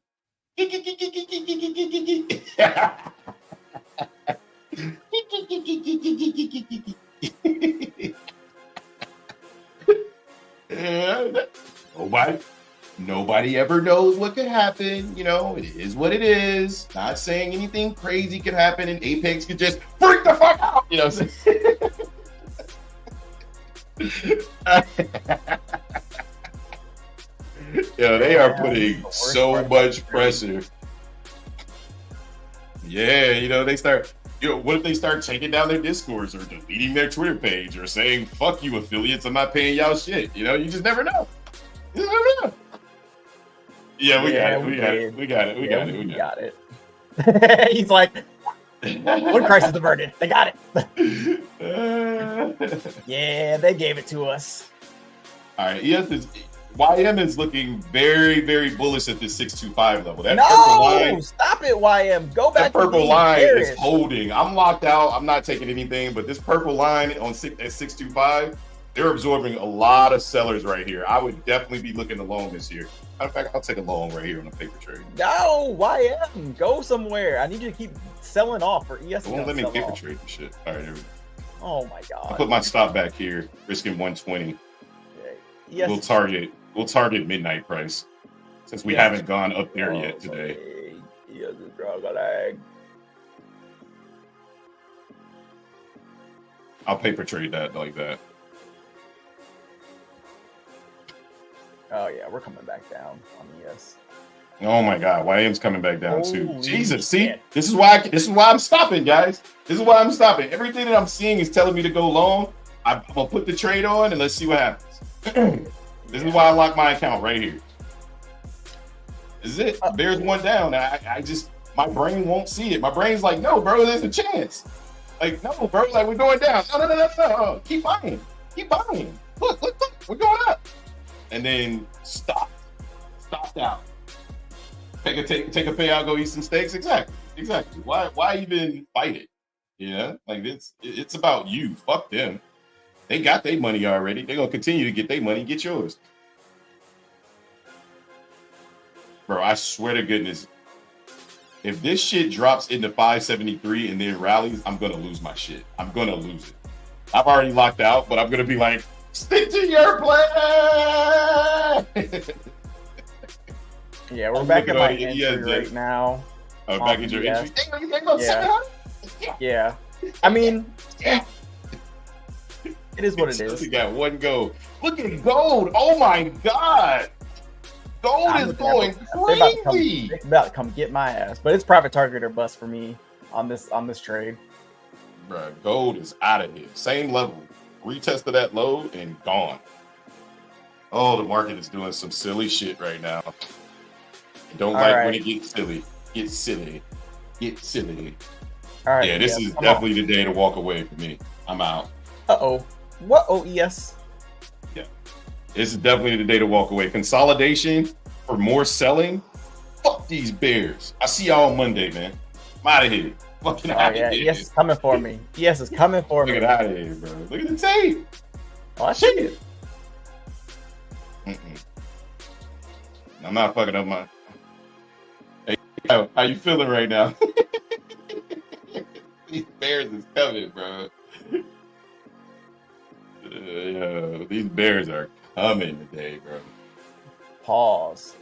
nobody ever knows what could happen. You know, it is what it is. Not saying anything crazy could happen, and Apex could just freak the fuck out. You know what I'm saying? Yo, they are putting so much pressure. Yeah, you know, they start. You know, what if they start taking down their Discords or deleting their Twitter page or saying, fuck you affiliates, I'm not paying y'all shit. You know, you just never know. You never know. Yeah, we got it. He's like, what crisis averted? They got it. Yeah, they gave it to us. All right, YM is looking very, very bullish at this 625 level. That no, purple line, stop it, YM. Go back. That purple line is holding. I'm locked out. I'm not taking anything. But this purple line at 625, they're absorbing a lot of sellers right here. I would definitely be looking to long this year. Matter of fact, I'll take a long right here on a paper trade. No, YM, go somewhere. I need you to keep selling off for ES. It won't let me paper trade this shit. All right, here we go. Oh my god. I'll put my stop back here, risking 120. Yes. We'll target midnight price since we haven't gone up there yet today. Yes, lag. I'll paper trade that like that. Oh yeah, we're coming back down on ES. Oh my god, YM's coming back down too. Jesus, see, shit. this is why I'm stopping, guys. This is why I'm stopping. Everything that I'm seeing is telling me to go long. I'm gonna put the trade on and let's see what happens. This is why I lock my account right here. This is it. Bears one down. I just, my brain won't see it. My brain's like, no, bro, there's a chance. Like, no, bro, like we're going down. No. Keep buying. Look, we're going up. And then stop out. Take a payout, go eat some steaks. Exactly. Why even fight it? Yeah, like it's about you. Fuck them. They got their money already. They're gonna continue to get their money. Get yours, bro. I swear to goodness, if this shit drops into 573 and then rallies, I'm gonna lose my shit. I'm gonna lose it. I've already locked out, but I'm gonna be like, stick to your plan. Yeah, we're back at my entry right now. Oh, back at your entry. Yeah. I mean, it is what it is. We got one go. Look at gold. Oh my god. Gold is going crazy. They're about to come get my ass. But it's private target or bust for me on this trade. Bro, gold is out of here. Same level. Retested that low and gone. Oh, the market is doing some silly shit right now. I don't when it gets silly. Get silly. All right. Yeah, this is definitely the day to walk away for me. I'm out. Uh-oh. What OES? Yeah. This is definitely the day to walk away. Consolidation for more selling. Fuck these bears. I see y'all on Monday, man. I'm out of here. Fucking out of here. ES is coming for me. ES is coming for me. Get out of here, bro. Look at the tape. Oh, I see it. I'm not fucking up my... Hey, how you feeling right now? These bears is coming, bro. These bears are coming today, bro. Pause.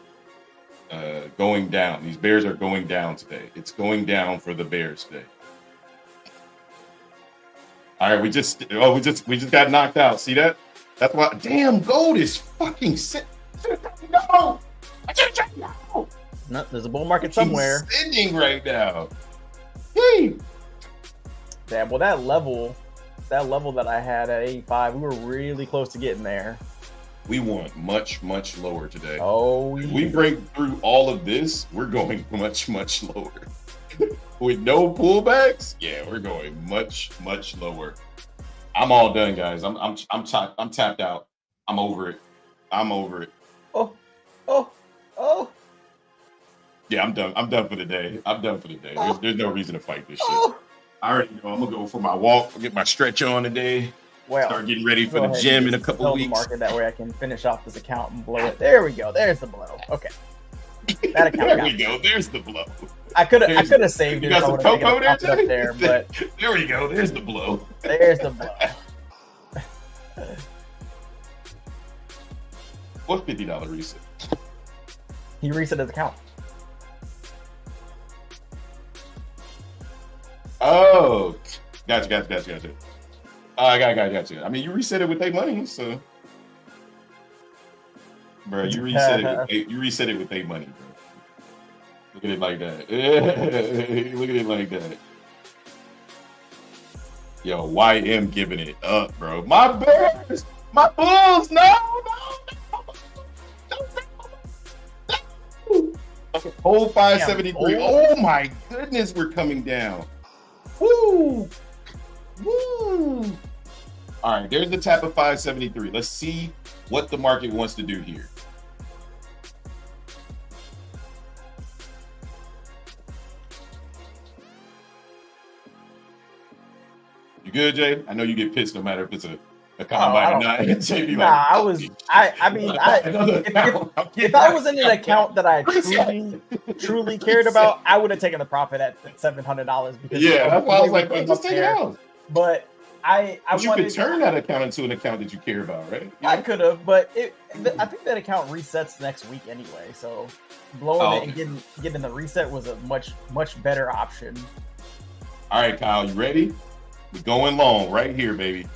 Going down. These bears are going down today. It's going down for the bears today. All right, we just got knocked out. See that? That's why. Damn, gold is fucking sick. No, No, there's a bull market somewhere. He's spending right now. Hey. Damn. Well, that level that I had at 85, we were really close to getting there. We want much, much lower today. Oh, if we break through all of this, we're going much, much lower. With no pullbacks, yeah, we're going much, much lower. I'm all done, guys. I'm tapped out. I'm over it. Oh. Yeah, I'm done. I'm done for the day. There's no reason to fight this shit. I already know. I'm gonna go for my walk. I'll get my stretch on today. Well, start getting ready for the gym in a couple of weeks. Market that way I can finish off this account and blow it. There we go. There's the blow. Okay. That account. There we go. There's the blow. I could have saved it. You got some cocoa there, up there, but there we go. There's the blow. There's the blow. What $50 reset? He reset his account. Oh, gotcha. I got you. I mean, you reset it with their money, so, bro, you reset it with their money, bro. Look at it like that. Look at it like that. Yo, YM giving it up, bro. My Bears, my Bulls, no. Whole 573. Oh my goodness, we're coming down. Woo! Woo! All right, there's the tap of 573. Let's see what the market wants to do here. You good, Jay? I know you get pissed no matter if it's a combine or not. JB, if I was in an account that I truly cared about, I would have taken the profit at $700 because that's why I was like, just take it out. But you could turn that account into an account that you care about, right? I could have, but I think that account resets next week anyway. So blowing it and getting the reset was a much better option. All right, Kyle, you ready? We're going long right here, baby.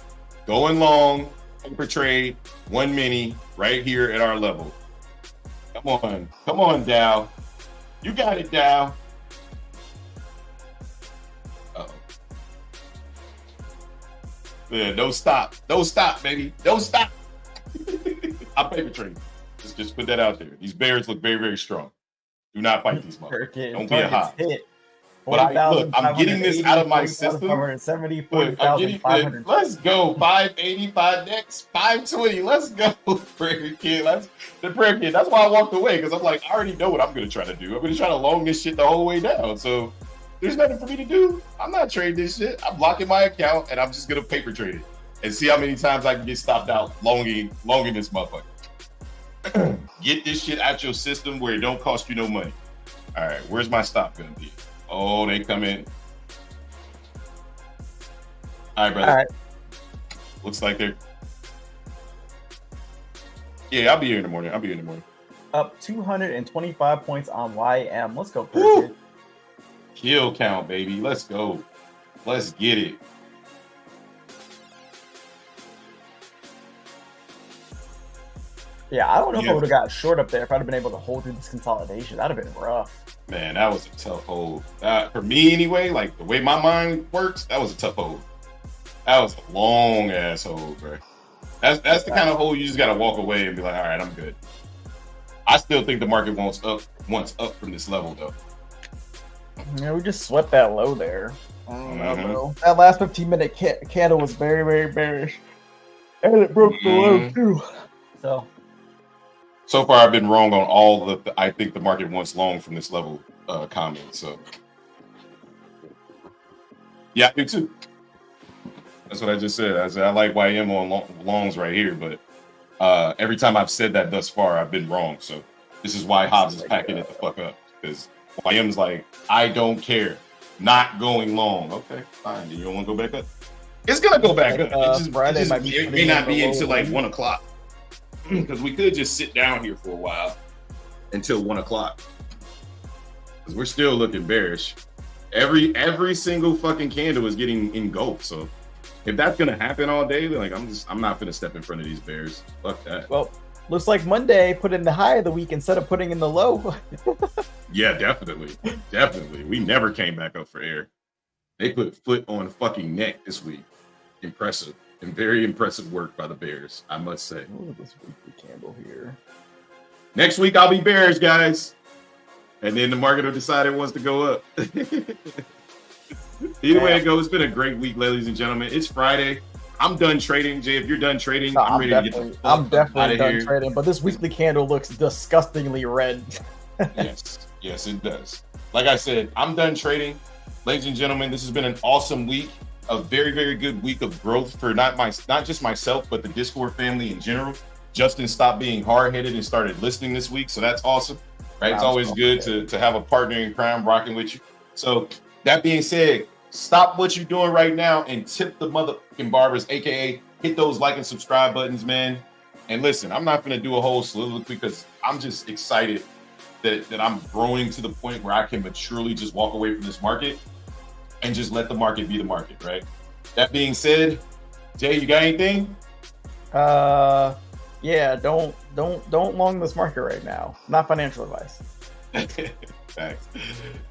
Going long, paper trade, 1 mini right here at our level. Come on, Dow. You got it, Dow. Uh-oh. Yeah, don't stop, baby. Don't stop. I'm paper trading. Just put that out there. These Bears look very, very strong. Do not fight these motherfuckers. Don't be a hot. But I'm getting this out of my system. 40,070, 40,500. Let's go. 585 next, 520. Let's go, prayer kid. The prayer kid. That's why I walked away, because I'm like, I already know what I'm going to try to do. I'm going to try to long this shit the whole way down. So there's nothing for me to do. I'm not trading this shit. I'm blocking my account, and I'm just going to paper trade it and see how many times I can get stopped out longing this motherfucker. Get this shit out your system where it don't cost you no money. All right, where's my stop going to be? Oh, they come in. All right, brother. All right. Looks like they're... Yeah, I'll be here in the morning. Up 225 points on YM. Let's go, Kirk. Kill count, baby. Let's go. Let's get it. Yeah, I don't know if I would have got short up there if I'd have been able to hold through this consolidation. That'd have been rough. Man, that was a tough hold. For me, anyway, like the way my mind works, that was a tough hold. That was a long ass hold, bro. That's the kind of hold you just gotta walk away and be like, all right, I'm good. I still think the market wants up from this level, though. Yeah, we just swept that low there. I don't know, bro. That last 15-minute candle was very, very bearish, and it broke the low too. So far, I've been wrong on all I think the market wants long from this level comments. So, yeah, I do too. That's what I just said. I said I like YM on longs right here, but every time I've said that thus far, I've been wrong. So this is why Hobbs is packing it the fuck up, because YM's like, I don't care, not going long. Okay, fine. Do you want to go back up? It's gonna go back up. It may not be until like 1 o'clock. Because we could just sit down here for a while until 1 o'clock. Because we're still looking bearish. Every single fucking candle is getting engulfed. So if that's gonna happen all day, like I'm not gonna step in front of these bears. Fuck that. Well, looks like Monday put in the high of the week instead of putting in the low. Yeah, definitely. We never came back up for air. They put foot on fucking neck this week. Impressive. And very impressive work by the Bears, I must say. Look at this weekly candle here. Next week, I'll be Bears, guys. And then the market will decide it wants to go up. Either way it goes, it's been a great week, ladies and gentlemen. It's Friday. I'm done trading. Jay, if you're done trading, I'm ready to get the fuck I'm definitely done here. trading, but this weekly candle looks disgustingly red. Yes, it does. Like I said, I'm done trading. Ladies and gentlemen, this has been an awesome week. A very, very good week of growth for not just myself, but the Discord family in general. Justin stopped being hard-headed and started listening this week, so that's awesome. Right? It's always good to have a partner in crime rocking with you. So that being said, stop what you're doing right now and tip the motherfucking barbers, aka hit those like and subscribe buttons, man. And listen, I'm not going to do a whole soliloquy because I'm just excited that I'm growing to the point where I can maturely just walk away from this market and just let the market be the market, right? That being said, Jay, you got anything? Yeah, don't long this market right now. Not financial advice. Thanks.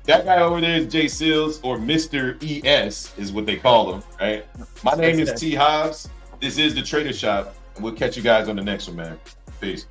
That guy over there is Jay Seals, or Mr. ES is what they call him, right? My name is T. Hobbs. This is the Trader Shop, and we'll catch you guys on the next one, man. Peace.